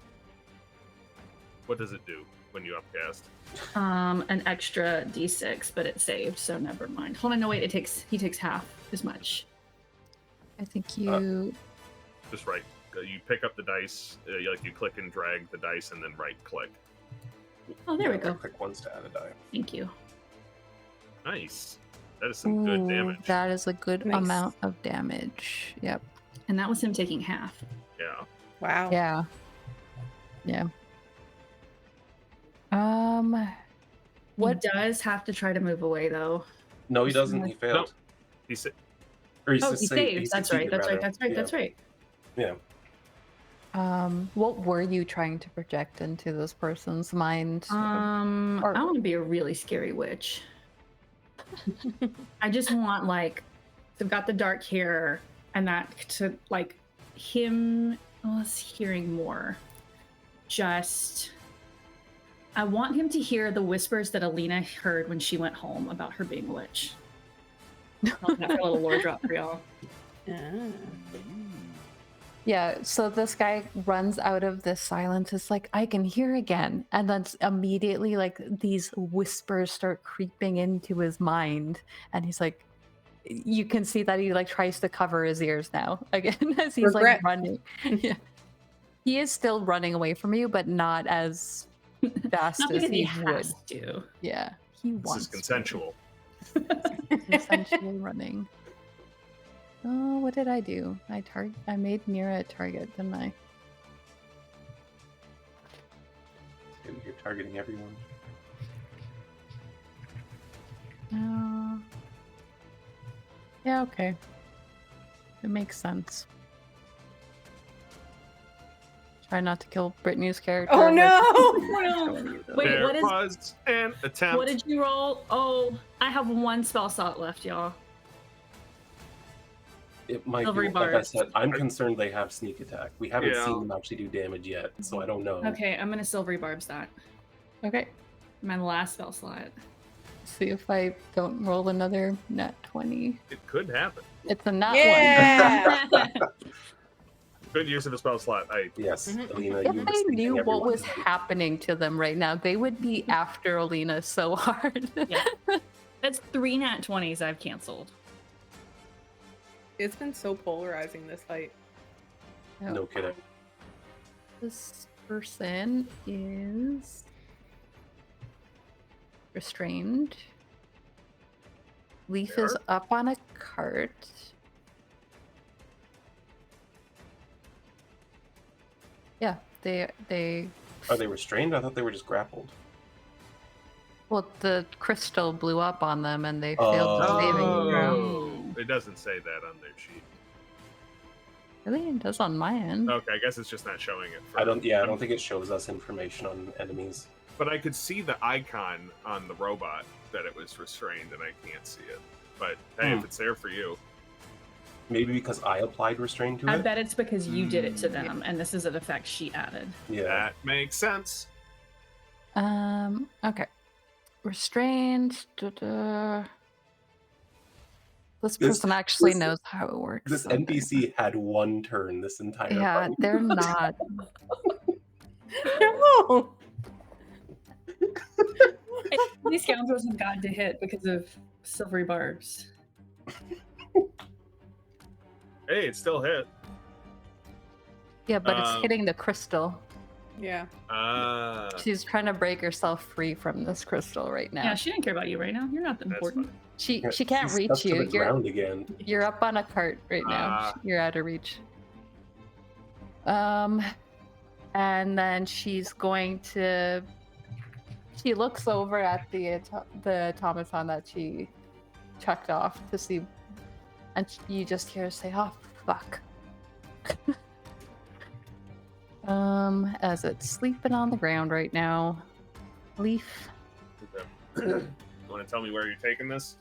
What does it do when you upcast? An extra d6, but it saved, so never mind. Hold on, no wait, he takes half as much. I think you. Just right. You pick up the dice, you click and drag the dice, and then right click. Oh, there we Yeah, go. Click once to add a die. Thank you. Nice. That is some good Ooh, damage. That is a good Nice. amount of damage. Yep. And that was him taking half. Yeah. Wow. Yeah. Yeah. What? He does have to try to move away, though. No, he doesn't. He failed. Nope. He said, Or He saved. he That's right. succeeded, That's right. rather. That's right. Yeah. That's right. Yeah. What were you trying to project into this person's mind? Or- I want to be a really scary witch. I just want they've got the dark hair and that to him. I was hearing more. I want him to hear the whispers that Alina heard when she went home about her being a witch. I'll have a little lore drop for y'all. Yeah, so this guy runs out of this silence. It's like, I can hear again. And then immediately, these whispers start creeping into his mind. And he's like, you can see that he, tries to cover his ears now again as he's, Regret. running. Yeah. He is still running away from you, but not as fast Not as because he he would. has to. Yeah, he this wants is consensual. essentially running. Oh, what did I do? I made Nyra a target, didn't I? You're targeting everyone. Yeah, okay. It makes sense. Try not to kill Brittany's character. Oh no! Wait, There what is? was an attempt. What did you roll? Oh, I have one spell slot left, y'all. It might Silvery be, like I barbs. said, I'm concerned they have sneak attack. We haven't Yeah. seen them actually do damage yet, so I don't know. Okay, I'm gonna silvery barbs that. Okay. My last spell slot. See if I don't roll another nat 20. It could happen. It's a nat Yeah. Good use of the spell slot. Yes, Mhm. Alina, 1. you If were they sneaking knew what everyone. was happening to them right now, they would be after Alina so hard. Yeah. That's 3 nat 20s I've canceled. It's been so polarizing, this fight. No kidding. This person is restrained. Leif is up on a cart. Yeah, they Are they restrained? I thought they were just grappled. well, the crystal blew up on them and they failed the saving throw. Oh, it doesn't say that on their sheet. Really? It does on my end. Okay, I guess it's just not showing it. I don't think it shows us information on enemies. But I could see the icon on the robot that it was restrained, and I can't see it. But hey, if it's there for you, Maybe because I applied restraint to I it. bet it's because you did it to them, and this is an effect she added. Yeah. that makes sense. Okay. Restrained. This This- person actually this- knows how it works. This okay. NPC had one turn this entire Yeah, fight. they're not. No. These scoundrels have gotten to hit because of silvery barbs. Hey, it still hit. Yeah, but it's Um, hitting the crystal. Yeah. She's trying to break herself free from this crystal right now. Yeah, she didn't care about you right now. You're not that That's important. fine. She can't She's reach stuck to you. the ground again. You're up on a cart right now. Ah. You're out of reach. And then she's going to. She looks over at the automaton that she chucked off to see, and you just hear her say, "Oh fuck." As it's sleeping on the ground right now. Leif. You want to tell me where you're taking this?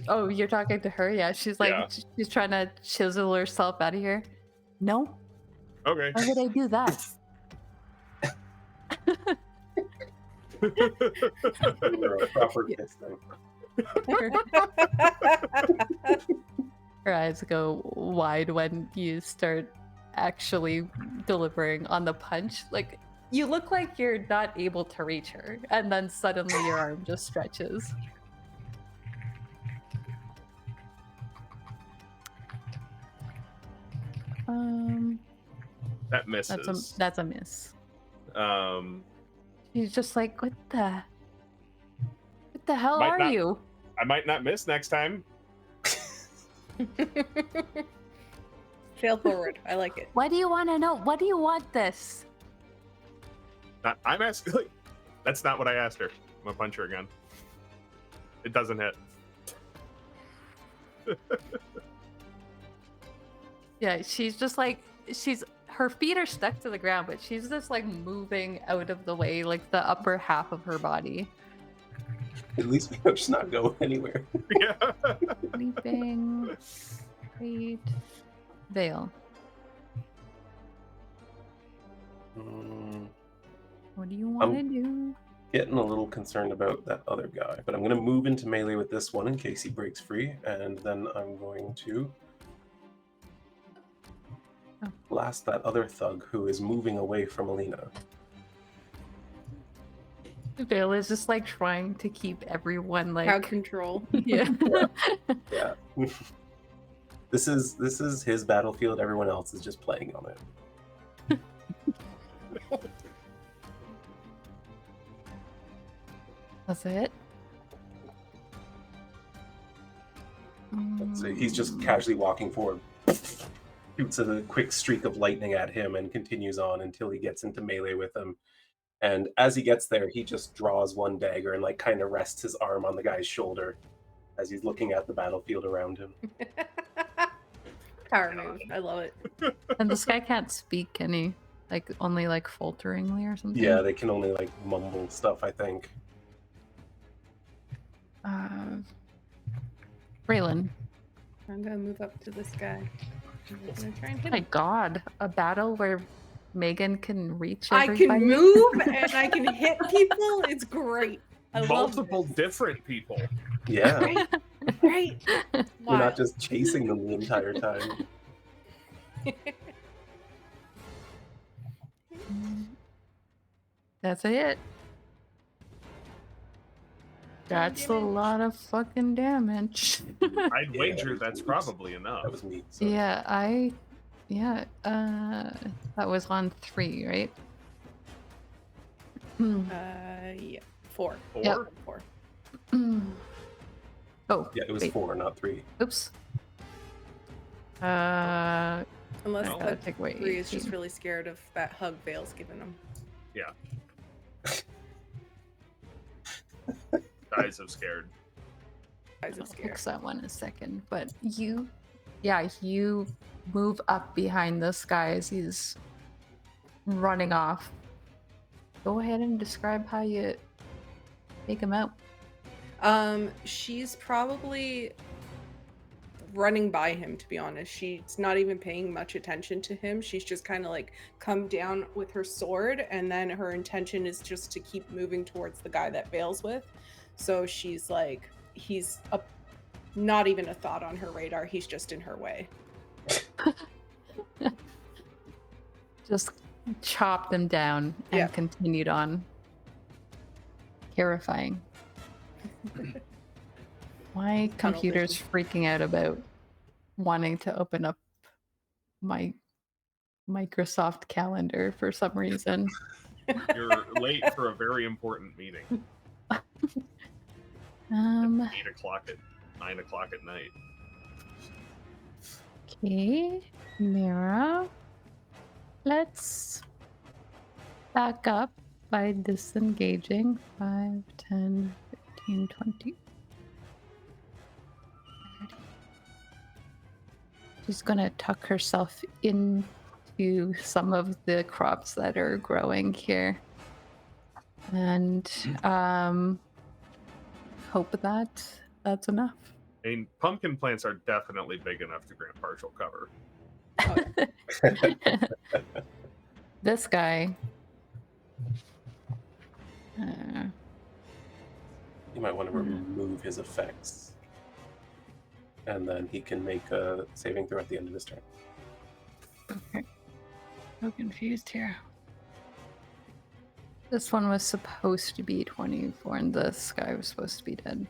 Oh, you're talking to her? Yeah, she's like, Yeah. she's trying to chisel herself out of here. No, Okay. why would I do that? They're a proper piston. Her eyes go wide when you start actually delivering on the punch. Like, you look like you're not able to reach her, and then suddenly your arm just stretches. That misses. That's a miss. Um, She's just like, what the hell Might are not- you? I might not miss next time. Fail forward. I like it. What do you want to know? What do you want this? I'm asking. Like, that's not what I asked her. I'm gonna punch her again. It doesn't hit. Yeah, she's just like her feet are stuck to the ground, but she's just like moving out of the way, like the upper half of her body. At least we know she's not going anywhere. Yeah. Leaping. Great. Veil. What do you want to do? Getting a little concerned about that other guy, but I'm going to move into melee with this one in case he breaks free, and then I'm going to blast that other thug who is moving away from Alina. Veil is just like trying to keep everyone like Crowd control. yeah. Yeah. This is his battlefield. Everyone else is just playing on it. That's it. So he's just casually walking forward, shoots a quick streak of lightning at him, and continues on until he gets into melee with him. And as he gets there, he just draws one dagger and like kind of rests his arm on the guy's shoulder as he's looking at the battlefield around him. Power move. I love it. And this guy can't speak, can he? Like only like falteringly or something? Yeah, they can only like mumble stuff, I think. Raelynn. I'm gonna move up to this guy. I'm gonna try and Oh hit my him. god, a battle where Megan can reach I everybody? can move and I can hit people. It's great. I Multiple love different people. Yeah, this. Right. you're Wow. not just chasing them the entire time. That's it. That's a damage. lot of fucking damage. I'd Yeah, wager that that's was- probably enough. That was me. So. That was on 3, right? Yeah. 4. Four? Yep. 4. Oh, Yeah, it was wait. 4, not 3. Oops. Unless No. that Take away 3 is just 18. really scared of that hug Vale's giving him. Yeah. Guys have scared. Eyes I'll of scare. fix that one in a second. But you move up behind this guy as he's running off. Go ahead and describe how you take him out. She's probably running by him, to be honest. She's not even paying much attention to him. She's just kind of like come down with her sword, and then her intention is just to keep moving towards the guy that Vale's with. So she's like, he's not even a thought on her radar. He's just in her way. Just chopped him down and Yeah. continued on. Terrifying. My computer's freaking out about wanting to open up my Microsoft calendar for some reason. You're late for a very important meeting. 8 o'clock at 9 o'clock at night. Okay, Nyra. Let's back up by disengaging. 5, 10, 15, 20. 30. She's gonna tuck herself into some of the crops that are growing here. And hope that that's enough. I mean, pumpkin plants are definitely big enough to grant partial cover. This guy. Uh, You might want to remove his effects. And then he can make a saving throw at the end of his turn. okay. So confused here. This one was supposed to be 24, and this guy was supposed to be dead.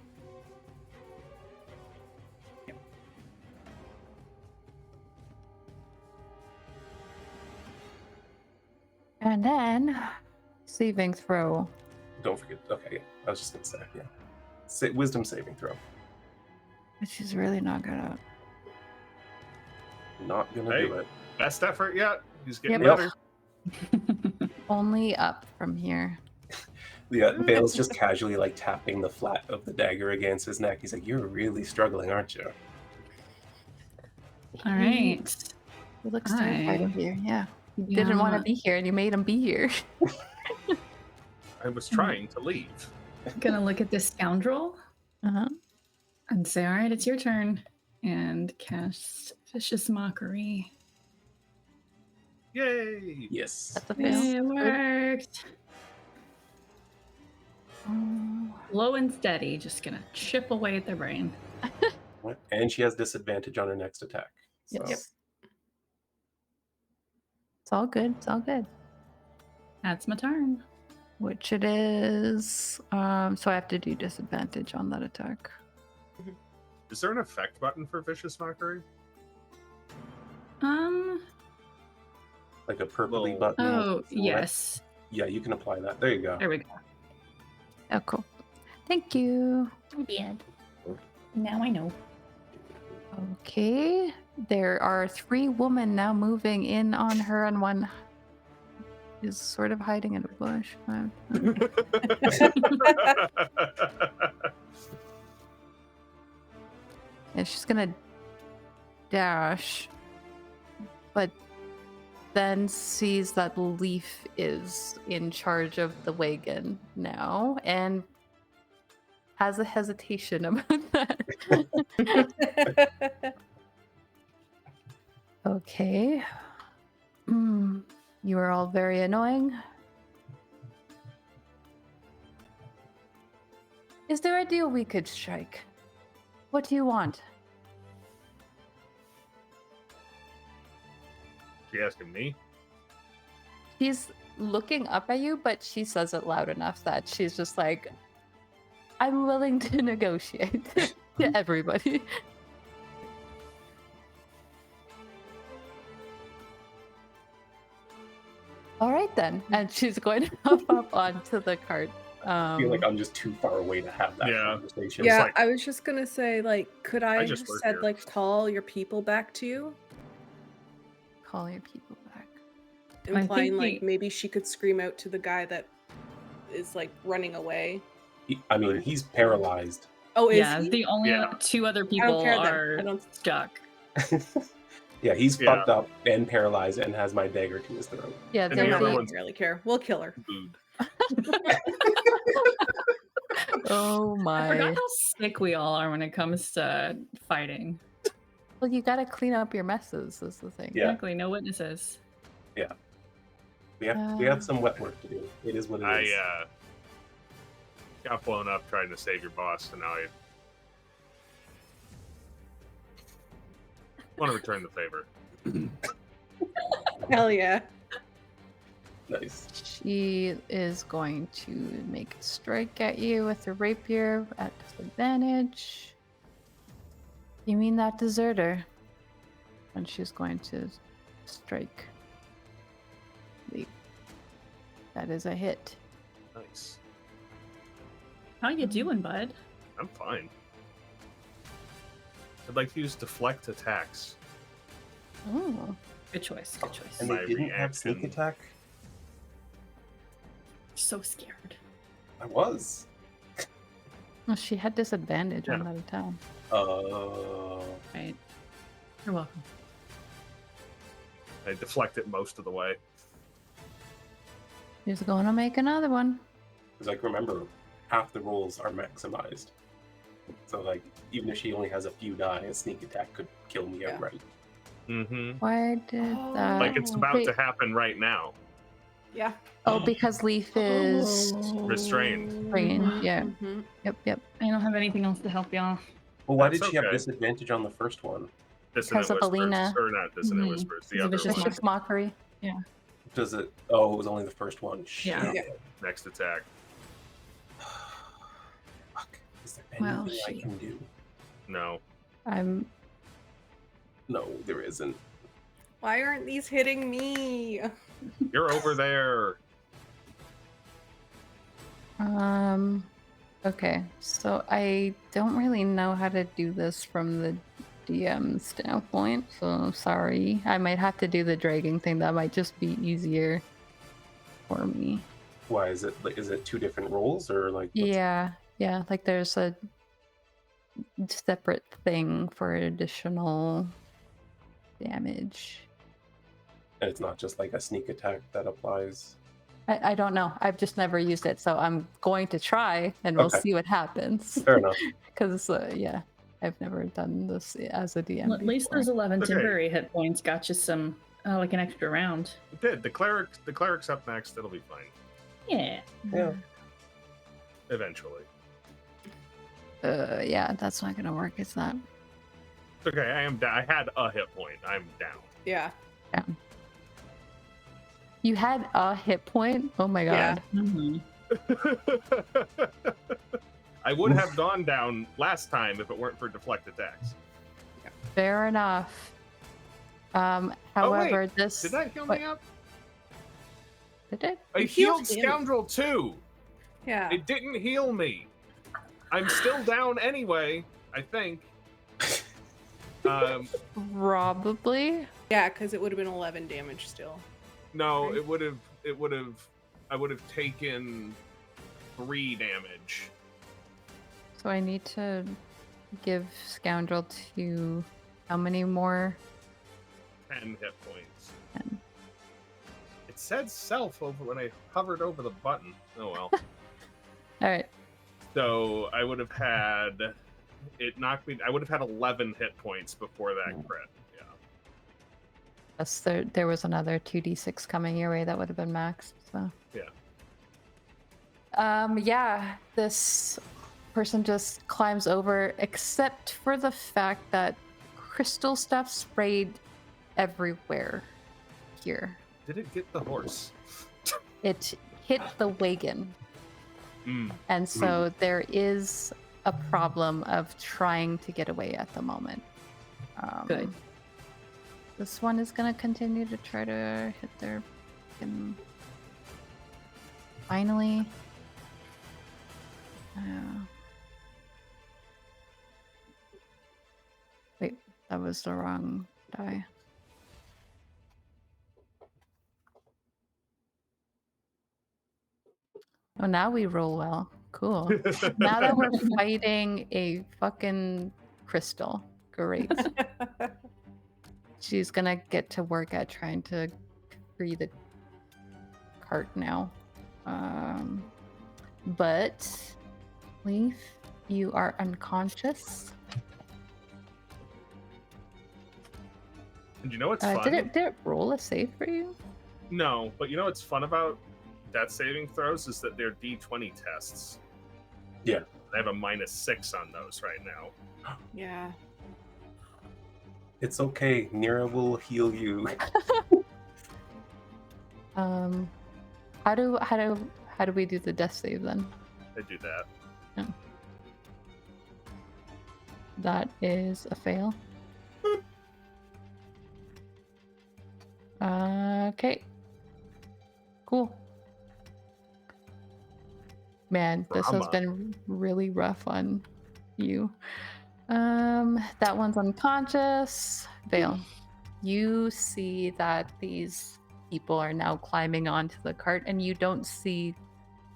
And then, saving throw. Don't forget. Okay, I was just going to say, yeah. Wisdom saving throw. Which is really not good at. Not gonna Hey. do it. Best effort yet. He's getting Yep. better. Only up from here. Vale's just casually like tapping the flat of the dagger against his neck. He's like, "You're really struggling, aren't you?" All right. He looks terrified of you. Yeah. You didn't want to be here, and you made him be here. I was trying to leave. Gonna look at this scoundrel Uh-huh. and say, all right, it's your turn. And cast Vicious Mockery. Yay! Yes. That's a fail. Yay, it worked. Oh. Low and steady, just gonna chip away at the brain. And she has disadvantage on her next attack. So. Yep. It's all good. It's all good. That's my turn. Which it is. So I have to do disadvantage on that attack. Is there an effect button for Vicious Mockery? Like a purpley Little- button. Oh, with the yes. Yeah, you can apply that. There you go. There we go. Oh, cool. Thank you. I did. Now I know. Okay. There are 3 women now moving in on her, and one is sort of hiding in a bush. And she's gonna dash, but then sees that Leif is in charge of the wagon now and has a hesitation about that. Okay. You are all very annoying. Is there a deal we could strike? What do you want? She asking me? She's looking up at you, but she says it loud enough that she's just like, I'm willing to negotiate to everybody. All right then. And she's going to hop up onto the cart. I feel like I'm just too far away to have that Yeah. conversation. Yeah, like- I was just gonna say, like, could I just have work said, here. like, call your people back to you? Call your people back. think Implying, like, we- maybe she could scream out to the guy that is, like, running away. I mean, he's paralyzed. Oh, is Yeah, he? the only Yeah. 2 other I don't people care then. are I don't. stuck. Yeah, he's Yeah. fucked up and paralyzed and has my dagger to his throat. Yeah, And I they're the don't other the- one's- really care. We'll kill her. Booed. Oh I forgot my. how sick we all are when it comes to fighting. Well, you gotta clean up your messes, is the thing. Yeah. Exactly, no witnesses. We have some wet work to do. It is what it is. I got blown up trying to save your boss, and now I want to return the favor. Hell yeah. Nice. She is going to make a strike at you with her rapier at disadvantage. You mean that deserter? And she's going to strike. Leif. That is a hit. Nice. How you doing, bud? I'm fine. I'd like to use deflect attacks. Oh. Good choice, good choice. And My they didn't have sneak reaction. attack? So scared. I was. Well, she had disadvantage on Yeah. that attack. Oh. Right. You're welcome. I deflect it most of the way. She's going to make another one. Because, like, remember, half the rolls are maximized. So, like, even if she only has a few die, a sneak attack could kill me Yeah. outright. Mm-hmm. Why did that? Like it's about Wait. to happen right now. Yeah. Oh, because Leif is Restrained. restrained. Yeah. Mhm. Yep. I don't have anything else to help y'all. Well, why That's did she have okay. disadvantage on the first one? Dissonant Because of whispers, Alina. or not dissonant Mhm. whispers. It's The a other vicious one. Vicious mockery. Does it? Oh, it was only the first one. Yeah. Shit. Next attack. Fuck. Is there Well, anything I shit. can do? No. I'm. No, there isn't. Why aren't these hitting me? You're over there. Okay, so I don't really know how to do this from the DM standpoint, so sorry. I might have to do the dragging thing. That might just be easier for me. Why is it? Like, is it 2 different rolls or like? Yeah, like there's a separate thing for additional damage. And it's not just like a sneak attack that applies. I don't know. I've just never used it, so I'm going to try and we'll Okay. see what happens. Fair enough. Because yeah, I've never done this as a DM. Well, at least before. those 11 Okay. temporary hit points got you some, like an extra round. It did. The cleric's up next. It'll be fine. Yeah. Yeah. Eventually. Yeah, that's not gonna work. It's not. It's okay. I had a hit point. I'm down. Yeah. You had a hit point. Oh my god. Yeah. Mhm. I would have gone down last time if it weren't for deflect attacks. Fair enough. However, this Did that heal what- me up? Did it? I It healed healed him. Scoundrel too. Yeah. It didn't heal me. I'm still down anyway, I think. Probably. Yeah, because it would have been 11 damage still. No, Right. I would have taken 3 damage. So I need to give Scoundrel to how many more? 10 hit points. 10. It said self over when I hovered over the button. Oh well. All right. So I would have had it knocked me. I would have had 11 hit points before that crit. Yeah. Plus there was another 2d6 coming your way that would have been maxed. So. Yeah. Yeah, this person just climbs over, except for the fact that crystal stuff sprayed everywhere here. Did it get the horse? It hit the wagon. Mm. And so there is a problem of trying to get away at the moment. Good. This one is going to continue to try to hit their... Finally. Wait, that was the wrong die. Oh, now we roll well. Cool. Now that we're fighting a fucking crystal. Great. She's gonna get to work at trying to free the cart now. But Leif, you are unconscious. And you know what's fun? Did it roll a save for you? No, but you know what's fun about death saving throws is that they're D20 tests. Yeah. I have a -6 on those right now. Yeah. It's okay. Nyra will heal you. How do we do the death save then? I do that. That is a fail. Okay. Cool. Man, this has Drama. been really rough on you. That one's unconscious. Vale, you see that these people are now climbing onto the cart, and you don't see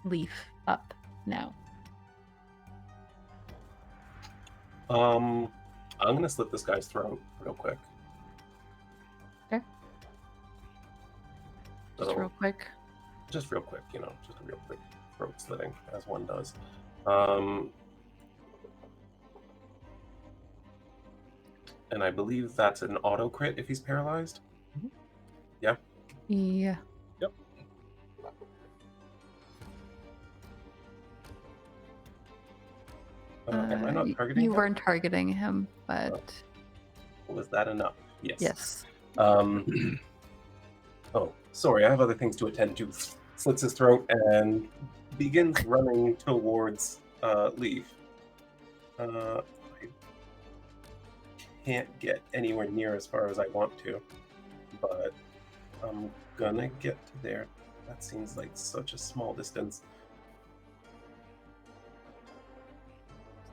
Leif up now. I'm gonna slit this guy's throat real quick. Okay. Just So, real quick. just real quick, just a real quick throat slitting, as one does. And I believe that's an auto crit if he's paralyzed. Yeah. Yeah. Yep. Am I not targeting You him? weren't targeting him, but Was that enough? Yes. yes. Oh, sorry, I have other things to attend to. Slits his throat and begins running towards Leif. I can't get anywhere near as far as I want to, but I'm gonna get to there. That seems like such a small distance.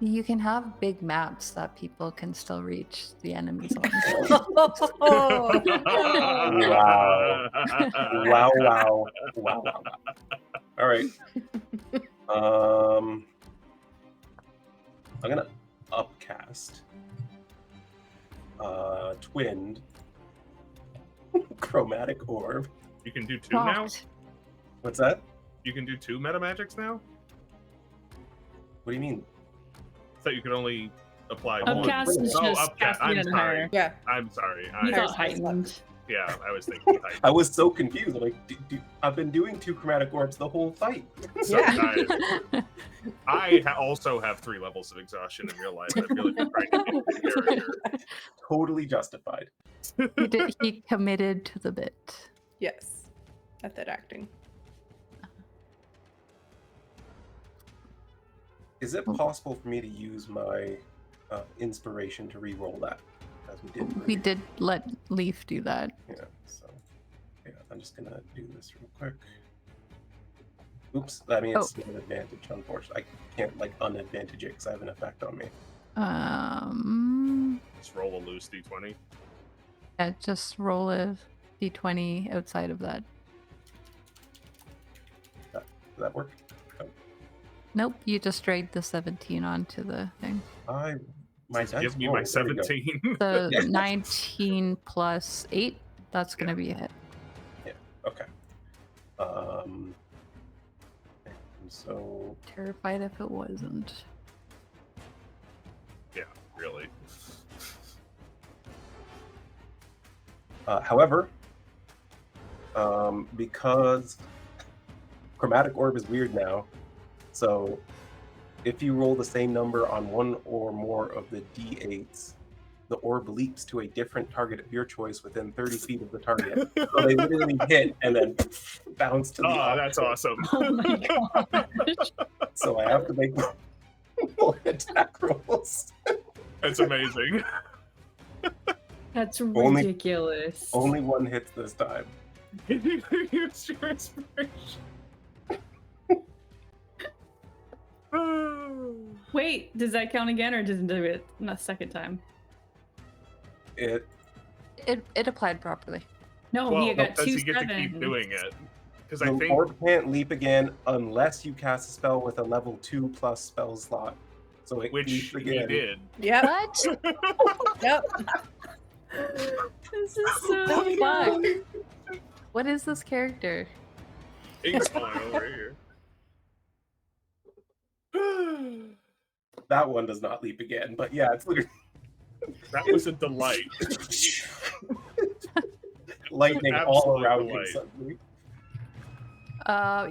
You can have big maps that people can still reach the enemies on. Oh, Wow. Wow, wow. Wow, wow, wow. All right. I'm gonna upcast twinned chromatic orb. You can do 2 now? Shocked. What's that? You can do 2 meta magics now? What do you mean? I thought you could only apply Oh, one. Upcast is Oh, just upcast. casting I'm it sorry. higher. yeah. I'm sorry. You Higher thought spell slot. heightened. Yeah, I was thinking height. I was so confused. I'm like, I've been doing 2 chromatic orbs the whole fight. So Yeah. I also have 3 levels of exhaustion in real life. I've really been trying to get into the character. Totally justified. He committed to the bit. Yes. Method acting. Is it possible for me to use my inspiration to re-roll that, as we did? We did let Leif do that. Yeah. So, yeah, I'm just gonna do this real quick. Oops. I mean, it's an advantage. Unfortunately, I can't like unadvantage it because I have an effect on me. Just roll a loose d20. Yeah, just roll a d20 outside of that. Does that work? Nope, you just dragged the 17 onto the thing. My Just dice give me roll. my There we go. 17. The Yes. 19 plus 8, that's going to be a hit. Okay. And so Terrified if it wasn't. Yeah, really. however, because chromatic orb is weird now, so if you roll the same number on one or more of the d8s, the orb leaps to a different target of your choice within 30 feet of the target. So they literally hit and then bounce to the Oh, opposite. that's awesome. Oh my god. So I have to make more attack rolls. That's amazing. That's Only- ridiculous. Only one hits this time. Use your inspiration. Wait, does that count again or does it do it the second time? It It applied properly. No, Well, he got does 2 he get to sevens. keep doing it? Because I the think orb can't leap again unless you cast a spell with a level 2 plus spell slot. So it which leaps he again. did. Yep. What? Yep. This is so The fun. fuck? What is this character? He's flying over here. That one does not leap again, but yeah, it's literally That was a delight. lightning all Absolute around him delight. suddenly.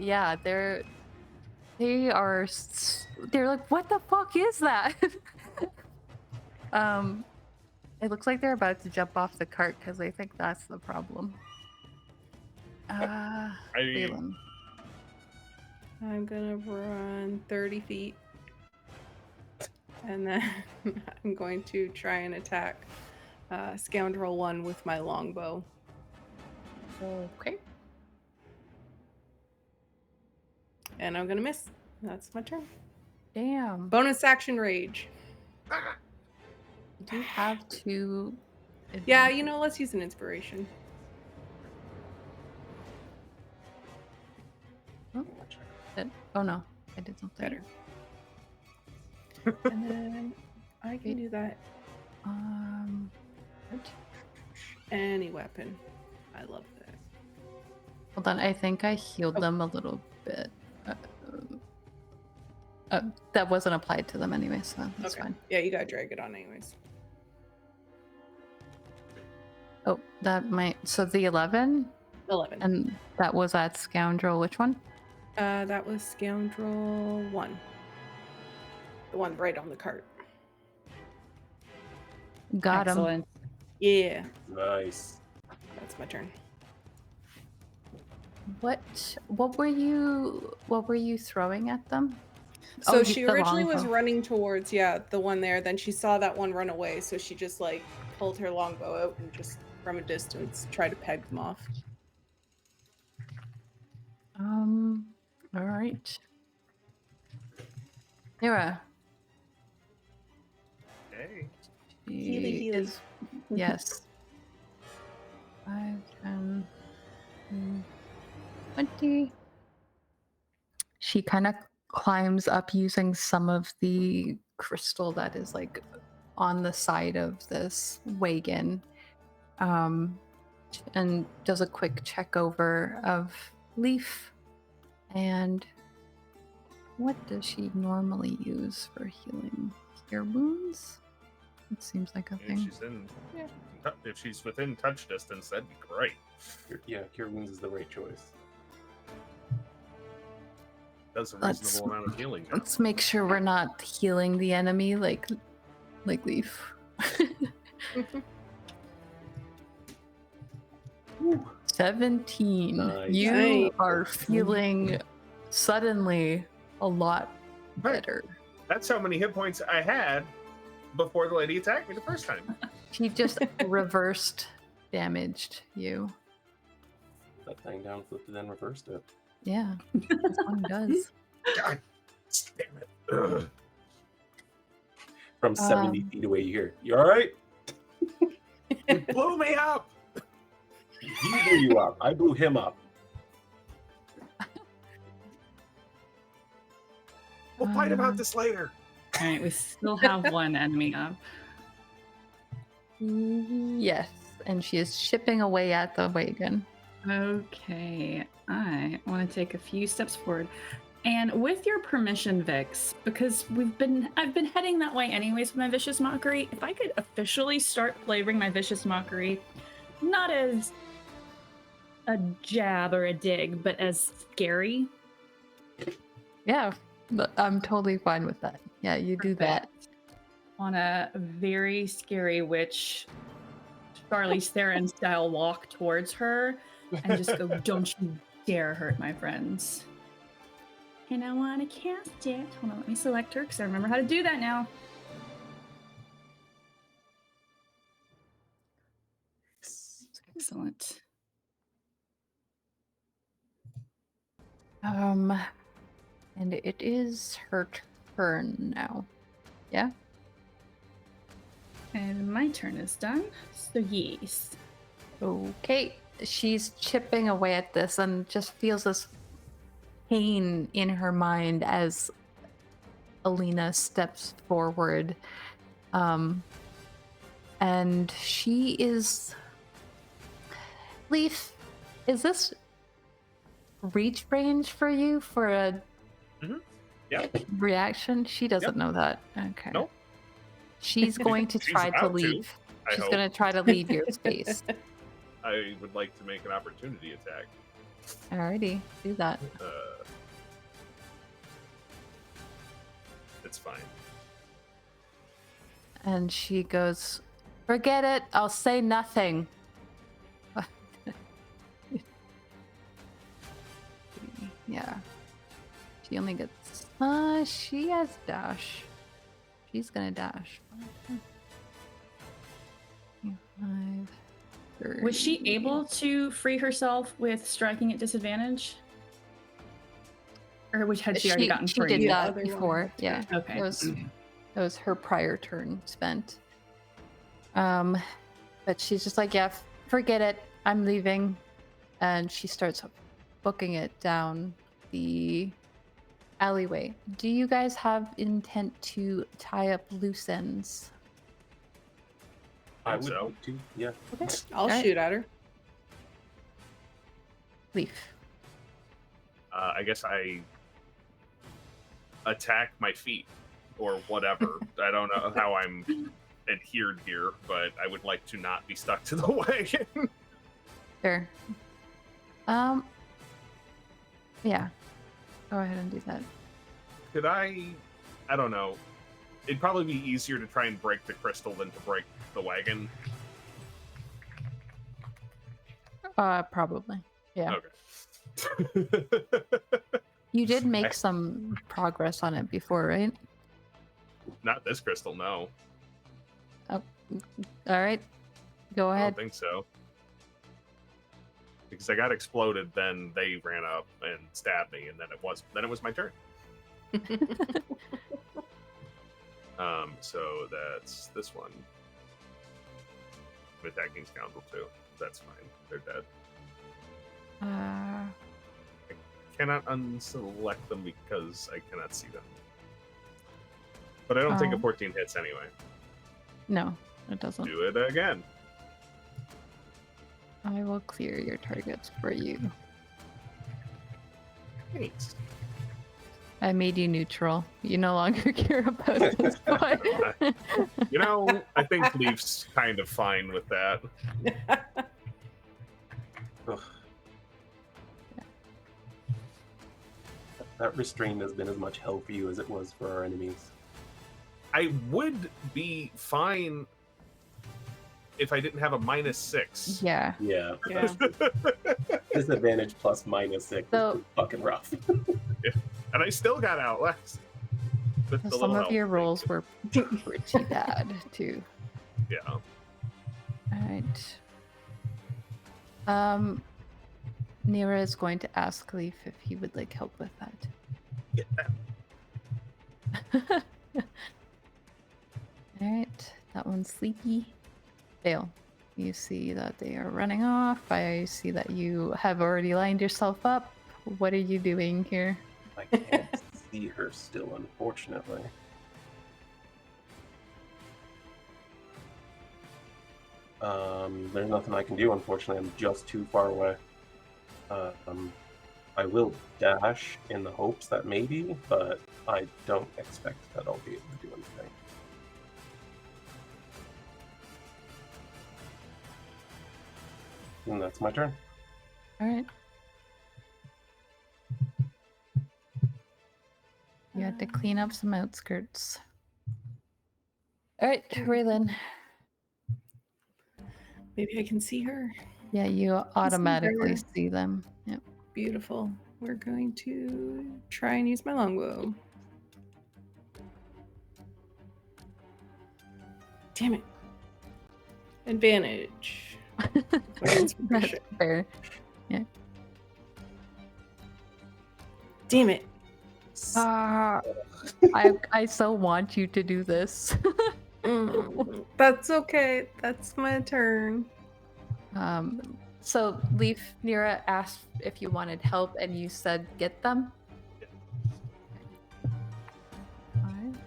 Yeah, they're like, what the fuck is that? It looks like they're about to jump off the cart because they think that's the problem. Kaelan. I'm gonna run 30 feet. And then I'm going to try and attack Scoundrel 1 with my longbow. Okay. And I'm gonna miss. That's my turn. Damn. Bonus action rage. You do have to. Yeah, you know, let's use an inspiration. Oh no, I did something Better. And then I can do that. What? Any weapon. I love that. Hold on, I think I healed them a little bit. That wasn't applied to them anyway, so that's Okay. fine. Yeah, you gotta drag it on anyways. Oh, that might. So the 11, 11. and that was at Scoundrel. Which one? That was Scoundrel 1. The one right on the cart. Got him. Excellent. Yeah, Nice. that's my turn. What were you throwing at them? So Oh, she the originally was longbow. running towards, the one there. Then she saw that one run away, so she just like pulled her longbow out and just from a distance tried to peg them off. All right. Nyra, Hey. Healy, She healy. is yes. 5, 10, 20. She kind of climbs up using some of the crystal that is like on the side of this wagon, and does a quick check over of Leif. And what does she normally use for healing? Cure wounds? It seems like a If thing. she's if she's within touch distance, that'd be great. Yeah, Cure Wounds is the right choice. Does a Let's- reasonable amount of healing now. Let's make sure we're not healing the enemy like Leif. 17. Nice. You Nice. are feeling suddenly a lot better. That's how many hit points I had before the lady attacked me the first time. She just reversed damaged you. That thing down, flipped, and then reversed it. Yeah, this one does. God damn it. Ugh. From 70 feet away, you hear, "You all right?" You blew me up. He blew you up. I blew him up. We'll fight about this later. All right, we still have one enemy up. Yes, and she is chipping away at the wagon. Okay, I want to take a few steps forward. And with your permission, Vixx, because I've been heading that way anyways with my Vicious Mockery, if I could officially start flavoring my Vicious Mockery, not as a jab or a dig, but as scary. Yeah, but I'm totally fine with that. Yeah, you do that. On a very scary witch, Charlize Theron style walk towards her and just go, "Don't you dare hurt my friends." And I want to cast it. Hold on, let me select her because I remember how to do that now. Excellent. And it is her turn now. Yeah? And my turn is done. So yes. Okay. She's chipping away at this and just feels this pain in her mind as Alina steps forward. And she is... Leif, is this reach range for you for a Yeah. reaction? She doesn't Yep. know that. Okay. Nope. She's going to She's try to about to, leave. I She's hope. going to try to leave your space. I would like to make an opportunity attack. Alrighty, do that. It's fine. And she goes, "Forget it. I'll say nothing." Yeah. She only gets... she has dash. She's gonna dash. 5, 30. Was she able to free herself with striking at disadvantage? Or had she already gotten She free? did Yeah, that otherwise. before. Yeah. Okay. That was her prior turn spent. But she's just like, "Yeah, forget it. I'm leaving." And she starts booking it down the alleyway. Do you guys have intent to tie up loose ends? I Think would so. like to. Yeah. I'll Alright. shoot at her. Leaf. I guess I attack my feet or whatever. I don't know how I'm adhered here, but I would like to not be stuck to the wagon. Sure. Yeah. Go ahead and do that. Could I don't know. It'd probably be easier to try and break the crystal than to break the wagon. Probably. Yeah. Okay. You did make some progress on it before, right? Not this crystal, no. All right. Go I ahead. don't think so. Because I got exploded, then they ran up and stabbed me, and then it was my turn. So that's this one. I'm attacking Scoundrel too. That's fine. They're dead. Cannot unselect them because I cannot see them. But I don't think a 14 hits anyway. No, it doesn't. Do it again. I will clear your targets for you. Thanks. I made you neutral. You no longer care about this fight. You know, I think Leif's kind of fine with that. Ugh. That restraint has been as much hell for you as it was for our enemies. I would be fine if I didn't have a -6. Yeah. Yeah. Yeah. Disadvantage plus -6 So- is fucking rough. And I still got outlast. With the Some little of help. your rolls were pretty bad too. Yeah. Alright. Nyra is going to ask Leif if he would like help with that. Get that. Alright, that one's sleepy. Fail. You see that they are running off. I see that you have already lined yourself up. What are you doing here? I can't see her still, unfortunately. There's nothing I can do, unfortunately. I'm just too far away. I will dash in the hopes that maybe, but I don't expect that I'll be able to do anything. And that's my turn. Alright. You had to clean up some outskirts. Alright, Raelynn. Maybe I can see her. Yeah, you automatically her. see them. Yep. Beautiful. We're going to try and use my longbow. Damn it. Advantage. My inspiration. That's fair. Damn it. I so want you to do this. That's okay. That's my turn. So Leif, Nyra asked if you wanted help, and you said get them. Five.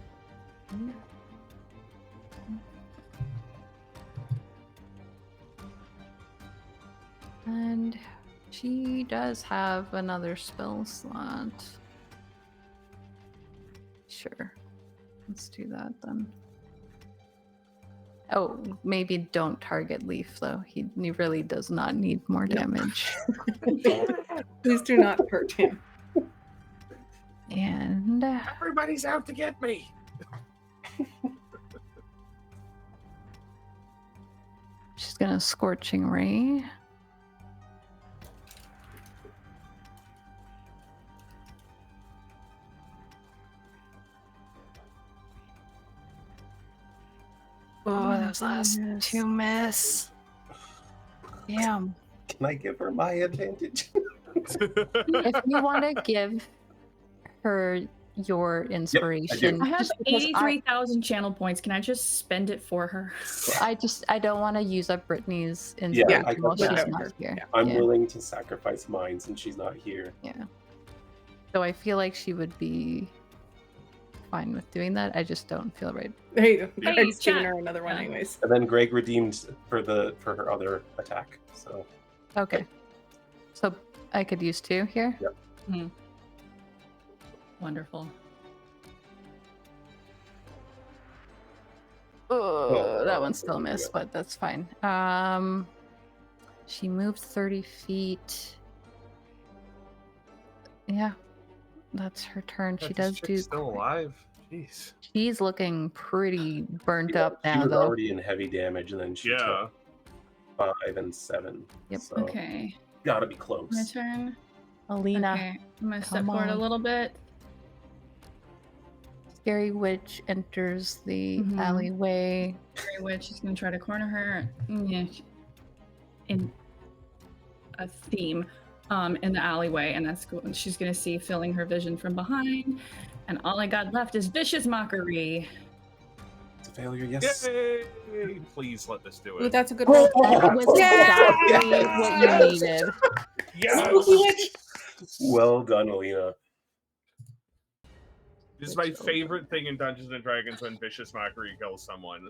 And she does have another spell slot. Sure. Let's do that then. Oh, maybe don't target Leif though. He really does not need more damage. Please do not hurt him. And Everybody's out to get me. she's gonna Scorching Ray. Oh, those last two miss. Damn. Can I give her my advantage? If you want to give her your inspiration, I have just because 83,000 channel points. Can I just spend it for her? I don't want to use up Brittany's Yeah, inspiration I while got she's that. not here. Yeah. I'm Yeah. willing to sacrifice mine since she's not here. Yeah. So I feel like she would be fine with doing that. I just don't feel right. There you go. Hey, I'm just giving chat. her another one Yeah. anyways. And then Greg redeemed for her other attack. So Okay. So I could use 2 here. Yep. Wonderful. Oh, that one that's still pretty missed, good. but that's fine. She moved 30 feet. Yeah, that's her turn. She does do. Still alive. Jeez. She's looking pretty burnt Yeah, up she now, was though. already in heavy damage, and then she Yeah. took 5 and 7. Yep. So Okay. gotta be My close. turn. Alina, Okay. I'm gonna step come forward a on. little bit. Scary Witch enters the Mhm. alleyway. Fairy Witch is gonna try to corner her. Yeah. In a theme. In the alleyway, and that's cool. She's gonna see filling her vision from behind. And all I got left is Vicious Mockery. It's a failure, yes. Yay! Please let this do Ooh, it. that's a good roll. That was exactly what you Yes! needed. Yes! Well done, Alina. This is my favorite thing in Dungeons and Dragons when Vicious Mockery kills someone.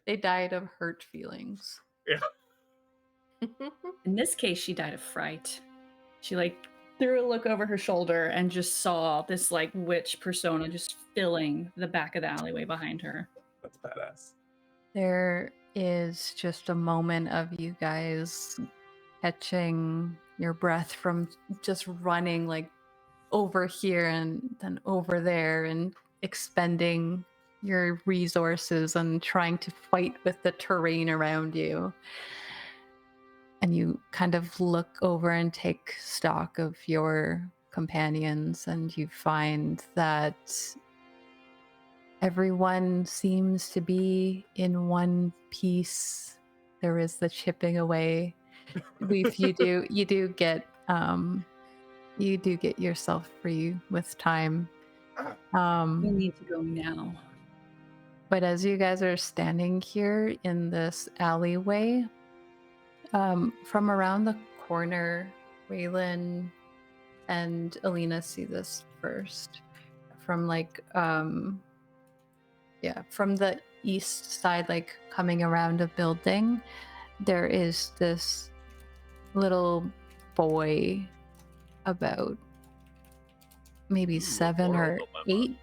They died of hurt feelings. Yeah. In this case, she died of fright. She like threw a look over her shoulder and just saw this like witch persona just filling the back of the alleyway behind her. That's badass. There is just a moment of you guys catching your breath from just running like over here and then over there and expending your resources and trying to fight with the terrain around you. And you kind of look over and take stock of your companions, and you find that everyone seems to be in one piece. There is the chipping away. Leif, you do get yourself free with time. We need to go now. But as you guys are standing here in this alleyway, from around the corner, Raelynn and Alina see this first. From from the east side, like coming around a building, there is this little boy about maybe 7 or 8.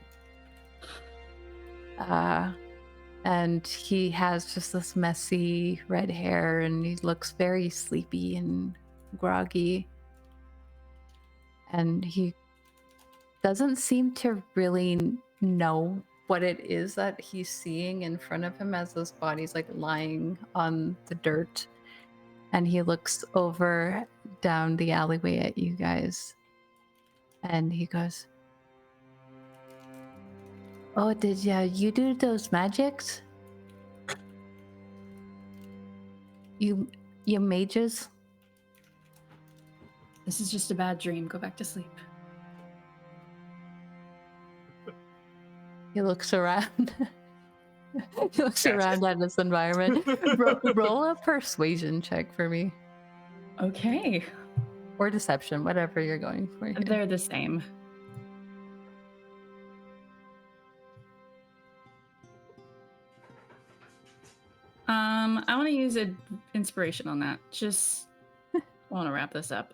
And he has just this messy red hair, and he looks very sleepy and groggy. And he doesn't seem to really know what it is that he's seeing in front of him as this body's like lying on the dirt. And he looks over down the alleyway at you guys. And he goes, "Oh, did you do those magics? You mages?" This is just a bad dream. Go back to sleep. He looks around. He looks around at this environment. Roll a persuasion check for me. Okay. Or deception, whatever you're going for. Here. They're the same. I want to use an inspiration on that. Just want to wrap this up.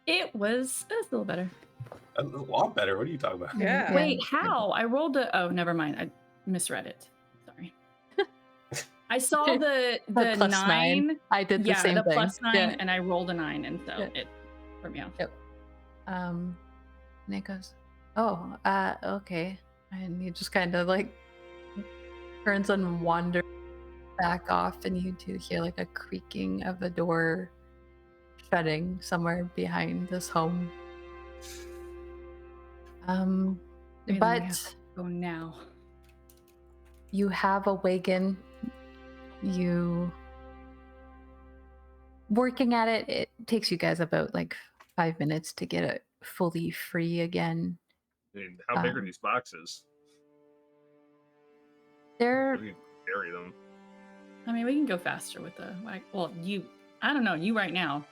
It was a little better. A lot better. What are you talking about? Yeah. Wait, how? I rolled a. Oh, never mind. I misread it. Sorry. I saw the plus 9. I did the same the thing. plus 9, Yeah. and I rolled a 9, and so it threw me off. Yep. And it goes, "Oh, okay." And he just kind of like turns and wanders back off, and you do hear like a creaking of a door shutting somewhere behind this home. Okay, then we But have to go now. you have a wagon. You working at it. It takes you guys about like 5 minutes to get it fully free again. I mean, how big are these boxes? They're We can carry them. I mean, we can go faster with the well, I don't know, you right now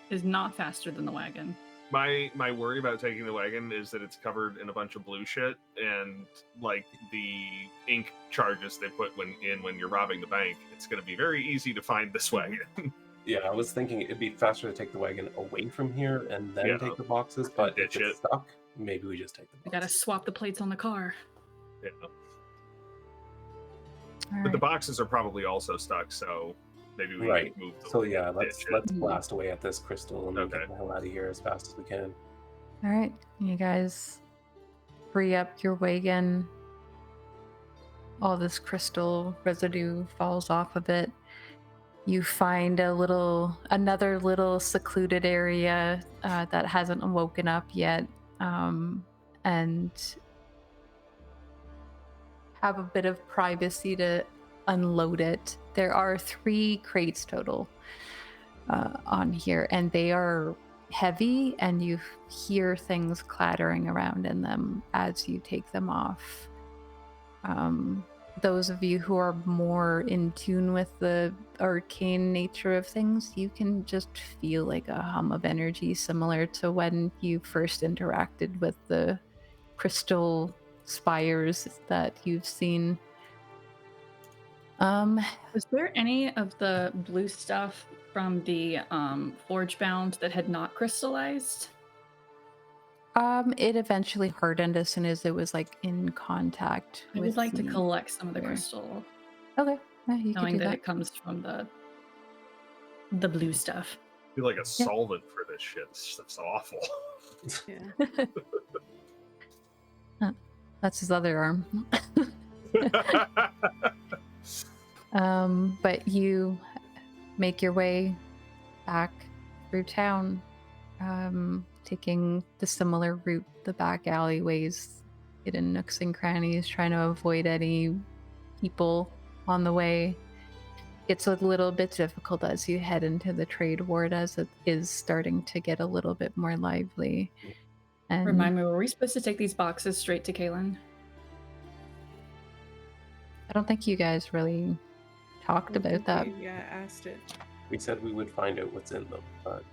is not faster than the wagon. My worry about taking the wagon is that it's covered in a bunch of blue shit, and like the ink charges they put when you're robbing the bank, it's going to be very easy to find this wagon. Yeah, I was thinking it'd be faster to take the wagon away from here and then take the boxes, but if Ditch it's it. stuck, maybe we just take the We boxes. gotta swap the plates on the car. Yeah. all But the right. boxes are probably also stuck, so maybe we Right. move the So yeah, let's ditch it. blast away at this crystal and Okay. get the hell out of here as fast as we can. All right, you guys free up your wagon. All this crystal residue falls off of it. You find another little secluded area that hasn't woken up yet, and have a bit of privacy to unload it. There are 3 crates total on here, and they are heavy, and you hear things clattering around in them as you take them off. Those of you who are more in tune with the arcane nature of things, you can just feel like a hum of energy similar to when you first interacted with the crystal spires that you've seen. Was there any of the blue stuff from the forge bound that had not crystallized? It eventually hardened as soon as it was like in contact I with would like to the collect some of the fire. crystal, Okay, yeah, you can knowing do that that. it comes from the blue stuff. Be like a solvent for this shit. This stuff's awful. Yeah. That's his other arm. But you make your way back through town, taking the similar route, the back alleyways, hidden nooks and crannies, trying to avoid any people on the way. It's a little bit difficult as you head into the trade ward, as it is starting to get a little bit more lively. And Remind me, were we supposed to take these boxes straight to Kaelan? I don't think you guys really talked about that. Asked it. We said we would find out what's in them, but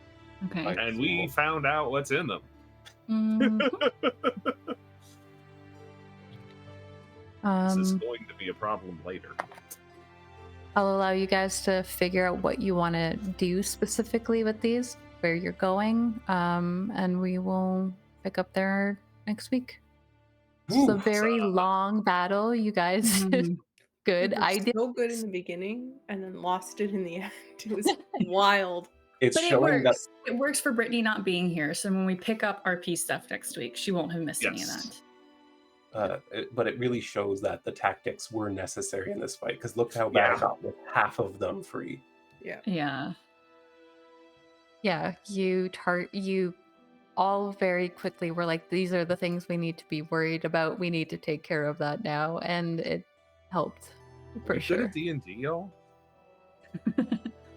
Okay. And we found out what's in them. Mhm. This is going to be a problem later. I'll allow you guys to figure out what you want to do specifically with these, where you're going, and we will pick up there next week. It's a very long battle, you guys. Mhm. Good. We were I did so good in the beginning and then lost it in the end. It was wild. it's But it showing that works. It works for Brittany not being here. So when we pick up RP stuff next week, she won't have missed any of Yes. that. but it really shows that the tactics were necessary in this fight, because look how bad Yeah. it got with half of them free. Yeah. Yeah, you all very quickly were like, these are the things we need to be worried about. We need to take care of that now, and it helped for Good sure. at D&D, y'all.